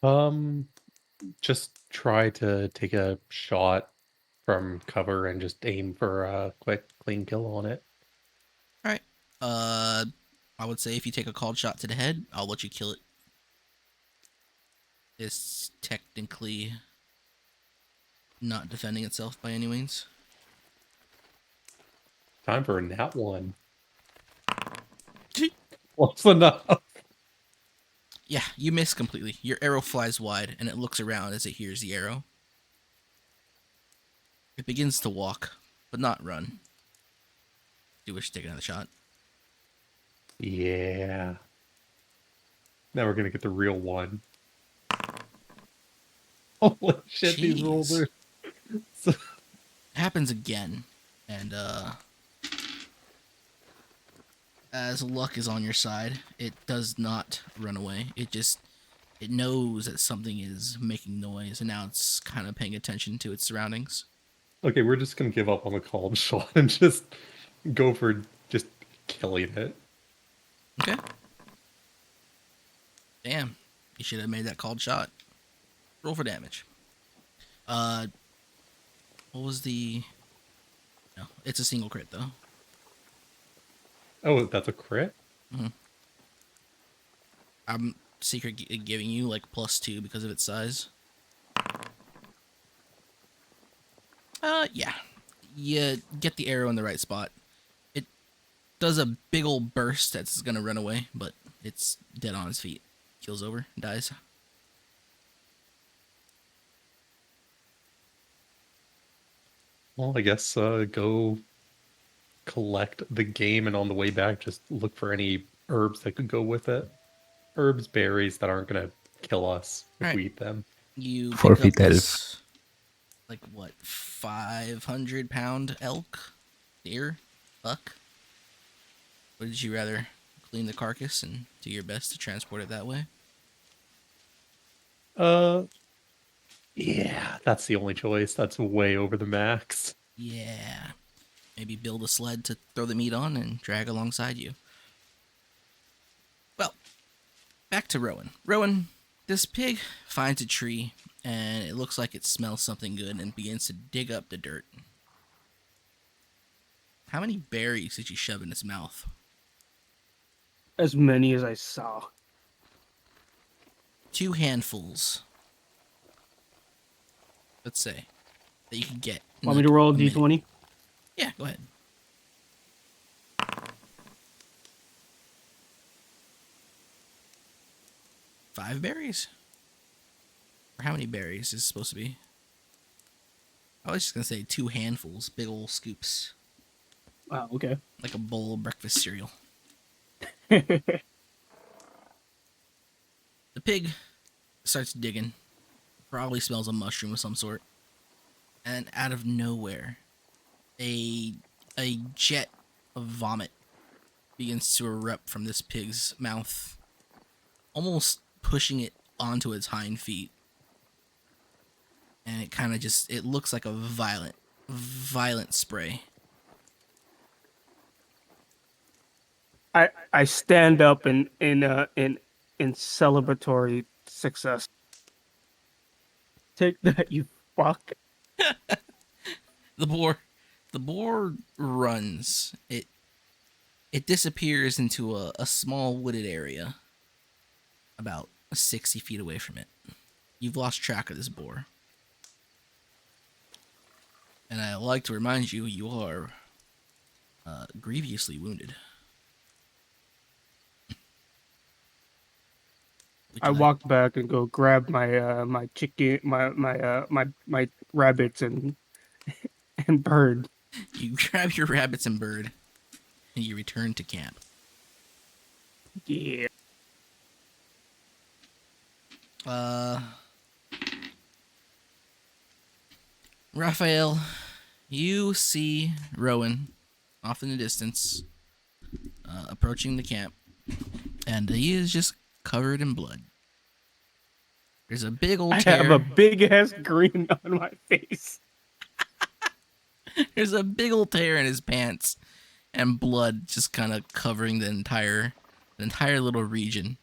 do? Just try to take a shot from cover and just aim for a quick, clean kill on it. All right. I would say if you take a called shot to the head, I'll let you kill it. It's technically not defending itself by any means. Time for a nat one. What's enough? Yeah, you miss completely. Your arrow flies wide, and it looks around as it hears the arrow. It begins to walk, but not run. Do you wish to take another shot? Yeah. Now we're gonna get the real one. Holy shit, these rolls Jeez. are... It happens again, and as luck is on your side, it does not run away. It knows that something is making noise, and now it's kind of paying attention to its surroundings. Okay, we're just gonna give up on the called shot and just go for just killing it. Okay. Damn, you should have made that called shot. Roll for damage. What was the... No, it's a single crit, though. Oh, that's a crit? Mm-hmm. I'm giving you like +2 because of its size. Yeah. You get the arrow in the right spot. It does a big old burst that's gonna run away, but it's dead on its feet. Keels over, dies. Well, I guess go collect the game, and on the way back, just look for any herbs that could go with it. Herbs, berries that aren't gonna kill us if Alright. we eat them. You pick up Forfeit this, like, what, 500-pound elk? Deer? Buck? Would you rather clean the carcass and do your best to transport it that way? Yeah, that's the only choice. That's way over the max. Yeah. Maybe build a sled to throw the meat on and drag alongside you. Well, back to Rowan. Rowan, this pig finds a tree, and it looks like it smells something good and begins to dig up the dirt. How many berries did you shove in its mouth? As many as I saw. 2 handfuls. Let's say that you can get. in Want me like to roll a minute. d20? Yeah, go ahead. 5 berries? Or how many berries is it supposed to be? I was just gonna say 2 handfuls, big old scoops. Wow, okay. Like a bowl of breakfast cereal. The pig starts digging. Probably smells a mushroom of some sort. And out of nowhere, a jet of vomit begins to erupt from this pig's mouth, almost pushing it onto its hind feet. And it kind of just, it looks like a violent spray. I stand up in celebratory success. Take that, you fuck. The boar runs. It disappears into a small wooded area about 60 feet away from it. You've lost track of this boar. And I like to remind you, you are grievously wounded. I walk back and go grab my my chicken, my rabbits and bird. You grab your rabbits and bird, and you return to camp. Yeah. Raphael, you see Rowan off in the distance, approaching the camp, and he is just covered in blood. There's a big old I tear. have a big ass grin on my face. There's a big old tear in his pants, and blood just kind of covering the entire little region.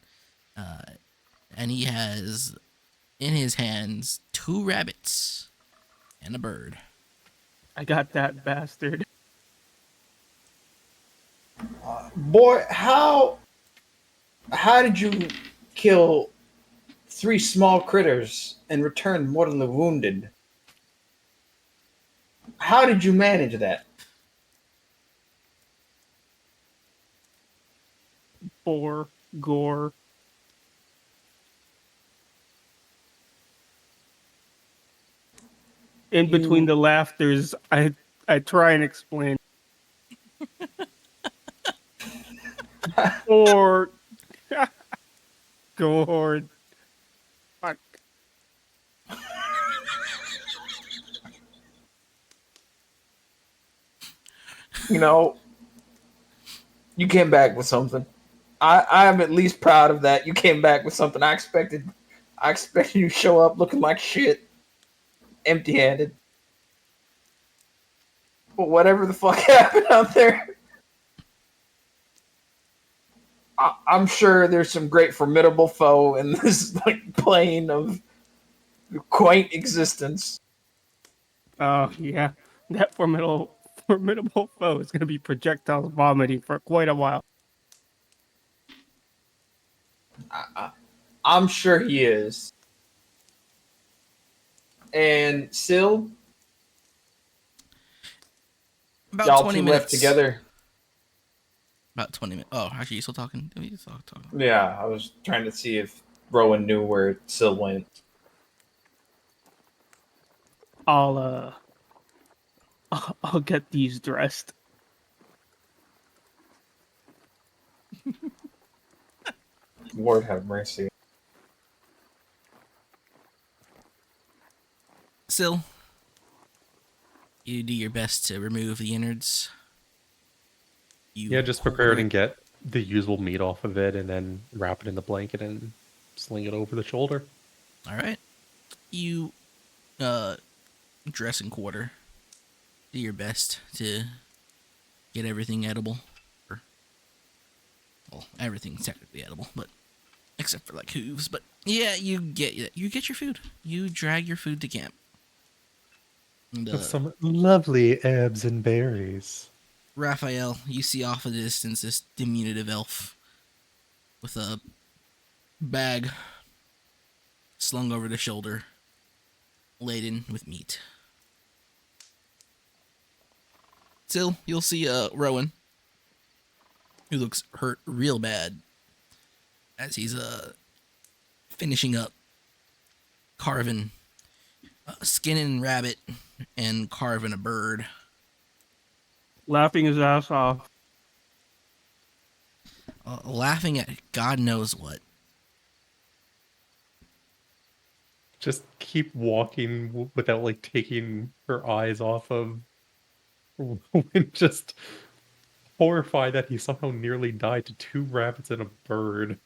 And he has in his hands 2 rabbits and a bird. I got that bastard. Boy, how did you kill 3 small critters and return mortally wounded? How did you manage that? Boar, gore. In between the laughters, I try and explain. Or gourd. Fuck. You know, you came back with something. I am at least proud of that. You came back with something. I expected you to show up looking like shit, empty-handed. But whatever the fuck happened out there, I'm sure there's some great formidable foe in this like plane of quaint existence. Oh yeah, that formidable foe is gonna be projectiles vomiting for quite a while. I'm sure he is. And Sil, About y'all 20 two minutes. left together. About 20 minutes. Oh, actually, you still talking? We still talking. Yeah, I was trying to see if Rowan knew where Sil went. I'll I'll get these dressed. Lord have mercy. Sil, you do your best to remove the innards. You Just prepare it quarter and get the usable meat off of it, and then wrap it in the blanket and sling it over the shoulder. All right. You dress and quarter. Do your best to get everything edible. Well, everything's technically edible, but except for like hooves. But yeah, you get your food. You drag your food to camp. And, With some lovely herbs and berries. Raphael, you see off in the distance this diminutive elf with a bag slung over the shoulder, laden with meat. Still, you'll see Rowan, who looks hurt real bad, as he's finishing up carving, skinning rabbit and carving a bird. Laughing his ass off. Laughing at God knows what. Just keep walking without like taking her eyes off of Rowan, just horrified that he somehow nearly died to 2 rabbits and a bird.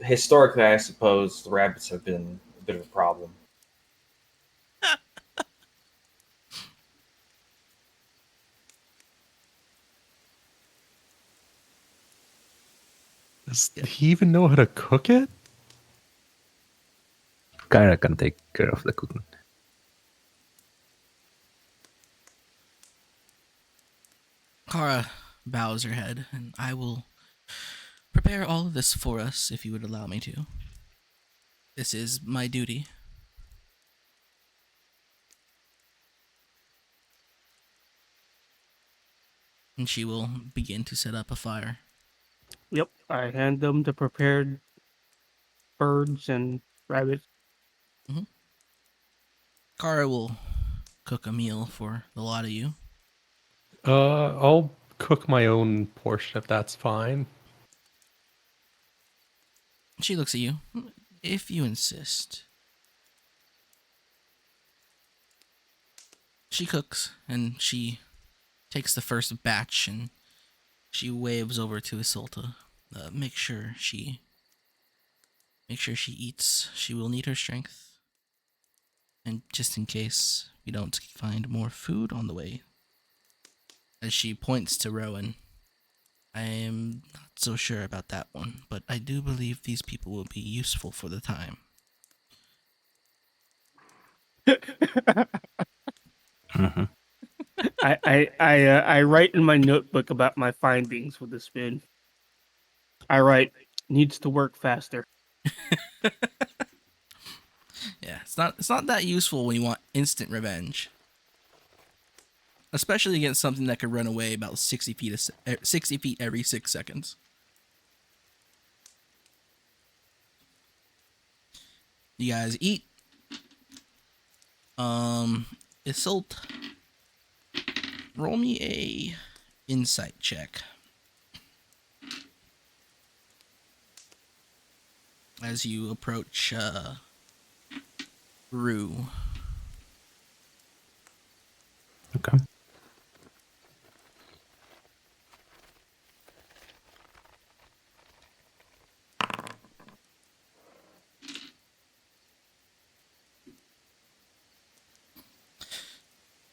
Historically, I suppose the rabbits have been a bit of a problem. Does he even know how to cook it? Kyra can take care of the cooking. Kara bows her head, and I will prepare all of this for us if you would allow me to. This is my duty. And she will begin to set up a fire. Yep, I hand them the prepared birds and rabbits. Kara will cook a meal for the lot of you. I'll cook my own portion if that's fine. She looks at you. If you insist. She cooks, and she takes the first batch, and she waves over to Isolte. Make sure she eats. She will need her strength. And just in case we don't find more food on the way. As she points to Rowan. I am not so sure about that one, but I do believe these people will be useful for the time. Mm-hmm. I write in my notebook about my findings with the spoon. I write, needs to work faster. Yeah, it's not that useful when you want instant revenge. Especially against something that could run away about 60 feet every 6 seconds. You guys eat. Isolte, roll me a insight check. As you approach Rue. Okay.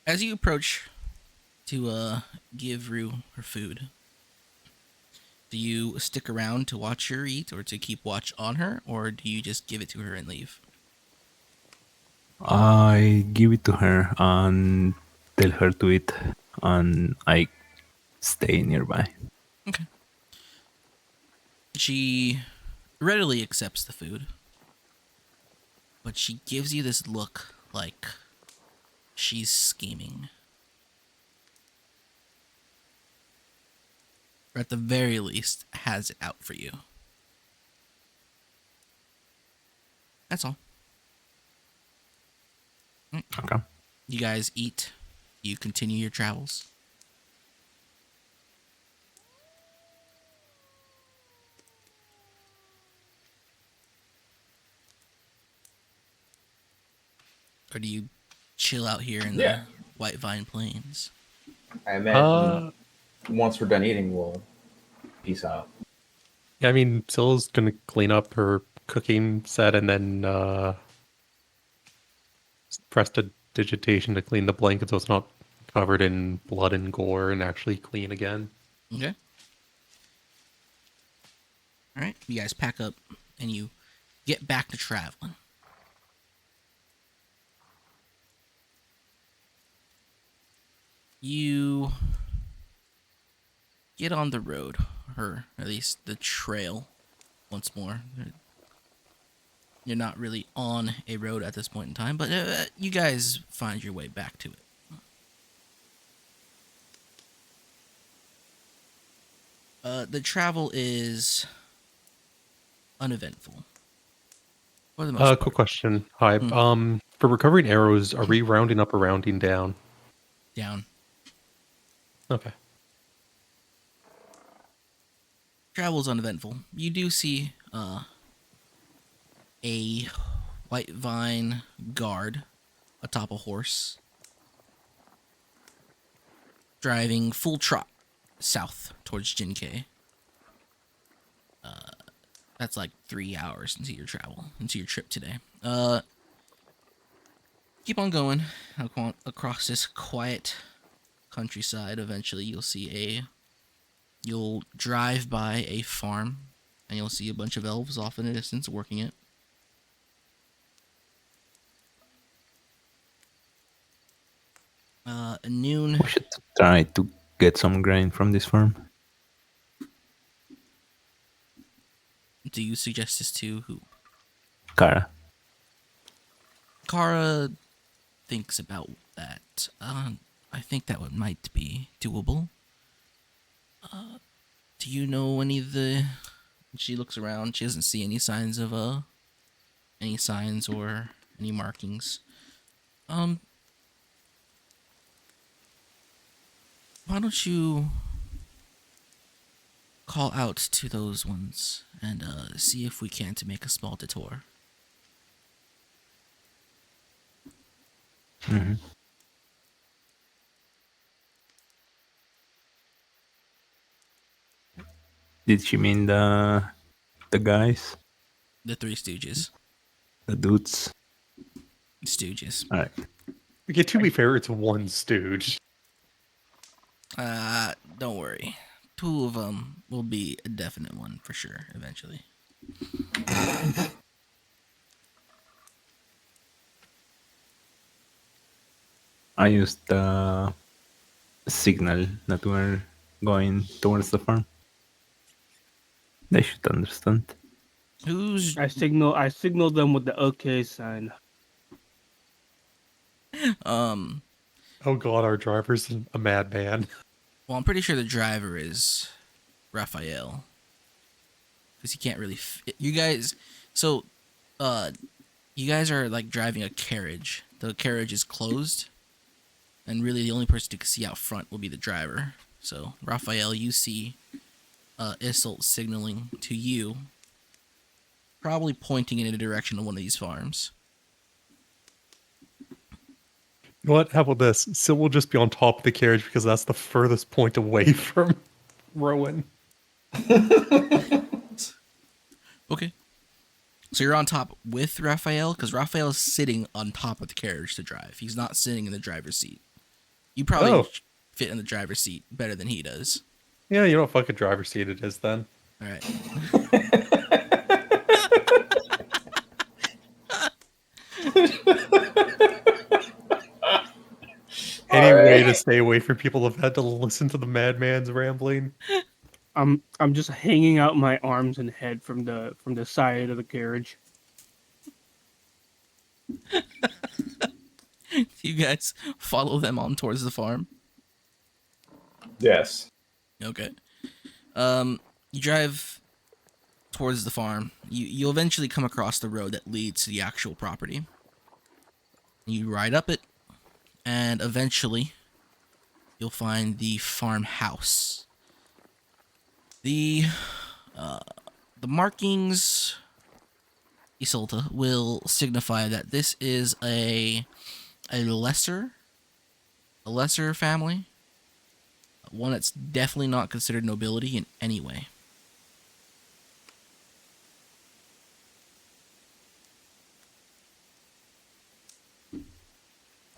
As you approach to give Rue her food, do you stick around to watch her eat or to keep watch on her, or do you just give it to her and leave? I give it to her and tell her to eat, and I stay nearby. She readily accepts the food, but she gives you this look like she's scheming. Or at the very least, has it out for you. That's all. Okay. You guys eat. You continue your travels. Or do you chill out here in the Whitevine Plains? I imagine once we're done eating, we'll peace out. Yeah, I mean, Scylla's gonna clean up her cooking set and then press the digitation to clean the blanket so it's not covered in blood and gore and actually clean again. Okay. All right. You guys pack up and you get back to traveling. You get on the road, or at least the trail, once more. You're not really on a road at this point in time, but you guys find your way back to it. The travel is uneventful. For the most part. Quick question. Hi. For recovering arrows, are we rounding up or rounding down? Down. Okay. Travel's uneventful. You do see a Whitevine guard atop a horse driving full trot south towards Jinkei. That's like 3 hours into your trip today. Keep on going across this quiet countryside. Eventually you'll drive by a farm and you'll see a bunch of elves off in the distance working it. Noon. We should try to get some grain from this farm. Do you suggest this to who? Kara. Kara thinks about that. I think that might be doable. Do you know any of the... She looks around. She doesn't see any signs of any signs or any markings. Why don't you call out to those ones and see if we can to make a small detour. Mm-hmm. Did she mean the guys? The Three Stooges. The dudes? Stooges. Alright. Okay, to be fair, it's one stooge. Don't worry. Two of them will be a definite one for sure, eventually. I used the signal that we're going towards the farm. They should understand. Who's... I signaled them with the OK sign. Oh god, our driver's a madman. Well, I'm pretty sure the driver is Raphael. Because he can't really fit. You guys... So, you guys are, like, driving a carriage. The carriage is closed. And really, the only person who can see out front will be the driver. So, Raphael, you see Isolte signaling to you. Probably pointing in a direction of one of these farms. You know what? How about this? Syl will just be on top of the carriage because that's the furthest point away from Rowan. Okay. So you're on top with Raphael? Because Raphael is sitting on top of the carriage to drive. He's not sitting in the driver's seat. You probably fit in the driver's seat better than he does. Yeah, you know what fucking driver's seat it is then. Alright. Any way to stay away from people who've had to listen to the madman's rambling? I'm just hanging out my arms and head from the side of the carriage. You guys follow them on towards the farm. Yes. Okay. You drive towards the farm. You'll eventually come across the road that leads to the actual property. You ride up it, and eventually you'll find the farmhouse. The markings, Isolte, will signify that this is a lesser family. One that's definitely not considered nobility in any way.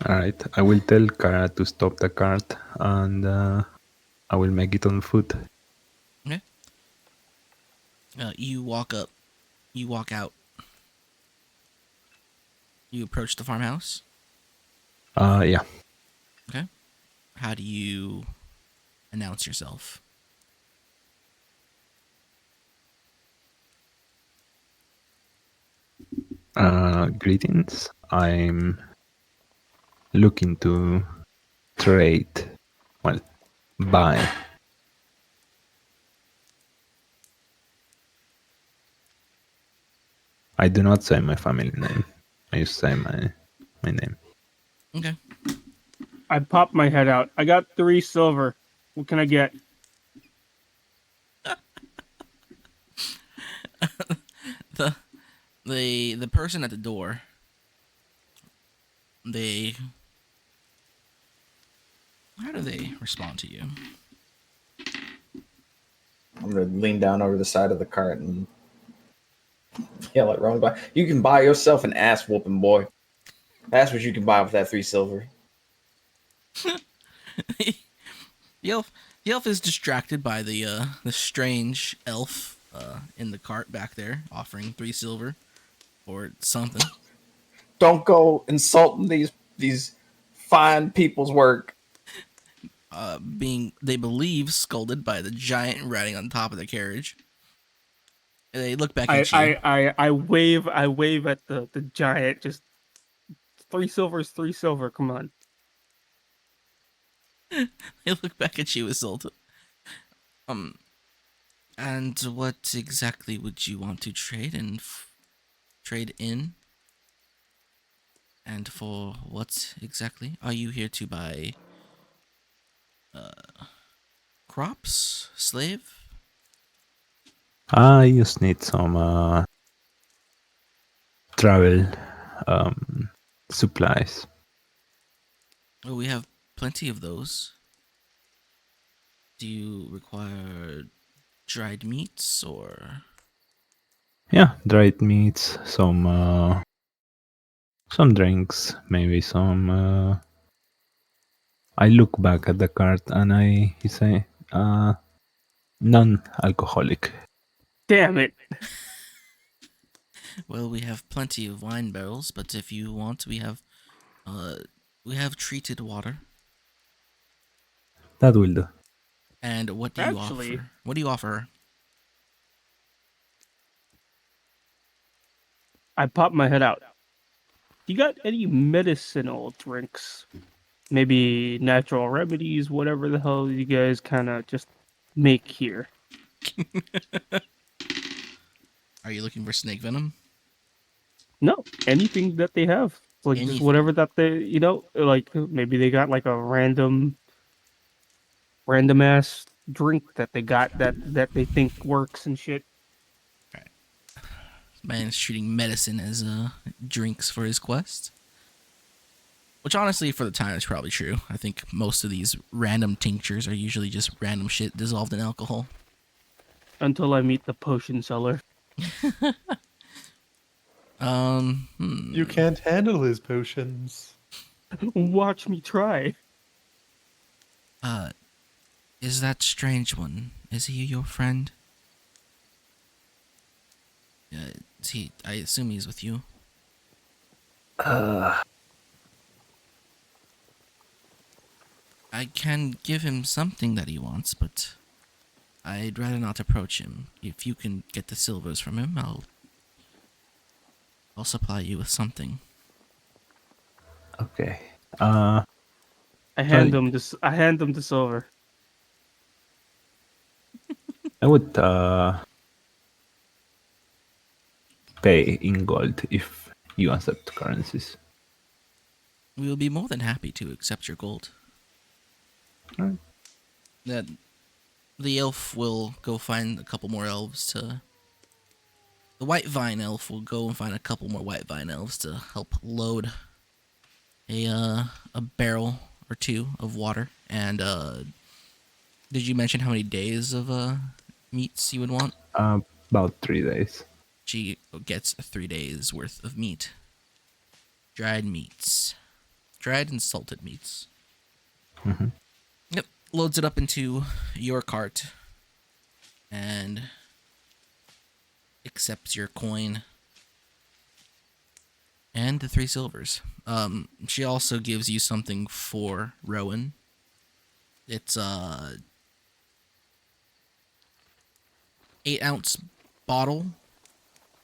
Alright, I will tell Kara to stop the cart and I will make it on foot. Okay. You walk up. You walk out. You approach the farmhouse. Yeah. Okay. How do you announce yourself? Greetings. I'm looking to trade, well, buy. I do not say my family name. I just say my name. Okay. I pop my head out. I got 3 silver. What can I get? The person at the door, how do they respond to you? I'm gonna lean down over the side of the cart and yell at Rowan. You can buy yourself an ass whooping, boy. That's what you can buy with that 3 silver. The elf is distracted by the strange elf in the cart back there, offering 3 silver or something. Don't go insulting these fine people's work. Being, they believe, scolded by the giant riding on top of the carriage. And they look back at you. I wave at the giant. Just 3 silver is 3 silver. Come on. They look back at you, Isolde. And what exactly would you want to trade in? Trade in? And for what exactly? Are you here to buy crops? Slave? I just need some travel supplies. Oh, we have plenty of those. Do you require dried meats or? Yeah, dried meats, some drinks, maybe some. I look back at the cart and I say, non-alcoholic. Damn it. Well, we have plenty of wine barrels, but if you want, we have treated water. That will do. And what do you Actually, offer? What do you offer her? I pop my head out. You got any medicinal drinks? Maybe natural remedies, whatever the hell you guys kind of just make here. Are you looking for snake venom? No, anything that they have. Like just Anything. whatever that they, like maybe they got like a random ass drink that they got that they think works and shit. Right. Man's treating medicine as drinks for his quest. Which honestly, for the time, is probably true. I think most of these random tinctures are usually just random shit dissolved in alcohol. Until I meet the potion seller. You can't handle his potions. Watch me try. Is that strange one? Is he your friend? Is he? I assume he's with you. I can give him something that he wants, but I'd rather not approach him. If you can get the silvers from him, I'll supply you with something. Okay. I hand Well- them this. I hand them the silver. I would pay in gold if you accept currencies. We will be more than happy to accept your gold. Alright. That the elf will go find a couple more elves to. The Whitevine Elf will go and find a couple more Whitevine Elves to help load a barrel or two of water. And did you mention how many days of meats you would want? About 3 days. She gets 3 days worth of meat. Dried meats. Dried and salted meats. Mhm. Yep. Loads it up into your cart. And accepts your coin. And the 3 silvers. She also gives you something for Rowan. It's 8-ounce bottle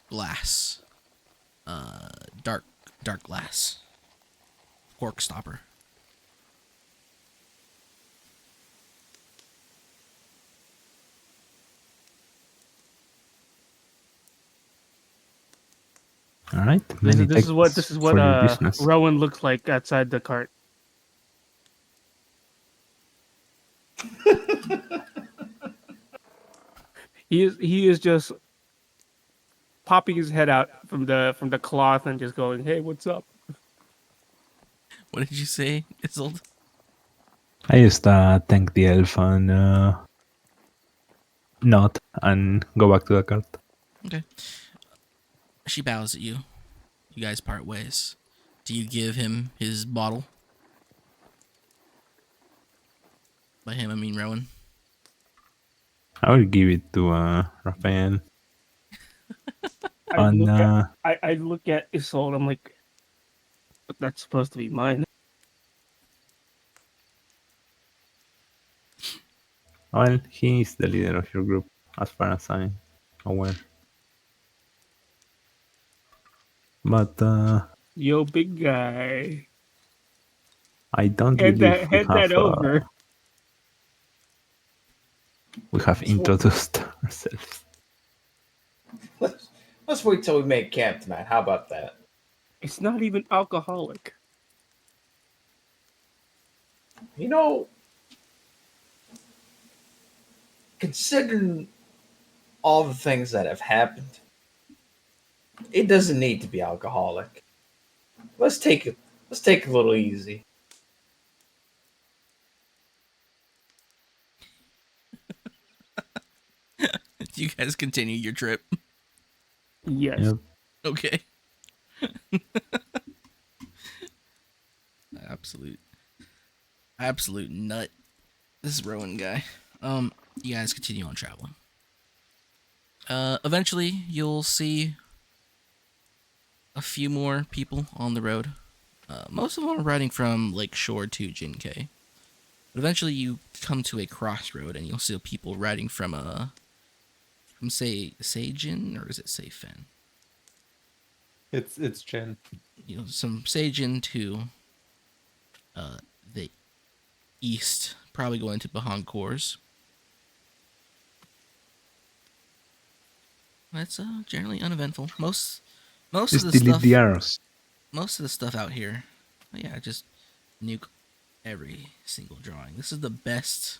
glass. Dark glass. Cork stopper. All right. This Many is what thanks for your business. Rowan looks like outside the cart. He is just popping his head out from the cloth and just going, "Hey, what's up?" What did you say, Isolte? I just thank the elf and nod and go back to the cart. Okay. She bows at you. You guys part ways. Do you give him his bottle? By him, I mean Rowan. I will give it to Raphael. I And look at Isolde. I'm like, but that's supposed to be mine. well, he is the leader of your group, as far as I'm aware. But Yo, big guy, I don't believe hand that over. we have introduced ourselves. Let's wait till we make camp tonight. How about that? It's not even alcoholic. You know, considering all the things that have happened, it doesn't need to be alcoholic. Let's take it a little easy. Do you guys continue your trip? Yes. Yep. Okay. Absolute nut. This is Rowan guy. You guys continue on traveling. Eventually you'll see a few more people on the road. Most of them are riding from Lake Shore to Jinkei. But eventually you come to a crossroad and you'll see people riding from say Seijin, or is it Seifen? It's Jen. You know, some Seijin to the east, probably going to Bahankors. That's generally uneventful. Most Just of the delete stuff, the arrows. most of the stuff out here, yeah, just nuke every single drawing. This is the best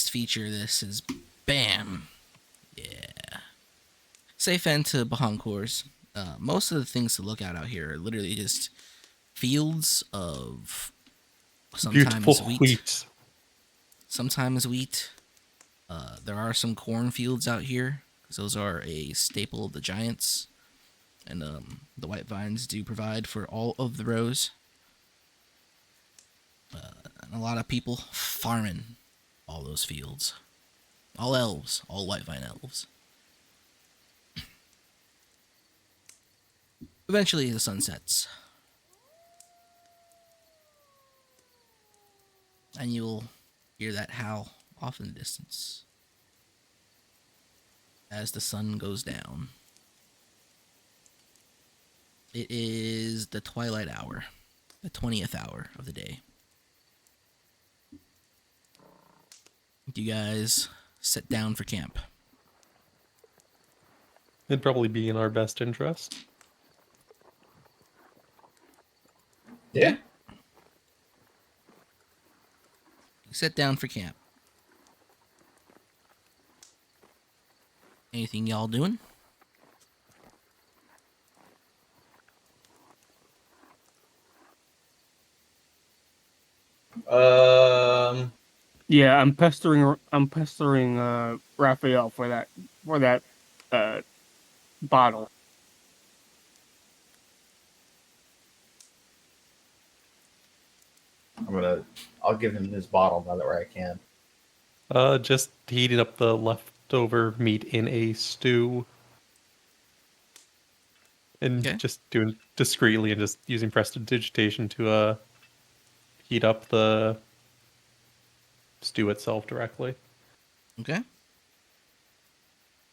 feature of this is bam. Yeah. Safe end to Bahankors. Most of the things to look at out here are literally just fields of Beautiful sometimes wheat. Sometimes wheat. There are some cornfields out here, because those are a staple of the giants. And the white vines do provide for all of the rows. And a lot of people farming all those fields. All elves, all Whitevine elves. Eventually the sun sets. And you'll hear that howl off in the distance as the sun goes down. It is the twilight hour, the 20th hour of the day. Do you guys sit down for camp? It'd probably be in our best interest. Yeah. You sit down for camp. Anything y'all doing? Yeah, I'm pestering Raphael for that bottle. I'll give him his bottle now that I can. Just heating up the leftover meat in a stew. And Okay. just doing discreetly and just using prestidigitation to heat up the stew itself directly. Okay.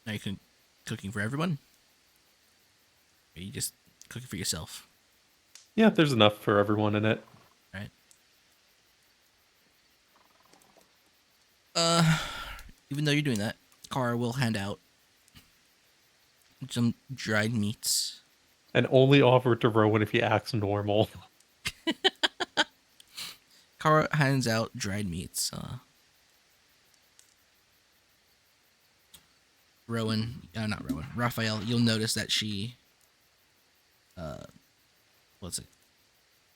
Are you cooking for everyone? Or are you just cooking for yourself? Yeah, there's enough for everyone in it. Right. Even though you're doing that, Kara will hand out some dried meats. And only offer it to Rowan if he acts normal. Kara hands out dried meats. Raphael, you'll notice that she,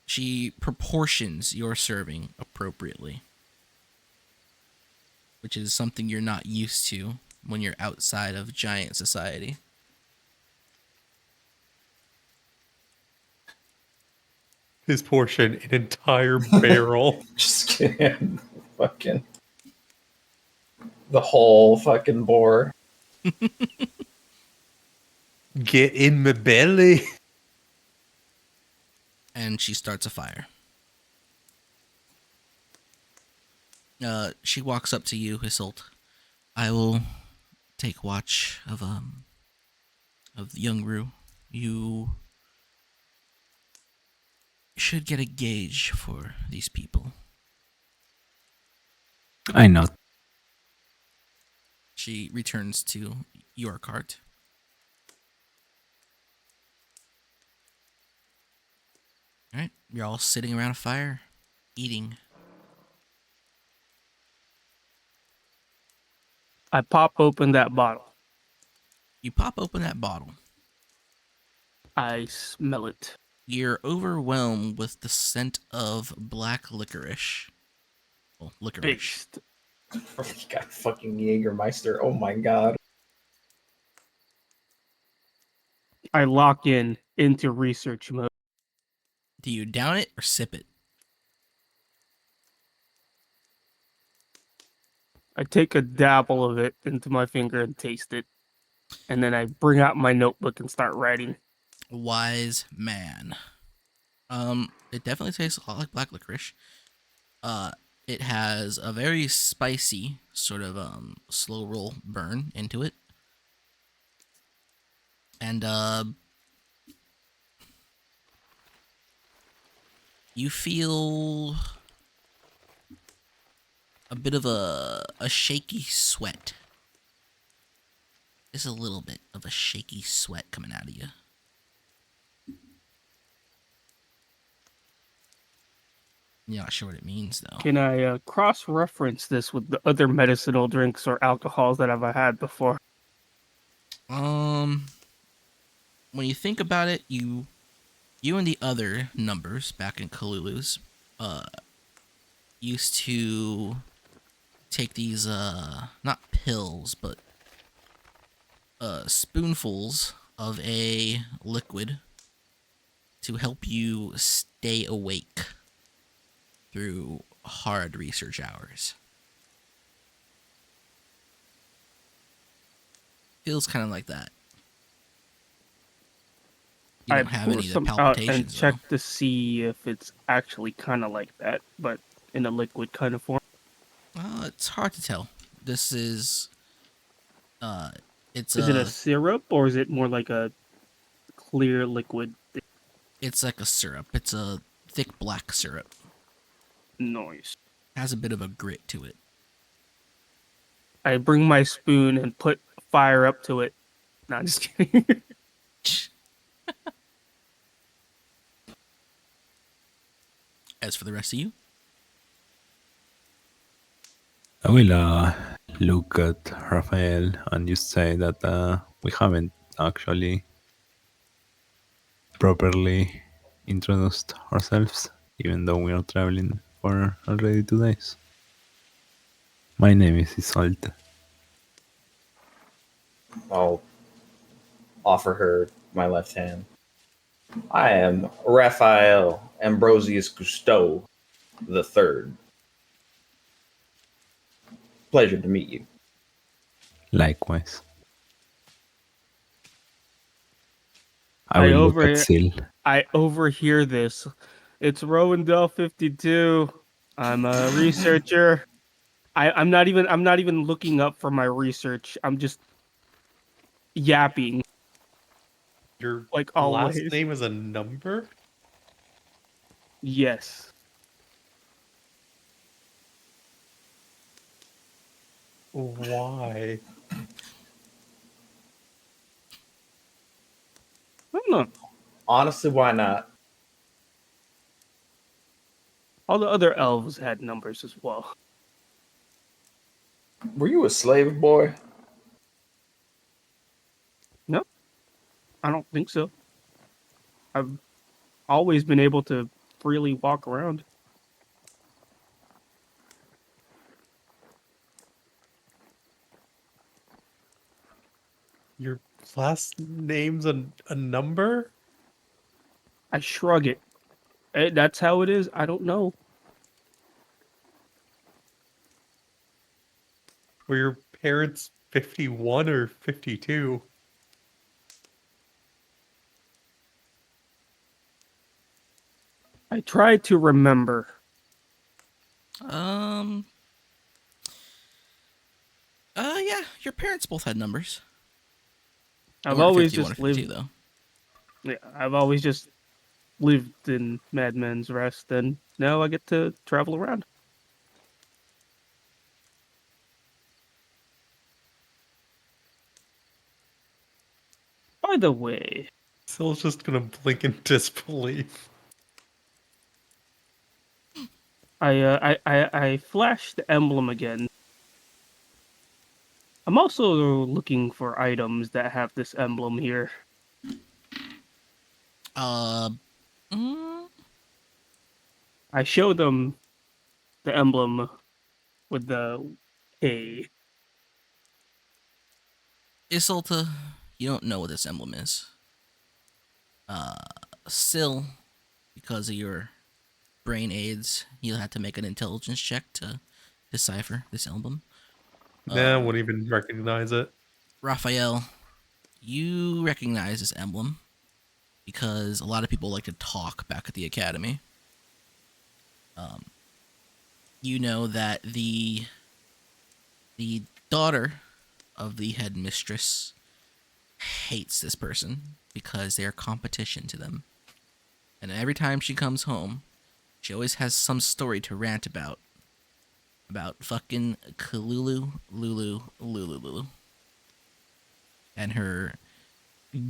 she proportions your serving appropriately, which is something you're not used to when you're outside of giant society. His portion, an entire barrel. Just kidding. Fucking. The whole fucking boar. Get in my belly. And she starts a fire. She walks up to you, Isolte. I will take watch of young Rue. You should get a gauge for these people. I know. She returns to your cart. All right, you're all sitting around a fire, eating. I pop open that bottle. You pop open that bottle. I smell it. You're overwhelmed with the scent of black licorice. Well, licorice. Based. You got fucking Jägermeister. Oh my god. I lock into research mode. Do you down it or sip it? I take a dabble of it into my finger and taste it. And then I bring out my notebook and start writing. Wise man. It definitely tastes a lot like black licorice. It has a very spicy sort of slow roll burn into it. And you feel a bit of a shaky sweat. Just a little bit of a shaky sweat coming out of you. You're not sure what it means, though. Can I cross-reference this with the other medicinal drinks or alcohols that I've had before? When you think about it, you and the other numbers back in Kalulu's used to take these not pills, but spoonfuls of a liquid to help you stay awake through hard research hours. Feels kind of like that. You don't have any of the palpitations, and check to see if it's actually kind of like that, but in a liquid kind of form. It's hard to tell. This is it's Is it a a syrup or is it more like a clear liquid? it's like a syrup. It's a thick black syrup. Noise. Has a bit of a grit to it. I bring my spoon and put fire up to it. No, I'm just kidding. As for the rest of you, I will look at Raphael and just say that we haven't actually properly introduced ourselves, even though we are traveling for already 2 days. My name is Isolte. I'll offer her my left hand. I am Raphael Ambrose Costaeu the Third. Pleasure to meet you. Likewise. I I will look at over Sil. I overhear this. It's Rowendell 52. I'm a researcher. I'm not even looking up for my research. I'm just yapping Your like last always. name is a number? Yes. Why? I don't know. Honestly, why not? All the other elves had numbers as well. Were you a slave boy? No, I don't think so. I've always been able to freely walk around. Your last name's a number? I shrug it. That's how it is. I don't know. Were your parents 51 or 52? I try to remember. Yeah, your parents both had numbers. They I've weren't always 51 or just 52 lived. though. Yeah, I've always just lived in Madman's Rest, and now I get to travel around. By the way, Sil's just gonna blink in disbelief. I flash the emblem again. I'm also looking for items that have this emblem here. Uh, mm, I show them the emblem with the K. Isolta, you don't know what this emblem is. Still, because of your brain aids, you'll have to make an intelligence check to decipher this emblem. Nah, I wouldn't even recognize it. Raphael, you recognize this emblem because a lot of people like to talk back at the academy. You know that the daughter of the headmistress hates this person because they are competition to them. And every time she comes home, she always has some story to rant about fucking Kalulu, Lulu, and her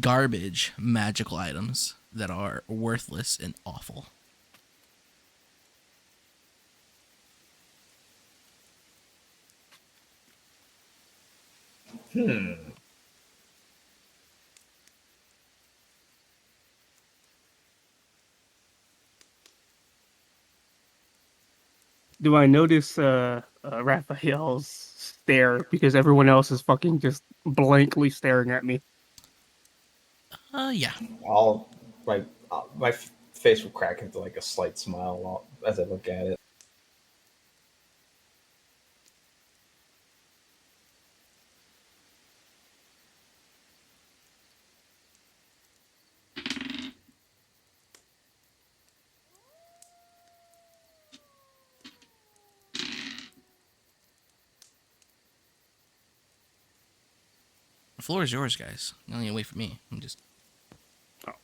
garbage magical items that are worthless and awful. Do I notice Raphael's stare because everyone else is fucking just blankly staring at me? Yeah. I'll like my face will crack into like a slight smile as I look at it. floor is yours, guys. You don't need to wait for me. I'm just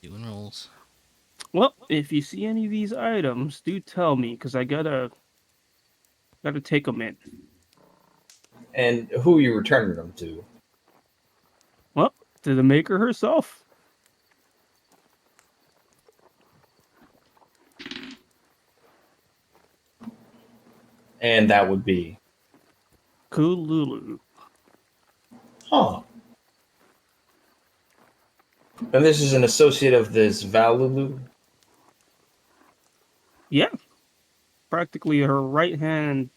doing rolls. Well, if you see any of these items, do tell me, because I gotta take them in. And who are you returning them to? Well, to the maker herself. And that would be... Kululu. Huh. And this is an associate of this Valulu? Yeah. Practically her right hand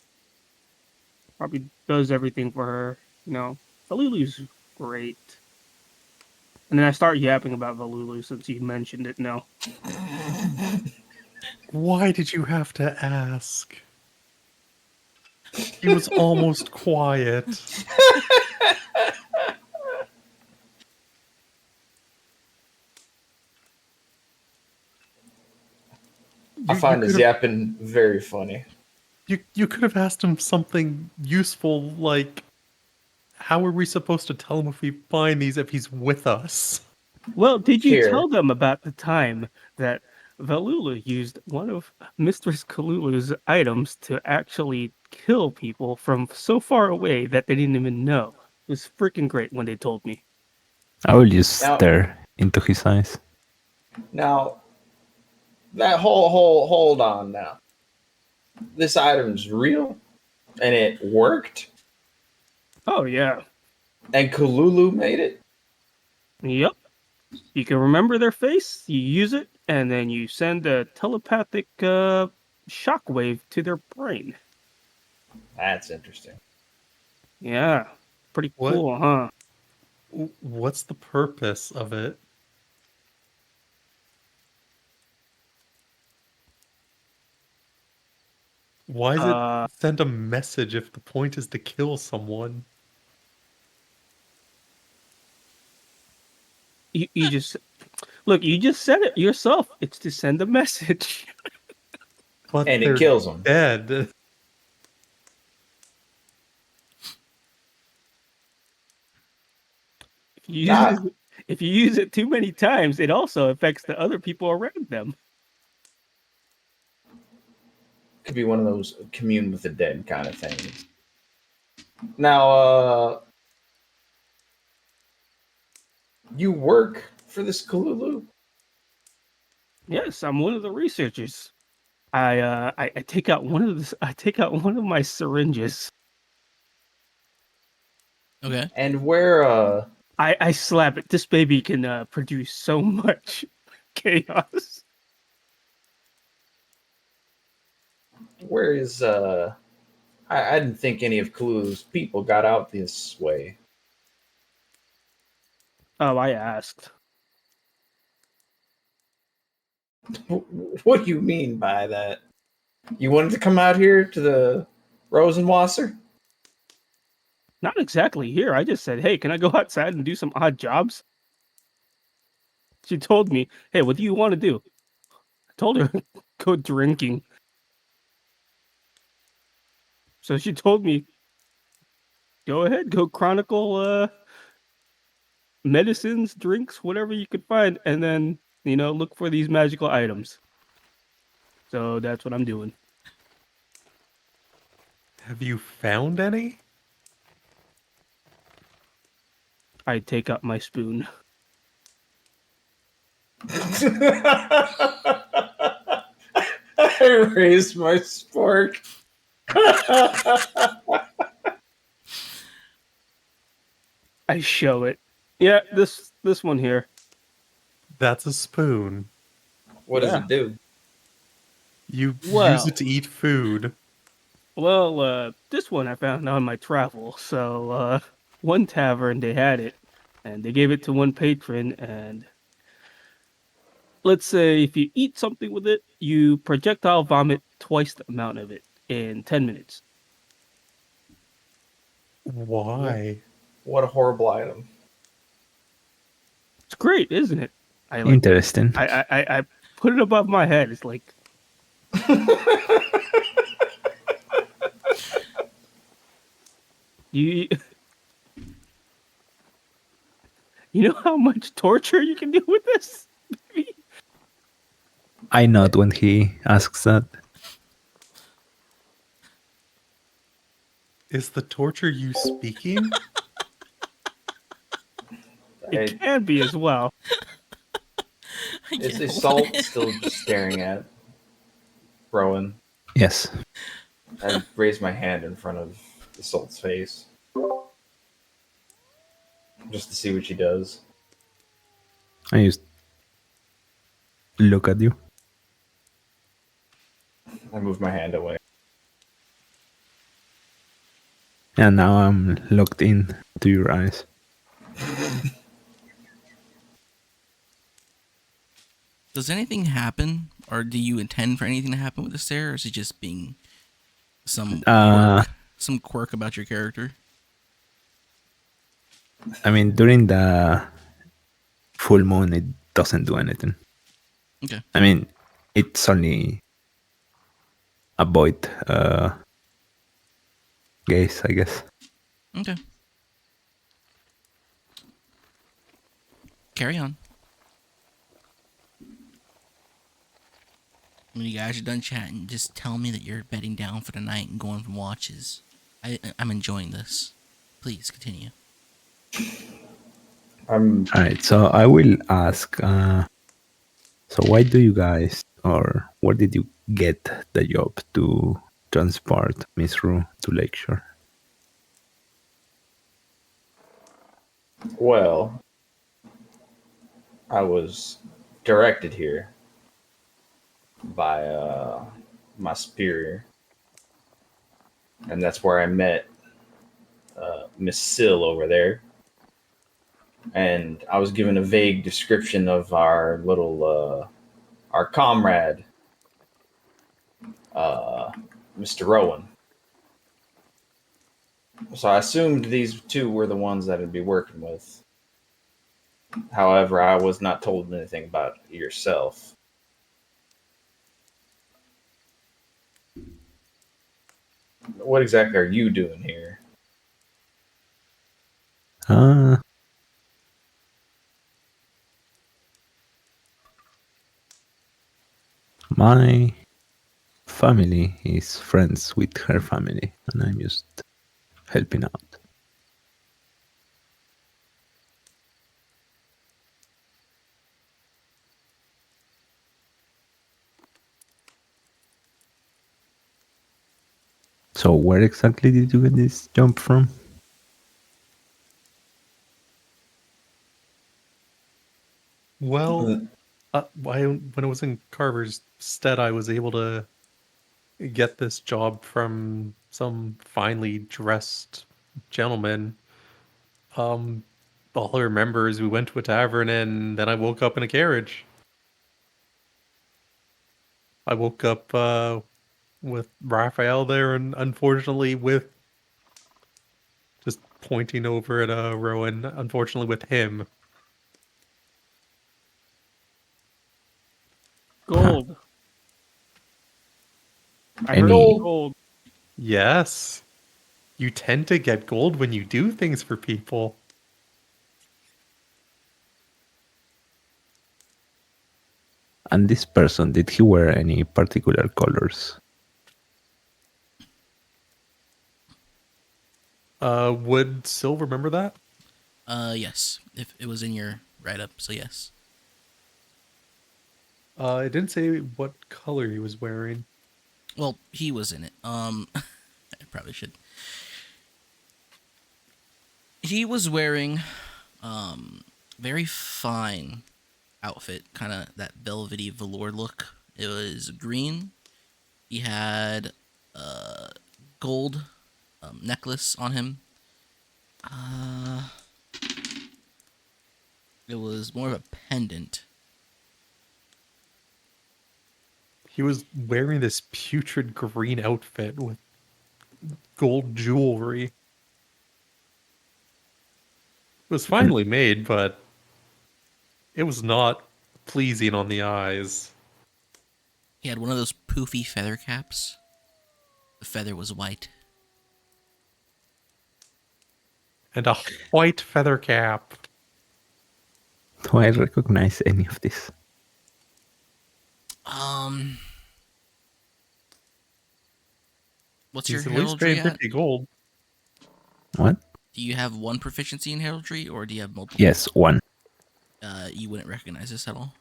probably does everything for her. You know, Valulu's great. And then I start yapping about Valulu since you mentioned it now. Why did you have to ask? He was almost quiet. I find his yapping very funny. You could have asked him something useful, like, how are we supposed to tell him if we find these if he's with us? Well, did you Here. tell them about the time that Valulu used one of Mistress Kalulu's items to actually kill people from so far away that they didn't even know? It was freaking great when they told me. I will just Now- stare into his eyes. Now, that hold on now. This item's real? And it worked? Oh, yeah. And Kululu made it? Yep. You can remember their face, you use it, and then you send a telepathic shockwave to their brain. That's interesting. Yeah. Pretty What? cool, huh? What's the purpose of it? Why is it send a message if the point is to kill someone? You just... Look, you just said it yourself. It's to send a message. But And they're it kills them. dead. If you use it too many times, it also affects the other people around them. Could be one of those commune with the dead kind of things. Now, you work for this Kululu? Yes, I'm one of the researchers. I take out one of my syringes. Okay. And where, I slap it. This baby can produce so much chaos. where is, I didn't think any of Kululu's people got out this way. Oh, I asked. What do you mean by that? You wanted to come out here to the Rosenwasser? Not exactly here. I just said, hey, can I go outside and do some odd jobs? She told me, hey, what do you want to do? I told her, go drinking. So she told me, go ahead, go chronicle medicines, drinks, whatever you could find, and then, look for these magical items. So that's what I'm doing. Have you found any? I take out my spoon. I raised my spork. I show it. Yeah, this one here. That's a spoon. What does it do? You Well. use it to eat food. Well, this one I found on my travel. So, one tavern, they had it, and they gave it to one patron, and let's say if you eat something with it, you projectile vomit twice the amount of it in 10 minutes. Why? What a horrible item. It's great, isn't it? Interesting. I put it above my head. It's like... You know how much torture you can do with this? I nod when he asks that. Is the torture you speaking? It can be as well. Is Yeah, Isolte still just staring at Rowan? Yes. I raise my hand in front of Isolte's face. Just to see what she does. I just look at you. I move my hand away. And now I'm locked in to your eyes. Does anything happen, or do you intend for anything to happen with the stare, or is it just being some quirk about your character? I mean, during the full moon, it doesn't do anything. Okay. I mean, it's only a void gaze, I guess. Okay. Carry on. When you guys are done chatting, just tell me that you're bedding down for the night and going from watches. I'm enjoying this. Please continue. Alright, so I will ask, so why do you guys, or where did you get the job to transport Miss Rue to Lakeshore? Well, I was directed here by my superior, and that's where I met Miss Sill over there. And I was given a vague description of our little our comrade, Mr. Rowan. So I assumed these two were the ones that I'd be working with. However, I was not told anything about yourself. What exactly are you doing here? My family is friends with her family, and I'm just helping out. So where exactly did you get this jump from? Well, when I was in Carver's stead, I was able to get this job from some finely dressed gentleman. All I remember is we went to a tavern and then I woke up in a carriage. I woke up with Raphael there, and unfortunately with just pointing over at Rowan, unfortunately with him. Gold. I heard Any- gold. Yes. You tend to get gold when you do things for people. And this person, did he wear any particular colors? Would Sil remember that? Yes. If it was in your write-up, so yes. It didn't say what color he was wearing. Well, he was in it. I probably should. He was wearing, very fine outfit, kind of that velvety velour look. It was green. He had a gold necklace on him. It was more of a pendant. He was wearing this putrid green outfit with gold jewelry. It was finely made, but it was not pleasing on the eyes. He had one of those poofy feather caps. The feather was white. And a white feather cap. Do I recognize any of this? What's your He's at least heraldry paying at? 50 gold. What? Do you have one proficiency in heraldry, or do you have multiple? Yes, one. You wouldn't recognize this at all.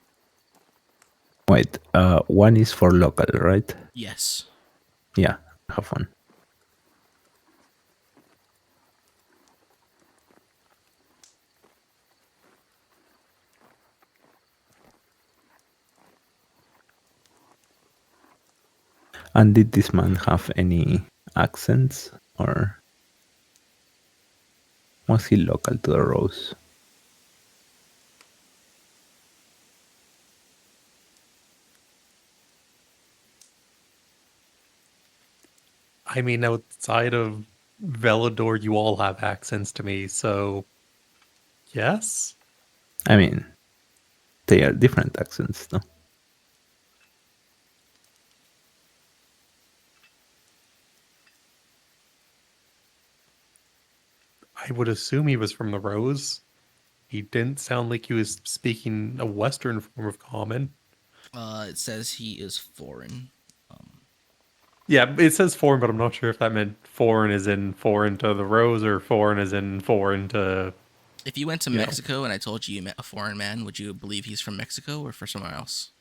Wait, one is for local, right? Yes. Yeah, I have one. And did this man have any accents, or was he local to the Rose? I mean, outside of Velador, you all have accents to me, so yes. I mean, they are different accents, though. I would assume he was from the Rose. He didn't sound like he was speaking a Western form of common. It says he is foreign. Yeah, it says foreign, but I'm not sure if that meant foreign as in foreign to the Rose or foreign as in foreign to... If you went to You know. Mexico and I told you met a foreign man, would you believe he's from Mexico or from somewhere else?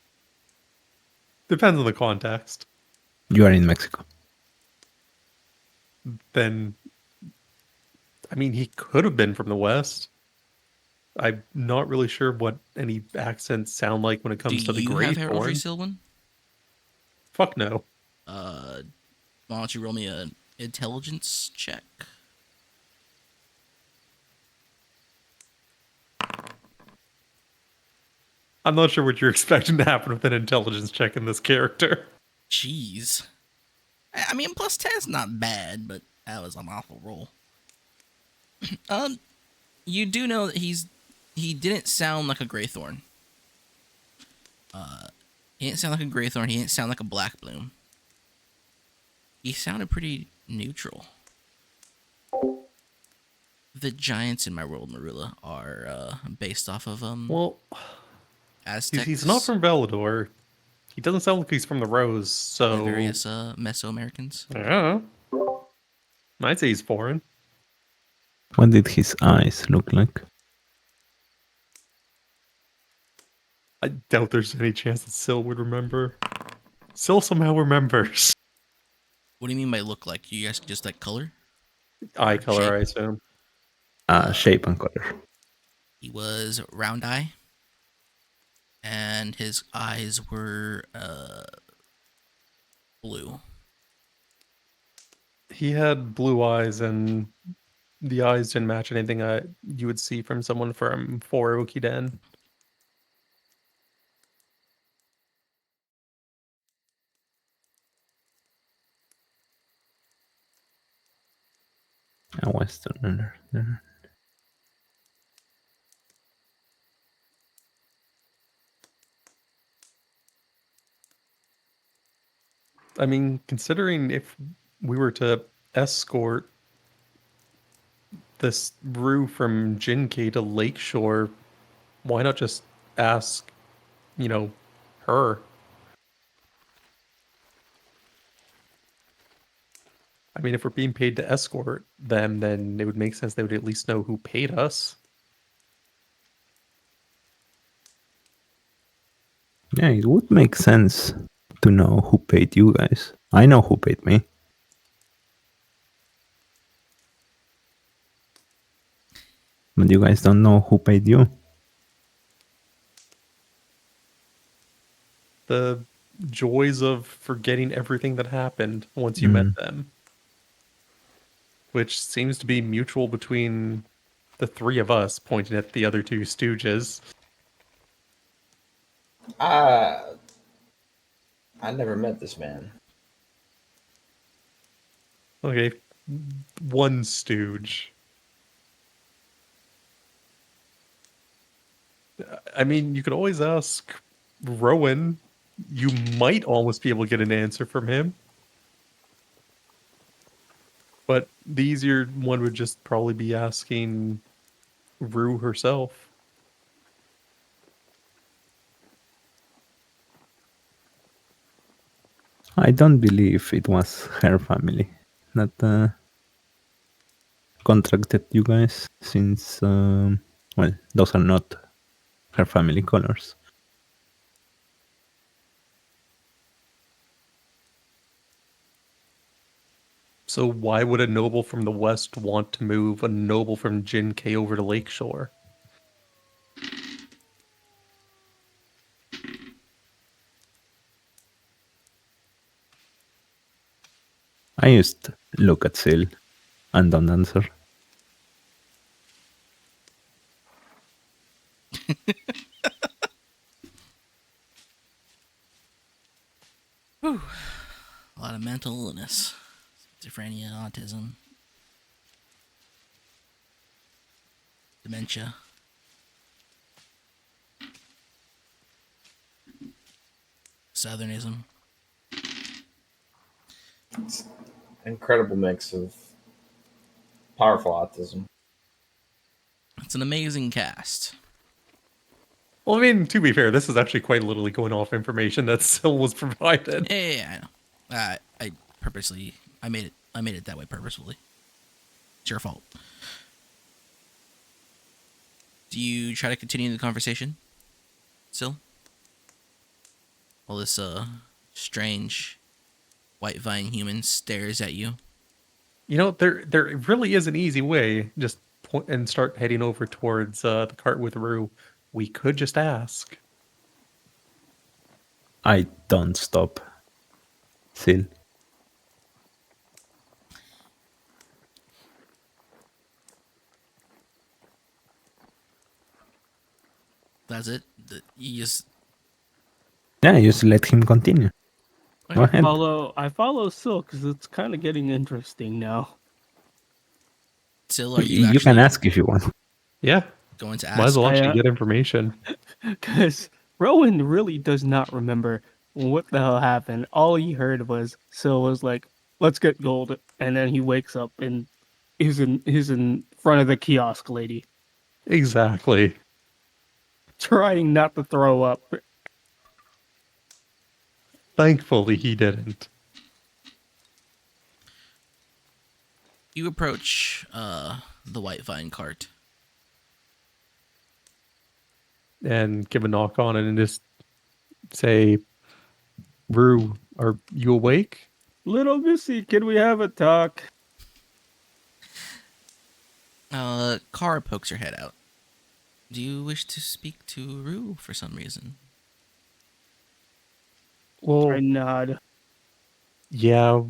Depends on the context. You are in Mexico. Then, I mean, he could have been from the West. I'm not really sure what any accents sound like when it comes to Do the you have Great heraldry, Thorn. Sylvan? Fuck no. Why don't you roll me an intelligence check? I'm not sure what you're expecting to happen with an intelligence check in this character. Jeez. I mean, plus 10 is not bad, but that was an awful roll. You do know that he didn't sound like a Greythorn. He didn't sound like a Greythorn. He didn't sound like a Blackbloom. He sounded pretty neutral. The giants in my world, Marilla, are based off of Well, Aztecs. he's not from Velador. He doesn't sound like he's from the Rose, so... various Mesoamericans. Yeah. I'd say he's foreign. What did his eyes look like? I doubt there's any chance that Syl would remember. Syl somehow remembers. What do you mean by look like? You guys just like color? Eye color, Shape. I assume. Shape and color. He was round eye, and his eyes were blue. He had blue eyes, and the eyes didn't match anything you would see from someone from 4 Okiden. A Westerner. I mean, considering if we were to escort this Rue from Jinkei to Lakeshore, why not just ask, her? I mean, if we're being paid to escort them, then it would make sense they would at least know who paid us. Yeah, it would make sense to know who paid you guys. I know who paid me. But you guys don't know who paid you. The joys of forgetting everything that happened once you met them. Which seems to be mutual between the three of us, pointing at the other two stooges. I never met this man. Okay, one stooge. I mean, you could always ask Rowan. You might almost be able to get an answer from him. But the easier one would just probably be asking Rue herself. I don't believe it was her family that contracted you guys, since well, those are not her family colors. So why would a noble from the west want to move a noble from Jinkei over to Lakeshore? I just look at Sil and don't answer. Whew. A lot of mental illness, schizophrenia, autism, dementia. Southernism. It's an incredible mix of powerful autism. It's an amazing cast. Well, I mean, to be fair, this is actually quite literally going off information that Sil was provided. Yeah, I know. I purposely, I made it that way purposefully. It's your fault. Do you try to continue the conversation, Sil? While this strange Whitevine human stares at you. You know, there really is an easy way. Just point and start heading over towards the cart with Rue. We could just ask. I don't stop. Sil. That's it. You just Yeah, just let him continue. Go ahead. I follow Silk because it's kind of getting interesting now. Sil, are you You actually can ask if you want. Yeah, going to might as ask? well actually I, get information. Because Rowan really does not remember what the hell happened. All he heard was Sil was like, "Let's get gold," and then he wakes up and he's in front of the kiosk lady, Exactly. trying not to throw up. Thankfully, he didn't. You approach the Whitevine cart. And give a knock on it and just say, Rue, are you awake? Little Missy, can we have a talk? Kara pokes her head out. Do you wish to speak to Rue for some reason? Well, I nod. yeah,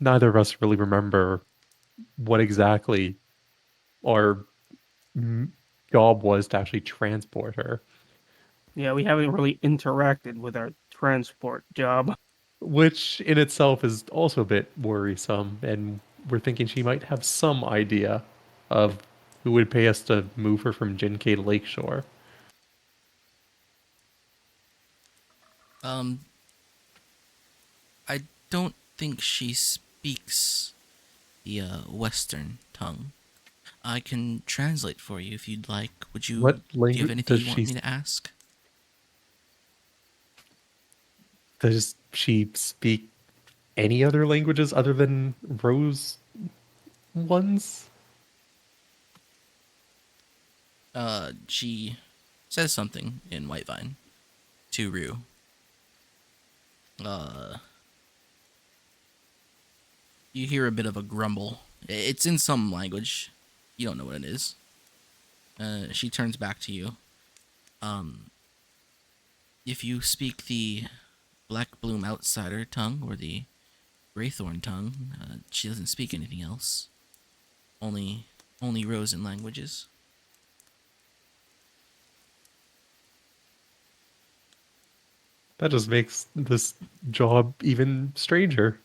neither of us really remember what exactly our job was to actually transport her, Yeah, we haven't really interacted with our transport job. which in itself is also a bit worrisome. And we're thinking she might have some idea of who would pay us to move her from Jinkei to Lakeshore. I don't think she speaks the Western tongue. I can translate for you if you'd like. Would you? What Do you have language anything does you want she me to ask? does she speak any other languages other than Rose ones? She says something in Whitevine to Rue. You hear a bit of a grumble. It's in some language. You don't know what it is. She turns back to you. If you speak the Blackbloom outsider tongue or the Greythorn tongue, she doesn't speak anything else. Only Rosen languages. That just makes this job even stranger.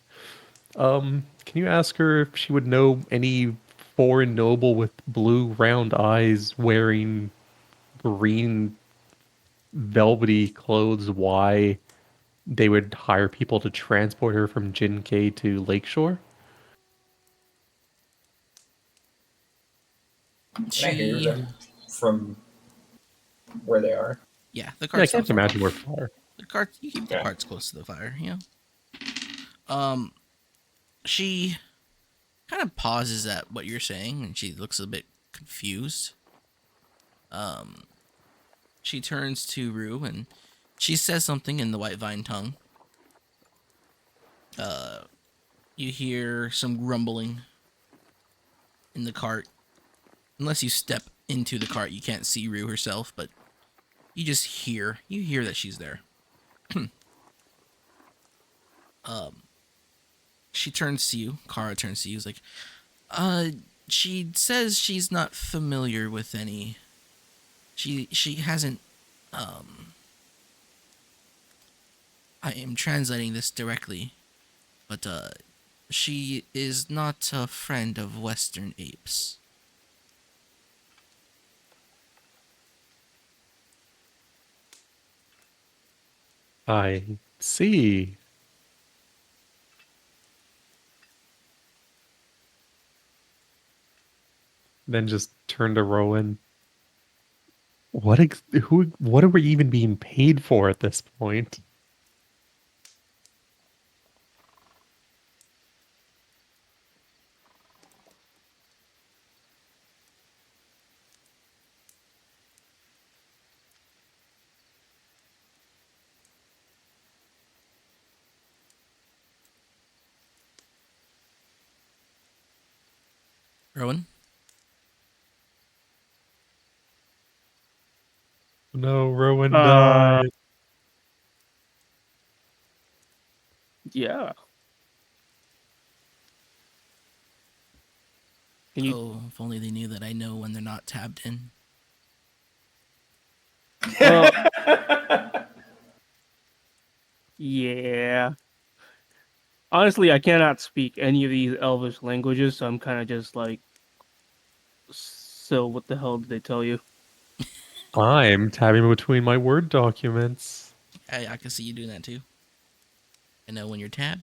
Can you ask her if she would know any foreign noble with blue round eyes wearing green velvety clothes, why they would hire people to transport her from Jinkei to Lakeshore? Can I hear She, them from where they are? yeah, the Yeah, I cart's can't not far imagine we're off. far. The cart, you keep the Okay. carts close to the fire, you know. She kind of pauses at what you're saying, and she looks a bit confused. She turns to Rue, and she says something in the Whitevine tongue. You hear some grumbling in the cart. Unless you step into the cart, you can't see Rue herself, but you just hear. You hear that she's there. She turns to you. Kara turns to you. Is like, she says she's not familiar with any. She hasn't. I am translating this directly, but she is not a friend of Western apes. I see. Then just turn to Rowan. What are we even being paid for at this point? Rowan? No, Rowan Uh, died. Yeah. Can you? Oh, if only they knew that I know when they're not tabbed in. Well, yeah. Honestly, I cannot speak any of these Elvish languages, so I'm kind of just like, so what the hell did they tell you? I'm tabbing between my Word documents. I can see you doing that too. I know when you're tabbed.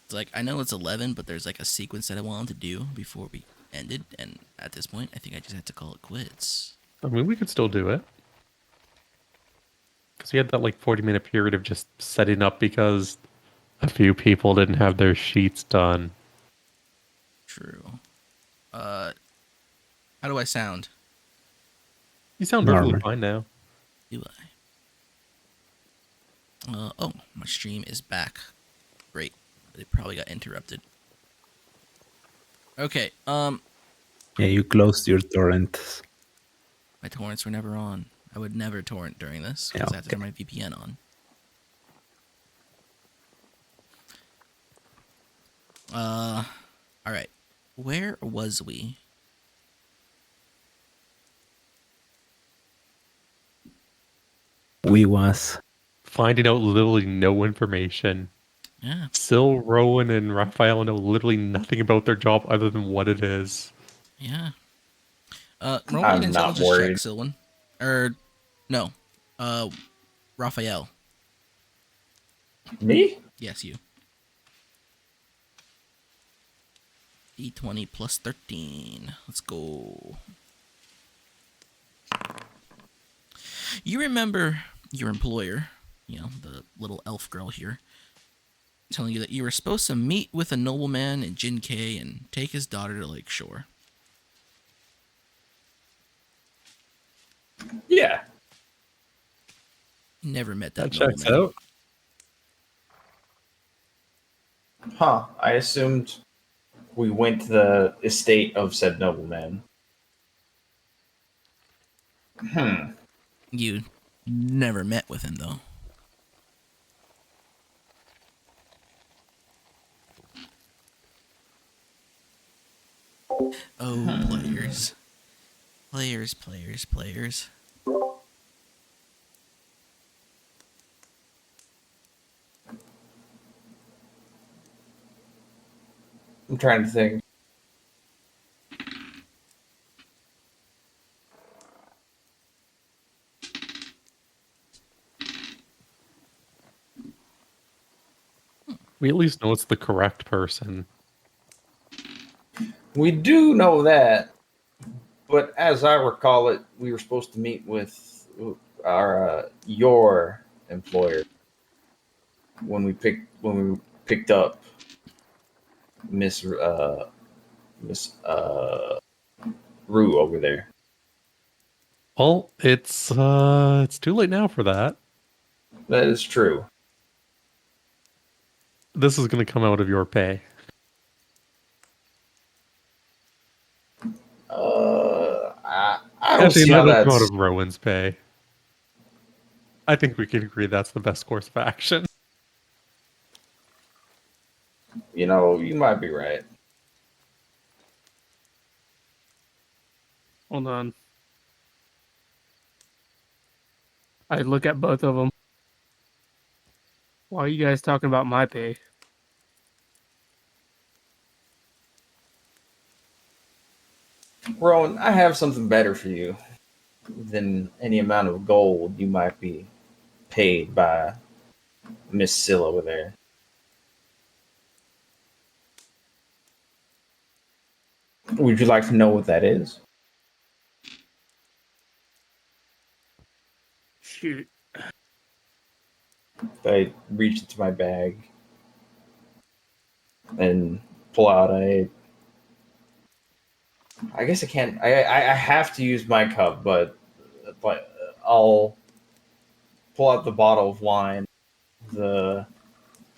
It's like, I know it's 11, but there's like a sequence that I wanted to do before we ended, and at this point, I think I just had to call it quits. I mean, we could still do it. Because we had that like 40-minute period of just setting up because a few people didn't have their sheets done. True. How do I sound? You sound perfectly Normal. fine now. Do I? Oh, my stream is back. Great. It probably got interrupted. Okay, Yeah, you closed your torrents. my torrents were never on. I would never torrent during this, because Yeah, I have to turn my VPN on. Alright. Where was we? We was Finding out literally no information. Yeah. Sil, Rowan, and Raphael know literally nothing about their job other than what it is. Yeah. Roll me an I'm not intelligence worried. check, Silwyn. No. Raphael. Me? Yes, you. D20 plus 13. Let's go. You remember your employer, the little elf girl here, telling you that you were supposed to meet with a nobleman in Jinkei and take his daughter to Lake Shore. Yeah. Never met That that checks nobleman. out. Huh. I assumed we went to the estate of said nobleman. You never met with him, though. Oh, players. Players. I'm trying to think. We at least know it's the correct person. We do know that, but as I recall it, we were supposed to meet with our your employer when we picked up Miss Rue over there. Well, it's too late now for that. That is true. This is going to come out of your pay. I don't Actually, see how that'll come out that's. of Rowan's pay. I think we can agree that's the best course of action. You might be right. Hold on. I look at both of them. Why are you guys talking about my pay? Rowan, I have something better for you than any amount of gold you might be paid by Miss Sill over there. Would you like to know what that is? Shoot. I reach into my bag and pull out I guess I can't. I have to use my cup, but I'll pull out the bottle of wine, the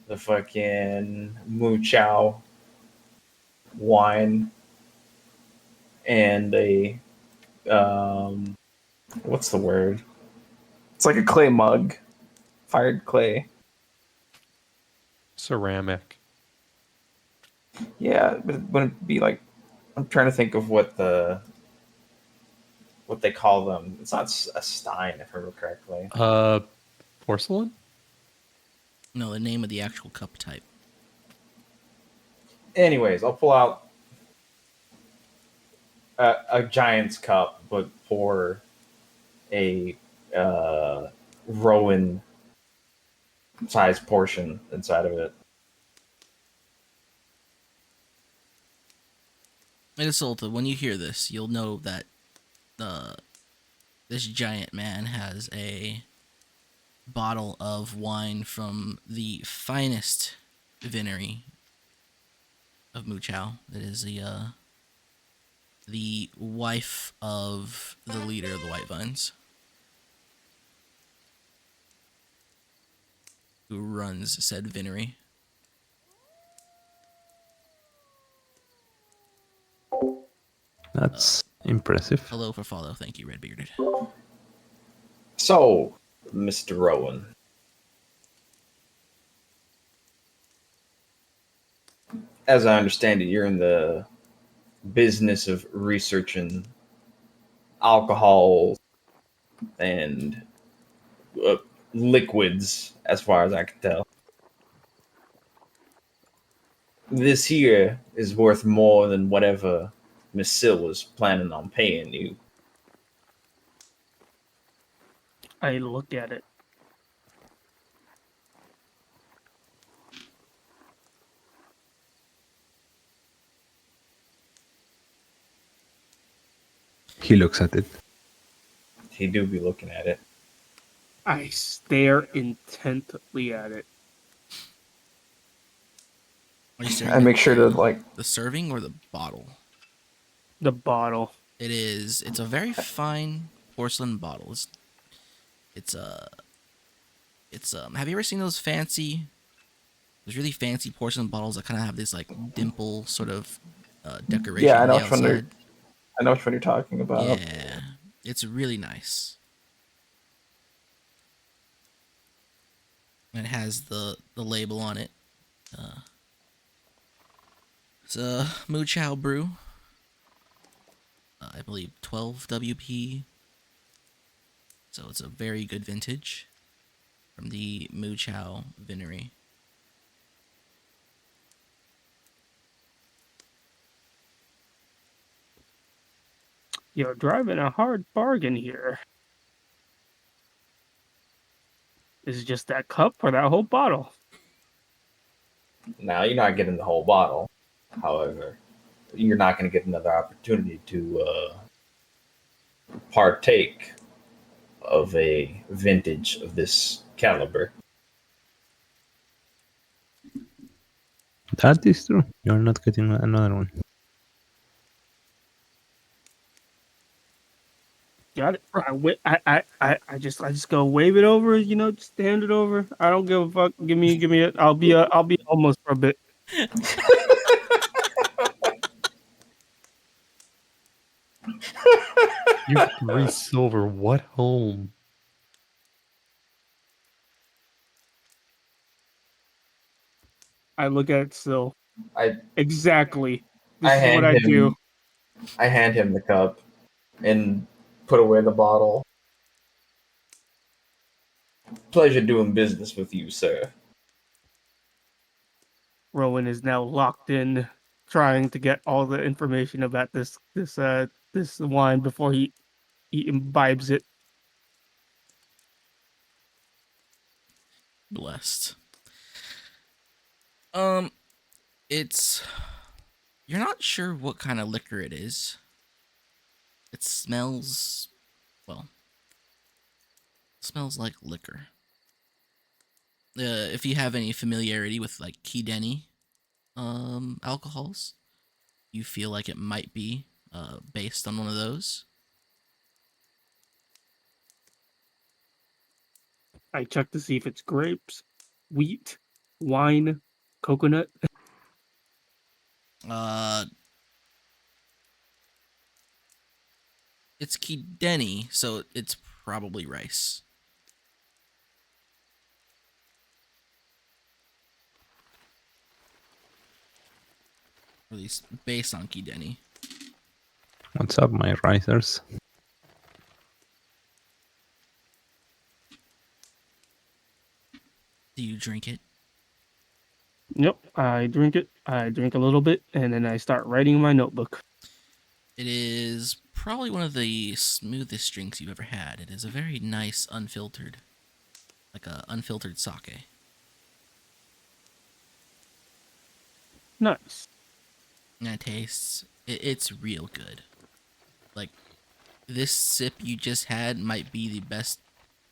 fucking Mu Chow wine, and a what's the word? It's like a clay mug, fired clay. Ceramic. Yeah, but it wouldn't be like. I'm trying to think of what they call them. It's not a stein, if I remember correctly. Porcelain? No, the name of the actual cup type. Anyways, I'll pull out a giant's cup, but pour a Rowan sized portion inside of it. Isolte, when you hear this, you'll know that this giant man has a bottle of wine from the finest vinery of Muchow. That is the wife of the leader of the Whitevines, who runs said vinery. That's impressive. Hello for follow. Thank you, Redbearded. So, Mr. Rowan, as I understand it, you're in the business of researching alcohol and liquids, as far as I can tell. This here is worth more than whatever Miss Sill was planning on paying you. I look at it. He looks at it. He do be looking at it. I stare intently at it. Are you staring And at make sure to like. the serving or the bottle? The bottle. It is. It's a very fine porcelain bottle. It's Have you ever seen those fancy? There's really fancy porcelain bottles that kind of have this like dimple sort of decoration Yeah, I on know the which one. outside. I know which one you're talking about. Yeah, it's really nice. And it has the label on it. It's a Moo Chow brew. I believe 12 WP. So it's a very good vintage from the Moo Chow Vinery. You're driving a hard bargain here. Is it just that cup or that whole bottle? Now you're not getting the whole bottle. However, you're not going to get another opportunity to partake of a vintage of this caliber. That is true. You're not getting another one. Got it. I just go wave it over, just hand it over. I don't give a fuck. Give me it. I'll be almost for a bit. You 3 silver. What home? I look at it still. I Exactly. This I is hand what I him do. I hand him the cup and put away the bottle. Pleasure doing business with you, sir. Rowan is now locked in, trying to get all the information about this wine before he imbibes it. Blessed. It's you're not sure what kind of liquor it is. It smells like liquor. If you have any familiarity with like Kideni alcohols, you feel like it might be based on one of those. I check to see if it's grapes, wheat, wine, coconut. It's Kideni, so it's probably rice. Or at least based on Kideni. What's up, my risers? Do you drink it? Yep, I drink it. I drink a little bit, and then I start writing in my notebook. It is probably one of the smoothest drinks you've ever had. It is a very nice, unfiltered, like a unfiltered sake. Nice. And it tastes, it's real good. Like, this sip you just had might be the best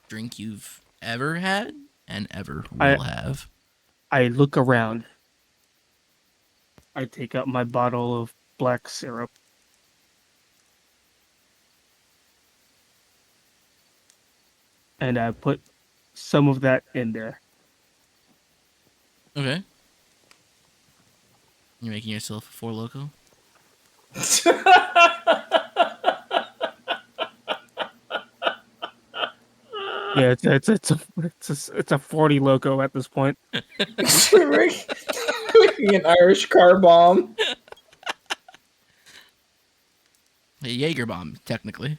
drink you've ever had and ever will have. I look around. I take out my bottle of black syrup. And I put some of that in there. Okay. You're making yourself a Four Loko? Yeah, it's a 40 loco at this point. Making an Irish car bomb. A Jaeger bomb, technically.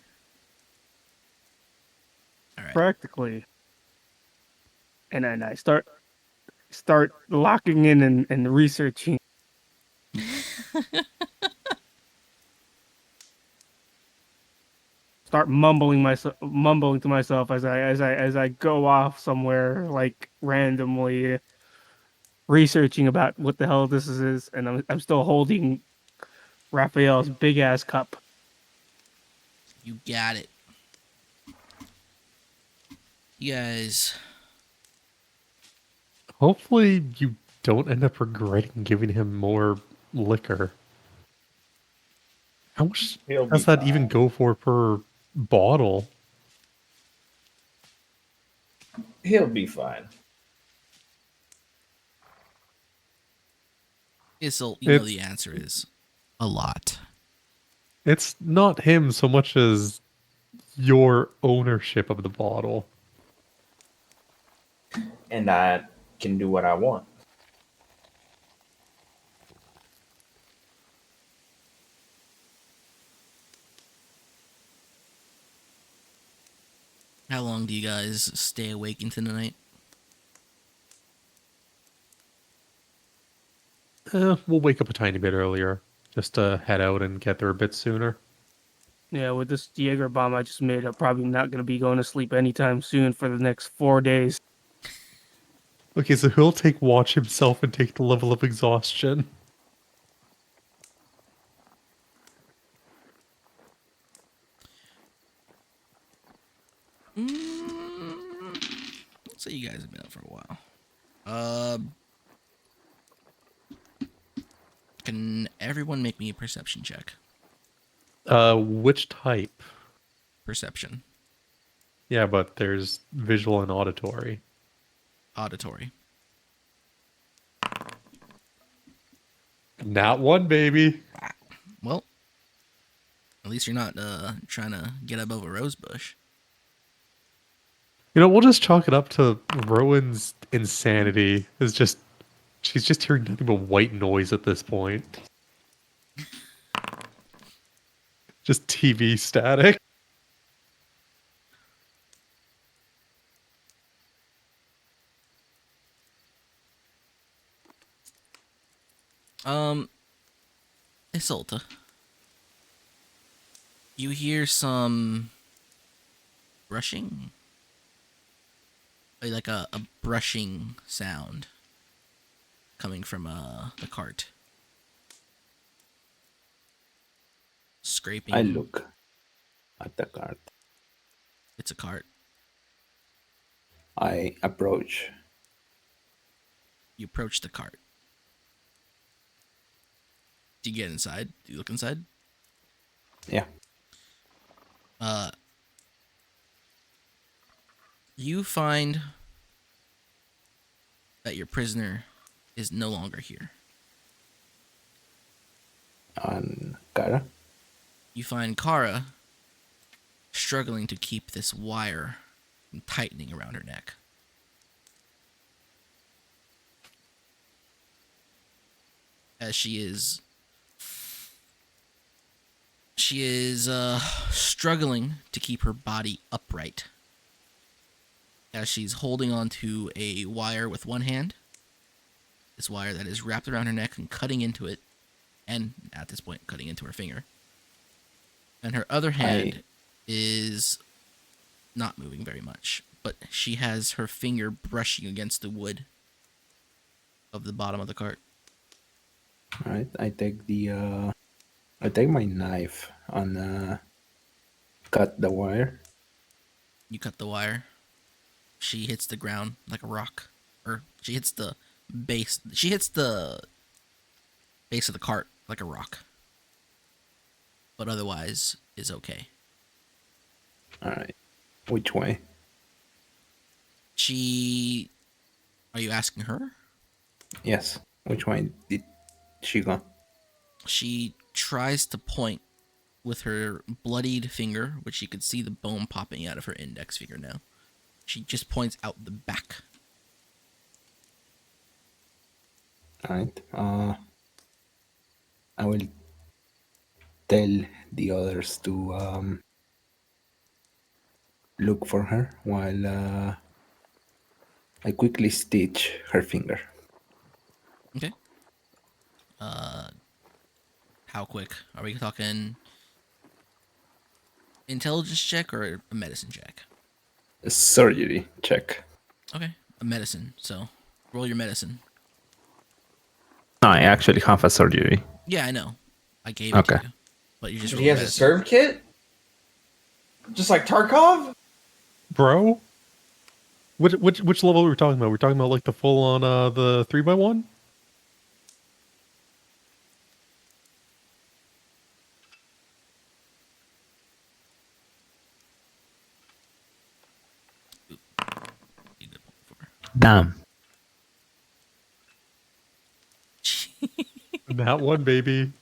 All right. Practically. And then I start locking in and researching. Start mumbling to myself as I go off somewhere, like randomly researching about what the hell this is, and I'm still holding Raphael's big ass cup. You got it. You guys, Hopefully, you don't end up regretting giving him more liquor. How much He'll be does that even fine. go for per bottle? He'll be fine. Isil, you know It's the answer is a lot. it's not him so much as your ownership of the bottle. And I can do what I want. How long do you guys stay awake into the night? We'll wake up a tiny bit earlier, just to head out and get there a bit sooner. Yeah, with this Jaeger bomb I just made, I'm probably not gonna be going to sleep anytime soon for the next 4 days. Okay, so he'll take watch himself and take the level of exhaustion. Let's say you guys have been up for a while. Can everyone make me a perception check? Which type? Perception. Yeah, but there's visual and auditory. Auditory. Not one, baby. Well, at least you're not trying to get above a rose bush. You know, we'll just chalk it up to Rowan's insanity. Is just she's just hearing nothing but white noise at this point. Just TV static. Isolte. You hear some brushing? Like a brushing sound coming from the cart. Scraping. I look at the cart. It's a cart. I approach. You approach the cart. Do you get inside? Do you look inside? Yeah. You find that your prisoner is no longer here. And Kara. You find Kara struggling to keep this wire from tightening around her neck. As she is struggling to keep her body upright. As she's holding onto a wire with one hand, this wire that is wrapped around her neck and cutting into it, and at this point cutting into her finger. And her other hand is not moving very much, but she has her finger brushing against the wood of the bottom of the cart. All right. I take my knife and cut the wire. You cut the wire. She hits the ground like a rock, or she hits the base. She hits the base of the cart like a rock, but otherwise is okay. All right. Which way? Are you asking her? Yes. Which way did she go? She tries to point with her bloodied finger, which you could see the bone popping out of her index finger now. She just points out the back. All right. I will tell the others to look for her while I quickly stitch her finger. Okay. How quick? Are we talking intelligence check or a medicine check? A surgery check. Okay, a medicine. So, roll your medicine. No, I actually have a surgery. Yeah, I know. I gave it to you. But you just He has a serve kit? Just like Tarkov? Bro? Which level are we talking about? We're talking about like the full on the 3x1? Damn. That one, baby.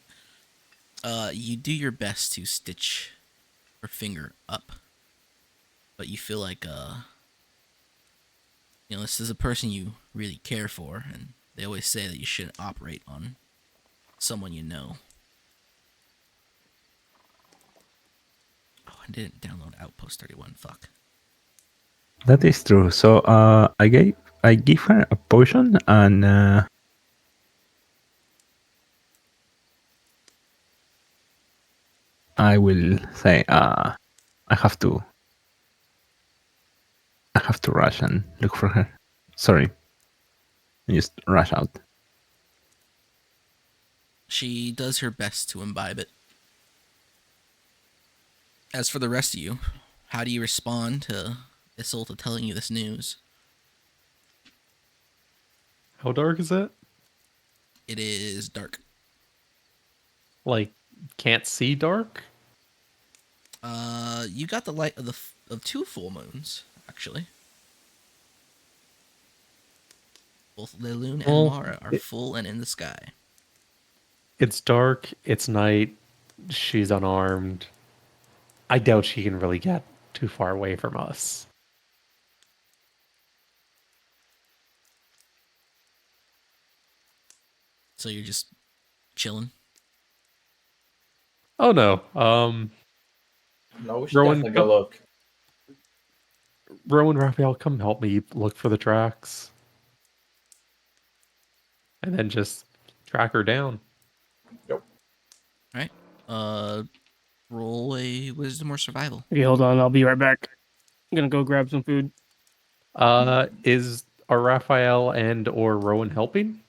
You do your best to stitch her finger up, but you feel like this is a person you really care for, and they always say that you shouldn't operate on someone you know. Oh, I didn't download Outpost 31. Fuck. That is true. So I give her a potion, and I will say I have to rush and look for her. Sorry. Just rush out. She does her best to imbibe it. As for the rest of you, how do you respond to Isolte telling you this news? How dark is it? It is dark. Like, can't see dark? You got the light of two full moons, actually. Both Lilun and Well, Mara are full and in the sky. It's dark, it's night, she's unarmed. I doubt she can really get too far away from us. So you're just chilling? Oh no. No, we should Rowan, definitely go look. Rowan, Raphael, come help me look for the tracks. And then just track her down. Yep. Alright. Roll a wisdom or survival. Okay, hold on. I'll be right back. I'm gonna go grab some food. Are Raphael and or Rowan helping?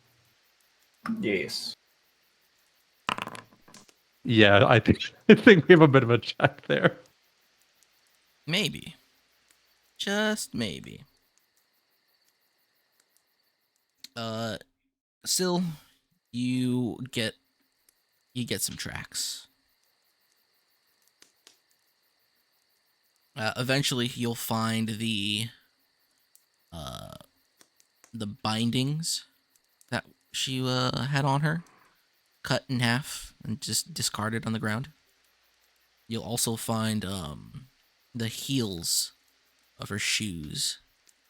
Yes. Yeah, I think we have a bit of a check there. Maybe. Just maybe. Still, you get some tracks. Eventually, you'll find the bindings that she had on her, cut in half and just discarded on the ground. You'll also find the heels of her shoes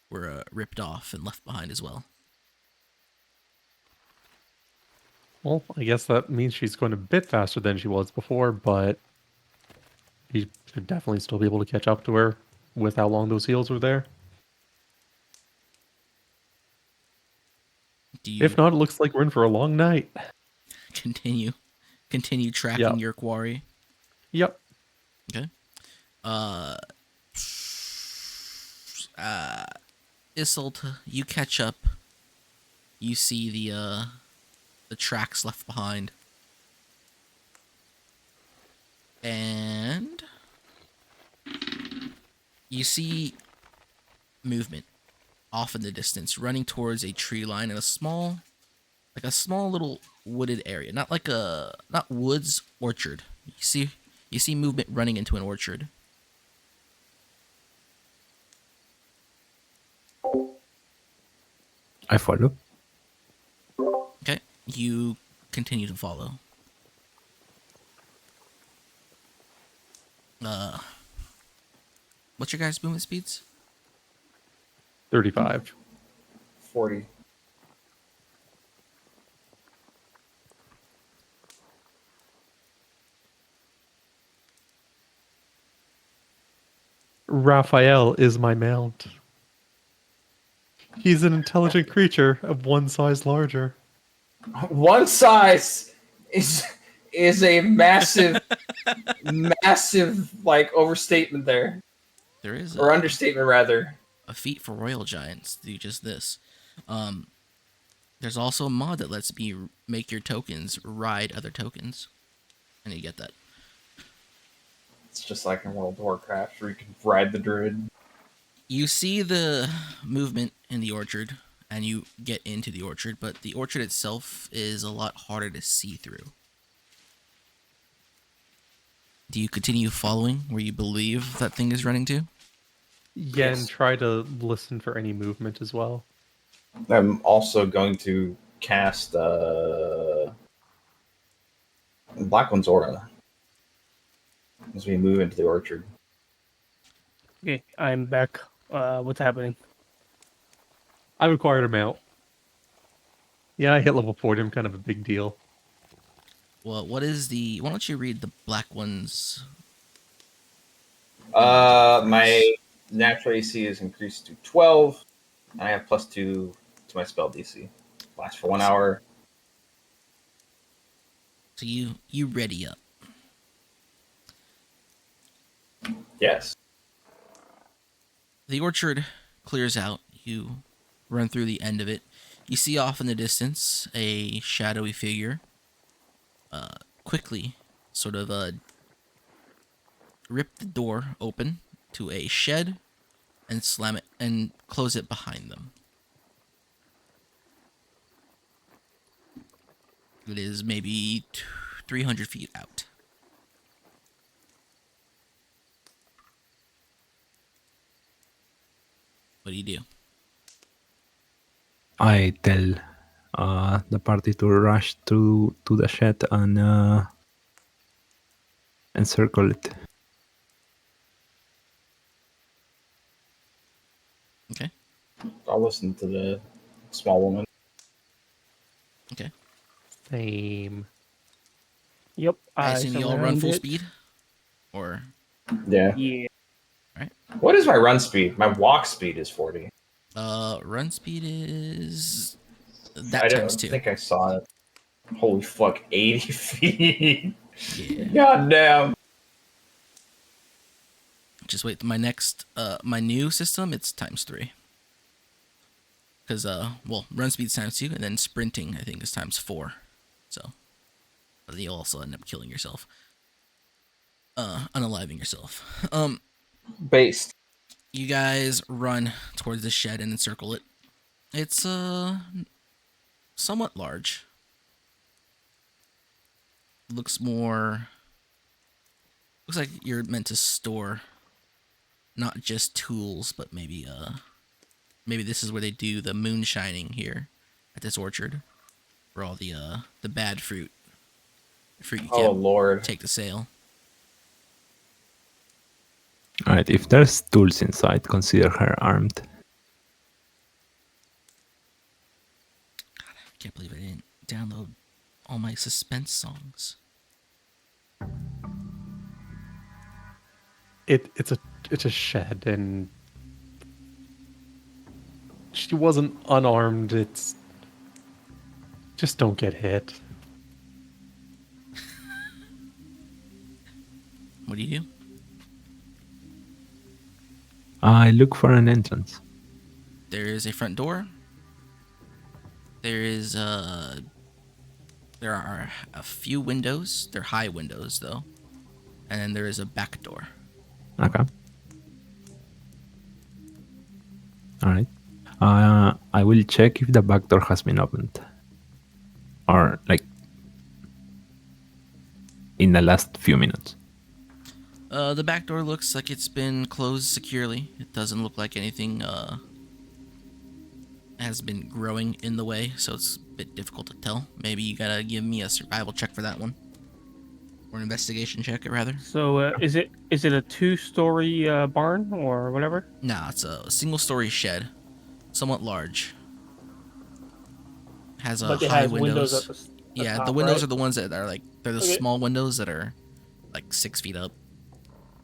were ripped off and left behind as well. Well, I guess that means she's going a bit faster than she was before, but he should definitely still be able to catch up to her with how long those heels were there. Do you If not, it looks like we're in for a long night. continue tracking Yep. your quarry? Yep. Okay. Isolte, you catch up. You see the tracks left behind. And you see movement off in the distance, running towards a tree line in a small little wooded area. Not woods, orchard. You see movement running into an orchard. I follow. Okay, you continue to follow. What's your guys' movement speeds? 35. 40. Raphael is my mount. He's an intelligent creature of one size larger. One size is a massive, massive overstatement there, There is or understatement rather. a feat for royal giants to do just this. There's also a mod that lets me make your tokens ride other tokens. And you get that. It's just like in World of Warcraft where you can ride the druid. You see the movement in the orchard, and you get into the orchard, but the orchard itself is a lot harder to see through. Do you continue following where you believe that thing is running to? Yeah, Yes. and try to listen for any movement as well. I'm also going to cast Black One's Aura as we move into the orchard. Okay, I'm back. What's happening? I've acquired a mount. Yeah, I hit level 40. I'm kind of a big deal. Well, why don't you read the Black One's? My natural AC is increased to 12, and I have +2 to my spell DC. Lasts for 1 hour. So you ready up. Yes. The orchard clears out. You run through the end of it. You see off in the distance a shadowy figure. Quickly, sort of rip the door open to a shed and slam it and close it behind them. It is maybe 300 feet out. What do you do? I tell the party to rush to the shed and encircle it. Okay. I'll listen to the small woman. Okay. Same. Yep. I assume you all run full surrounded- speed? Or... Yeah. Yeah. What is my run speed? My walk speed is 40. Run speed is... I That don't times 2. think I saw it. Holy fuck, 80 feet. Yeah. God damn. Just wait, my next, my new system, it's times 3. Because, well, run speed's times 2, and then sprinting, I think, is times 4. So, but you'll also end up killing yourself. Unaliving yourself. Based. You guys run towards the shed and encircle it. It's, somewhat large. Looks like you're meant to store not just tools, but maybe this is where they do the moonshining here at this orchard, for all the bad fruit you Oh can't lord. take to sale. Alright, if there's tools inside, consider her armed. I can't believe I didn't download all my suspense songs. It's a shed, and she wasn't unarmed. It's just don't get hit. What do you do? I look for an entrance. There is a front door. There are a few windows. They're high windows though. And then there is a back door. Okay. Alright. I will check if the back door has been opened. Or, like, in the last few minutes. The back door looks like it's been closed securely. It doesn't look like anything has been growing in the way, so it's a bit difficult to tell. Maybe you gotta give me a survival check for that one. Or an investigation check, rather. So is it a 2-story barn or whatever? Nah, it's a single-story shed. Somewhat large. Has But it high has windows. at the Yeah, top, the windows right? are the ones that are like, they're the Okay. small windows that are like 6 feet up,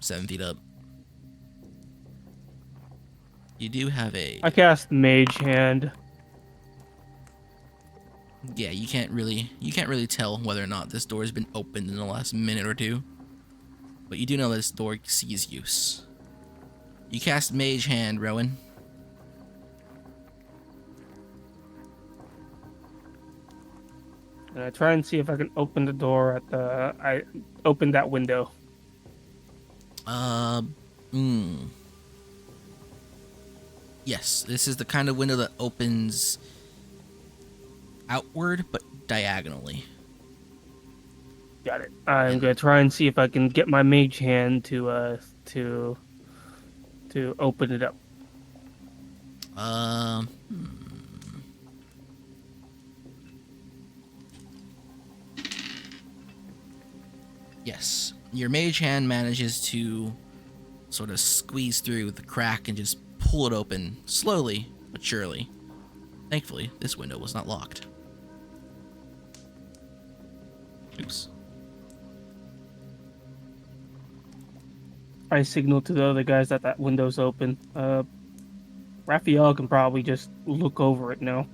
7 feet up. You do have a... I cast Mage Hand. Yeah, you can't really tell whether or not this door has been opened in the last minute or two. But you do know this door sees use. You cast Mage Hand, Rowan. And I try and see if I can open the door I open that window. Yes, this is the kind of window that opens outward but diagonally. Got it. I'm gonna try and see if I can get my mage hand to open it up. Um. Yes, your mage hand manages to sort of squeeze through the crack and just pull it open slowly but surely. Thankfully, this window was not locked. Oops. I signal to the other guys that that window's open. Raphael can probably just look over it now.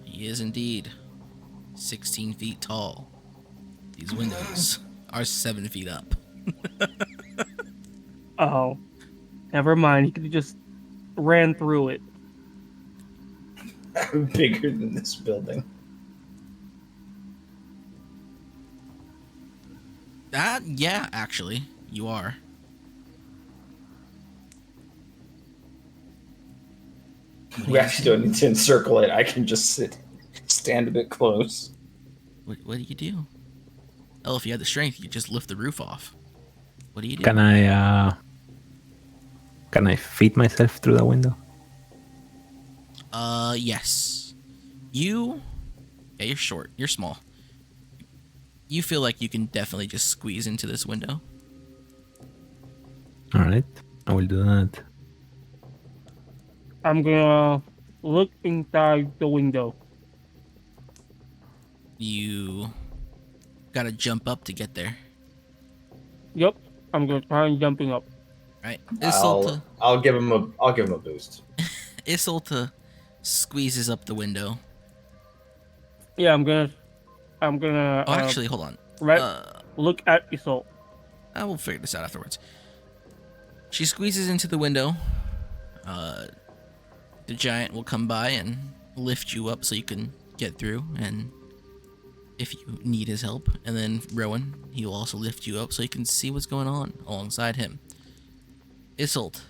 He is indeed 16 feet tall. These windows are 7 feet up. Oh, never mind. He could have just ran through it. I'm bigger than this building. Yeah, actually, you are. We actually don't need to encircle it. I can just stand a bit close. What do you do? Oh, if you had the strength, you could just lift the roof off. What do you do? Can I fit myself through the window? Yes. Yeah, you're short. You're small. You feel like you can definitely just squeeze into this window. All right, I will do that. I'm gonna look inside the window. You gotta jump up to get there, Yep, I'm gonna try and jumping up. right? I'll give him a boost. Isolte squeezes up the window. Yeah, I'm gonna. Oh, actually, hold on. Right. Look at Isolte. I will figure this out afterwards. She squeezes into the window. The giant will come by and lift you up so you can get through, and if you need his help. And then Rowan, he will also lift you up so you can see what's going on alongside him. Isolte,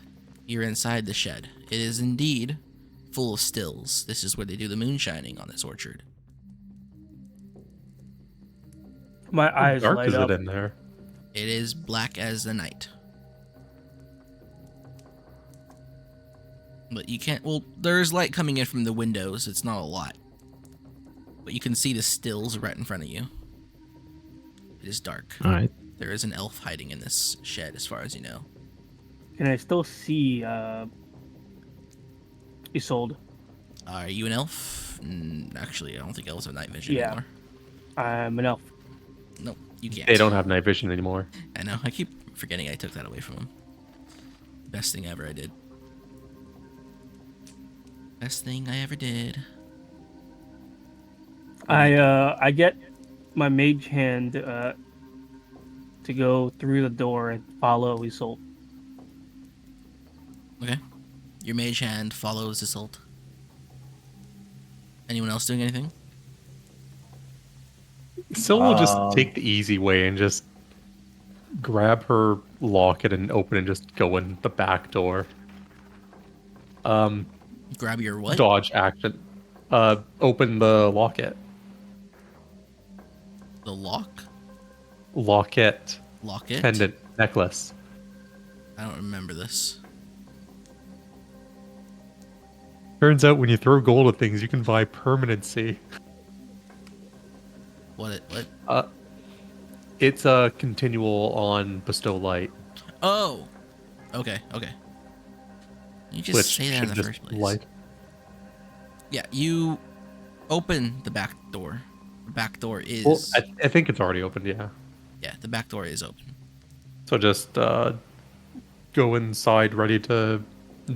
you're inside the shed. It is indeed full of stills. This is where they do the moonshining on this orchard. My How eyes dark light is up. it in there? It is black as the night. But you can't, well, there's light coming in from the windows. It's not a lot. But you can see the stills right in front of you. It is dark. All right. There is an elf hiding in this shed, as far as you know. Can I still see Isolde? Are you an elf? Actually, I don't think elves have night vision Yeah. anymore. I'm an elf. Nope, you can't. They don't have night vision anymore. I know. I keep forgetting I took that away from them. Best thing ever I did. Best thing I ever did. I get my mage hand to go through the door and follow Isolde. Okay. Your mage hand follows Isolte. Anyone else doing anything? Still will just take the easy way and just grab her locket and open and just go in the back door. Grab your what? Dodge action. Open the locket. The lock? Locket. Locket? Pendant. Necklace. I don't remember this. Turns out when you throw gold at things, you can buy permanency. What? It's a continual on bestow light. Oh! Okay. You just Which say that in the should first just place. light. Yeah, you open the back door. The back door is... Well, I think it's already opened, yeah. Yeah, the back door is open. So just go inside ready to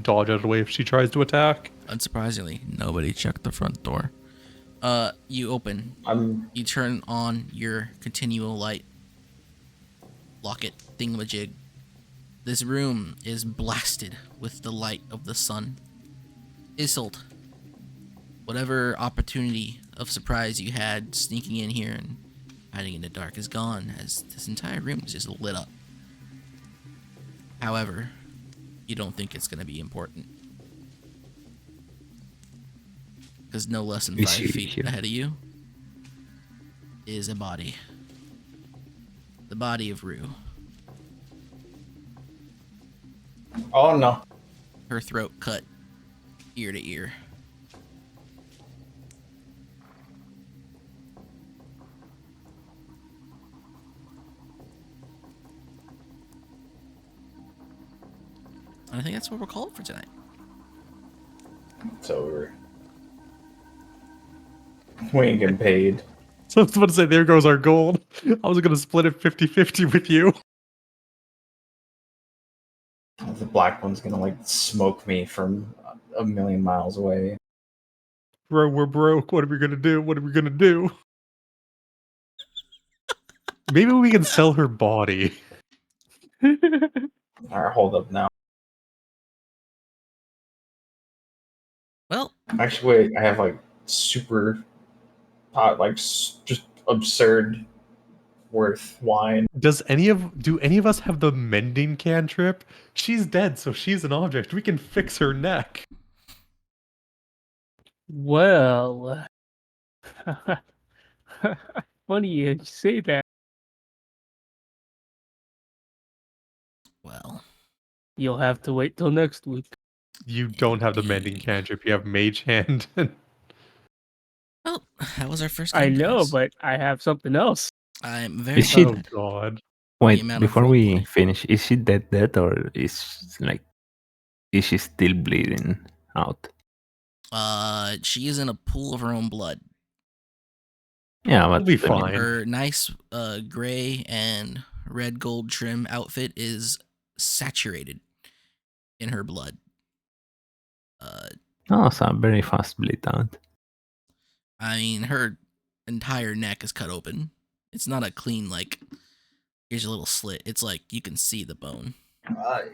dodge out of the way if she tries to attack. Unsurprisingly, nobody checked the front door. You open. You turn on your continual light. Locket thingamajig. This room is blasted with the light of the sun. Isolte, whatever opportunity of surprise you had sneaking in here and hiding in the dark is gone, as this entire room is just lit up. However, you don't think it's going to be important. is no less than Is 5 she feet here? ahead of you, is a body. The body of Rue. Oh no. Her throat cut ear to ear. And I think that's what we're called for tonight. It's over. We ain't getting paid. So I was about to say, there goes our gold. I was going to split it 50-50 with you. The black one's gonna like smoke me from a million miles away. Bro, we're broke. What are we going to do? What are we going to do? Maybe we can sell her body. Alright, hold up now. Well, Actually, wait, I have like super pot, like just absurd worth wine. Do any of us have the mending cantrip? She's dead, so she's an object. We can fix her neck. Well, funny you say that. well. You'll have to wait till next week. You don't have the mending Indeed. cantrip. You have mage hand. Well, that was our first game. I know, guys. but I have something else. I'm very Is she- Oh glad. god. Wait, amount of before we roleplay. finish, is she dead, or is she still bleeding out? She is in a pool of her own blood. Yeah, We'll but be I mean, fine. Her nice gray and red gold trim outfit is saturated in her blood. no, it's a very fast bleed out. I mean, her entire neck is cut open. It's not a clean, like, here's a little slit. It's like you can see the bone.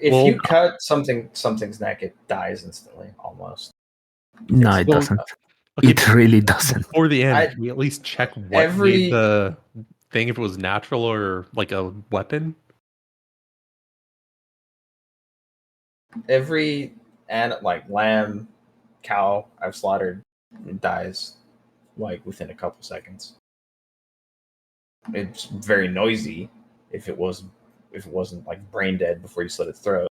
If Well- you cut something's neck, it dies instantly, almost. No, It's- it well, doesn't. Okay, It really doesn't. before the end, I- we at least check what every- made the thing, if it was natural or like a weapon. Every like lamb, cow I've slaughtered, it dies like within a couple seconds. It's very noisy if it wasn't like brain dead before you slit its throat.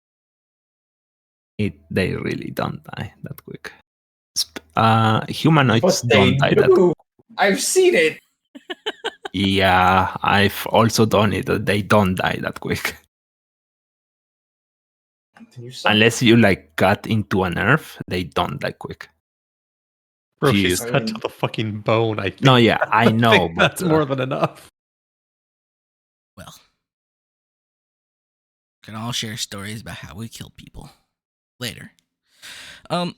They really don't die that quick. Humanoids But they don't die that. do. I've seen it. Yeah, I've also done it. They don't die that quick. You suck. Unless you like cut into a nerve, they don't die quick. Bro, Jeez. she's cut to the fucking bone. I think. No, yeah, I know, think but that's more than enough. Well, can all share stories about how we killed people later. So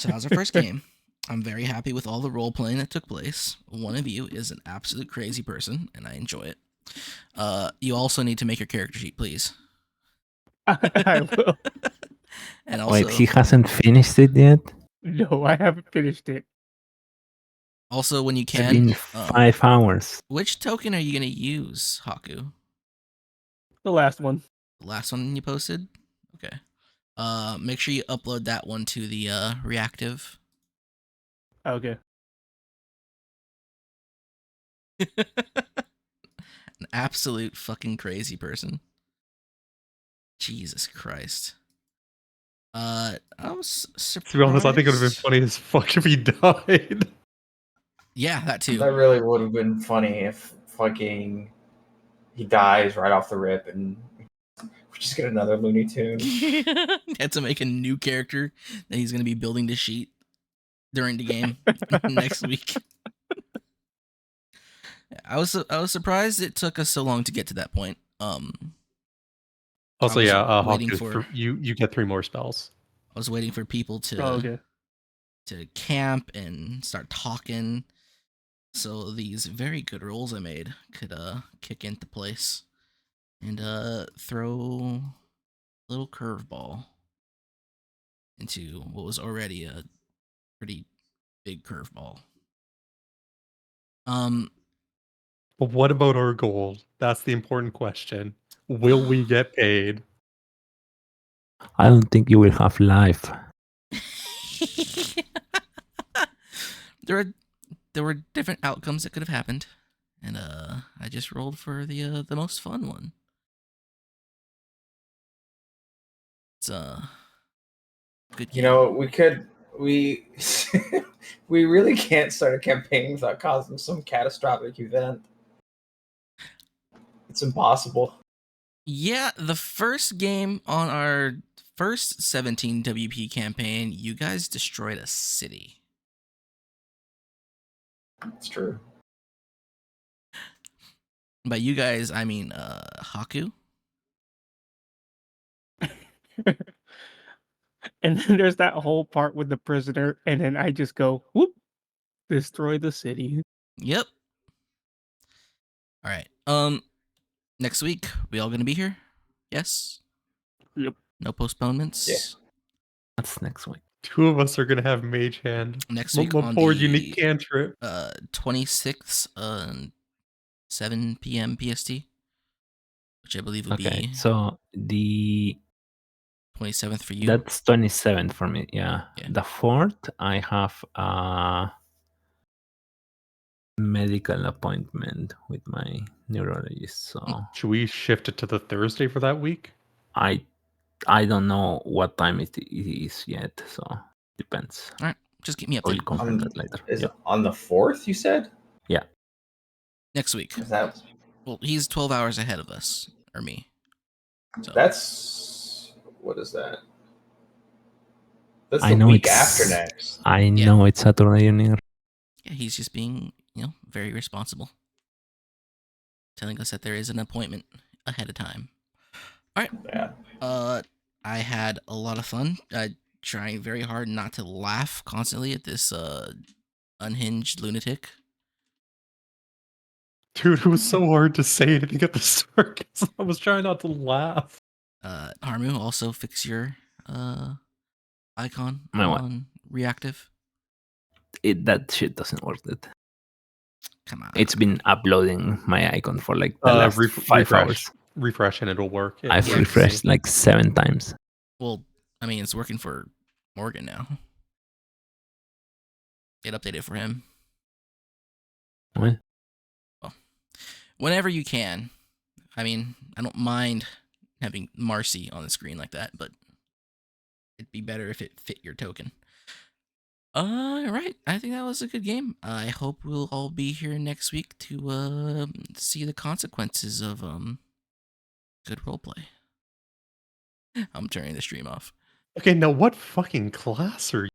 that was our first game. I'm very happy with all the role playing that took place. One of you is an absolute crazy person, and I enjoy it. You also need to make your character sheet, please. I will. And also, wait, he hasn't finished it yet. No, I haven't finished it. also when you It's can, been 5 hours. which token are you gonna use, Haku? The last one. The last one you posted? Okay. Make sure you upload that one to the reactive. Okay. An absolute fucking crazy person. Jesus Christ. I was surprised. To be honest, I think it would have been funny as fuck if he died. Yeah, that too. That really would have been funny if fucking he dies right off the rip and we just get another Looney Tune. Had to make a new character that he's gonna be building the sheet during the game next week. I was surprised it took us so long to get to that point. Also, I was yeah, waiting Hawk, for- you get 3 more spells. I was waiting for people to Oh, okay. to camp and start talking, so these very good rolls I made could kick into place and throw a little curveball into what was already a pretty big curveball. But what about our gold? That's the important question. Will we get paid? I don't think you will have life. there were different outcomes that could have happened, and I just rolled for the most fun one. It's good game. You know, we we really can't start a campaign without causing some catastrophic event. It's impossible. Yeah, the first game on our first 17 WP campaign, you guys destroyed a city. It's true. By you guys, I mean Haku. And then there's that whole part with the prisoner, and then I just go, whoop, destroy the city. Yep. All right. Next week we all gonna be here? Yes. Yep. No postponements. Yeah. That's next week. 2 of us are gonna have Mage Hand. Next week on Before the unique cantrip. 26th, 7 p.m. PST, which I believe will Okay, be so the 27th for you. that's 27th for me. Yeah. Yeah. The 4th, I have a medical appointment with my neurologist. So Should we shift it to the Thursday for that week? I don't know what time it is yet. So depends. All right, just keep me I will updated. confirm that later. Is Yeah. it on the 4th, you said? Yeah. Next week. Is that Well, he's 12 hours ahead of us, or me. So that's what is that? That's I the know week it's- after next. I know it's Saturday evening. yeah, he's just being, very responsible. Telling us that there is an appointment ahead of time. All right. Yeah. I had a lot of fun. Trying very hard not to laugh constantly at this unhinged lunatic. Dude, it was so hard to say anything at the start 'cause I was trying not to laugh. Harmoo, also fix your icon My what? on reactive. That shit doesn't work. That Come on. it's been uploading my icon for like the last 5 hours. Refresh and it'll work. I've Yeah, refreshed like 7 times. Well, I mean, it's working for Morgan now. Get updated for him. What? Whenever you can. I mean, I don't mind having Marcy on the screen like that, but it'd be better if it fit your token. Right. I think that was a good game. I hope we'll all be here next week to see the consequences of good roleplay. I'm turning the stream off. Okay, now what fucking class are you?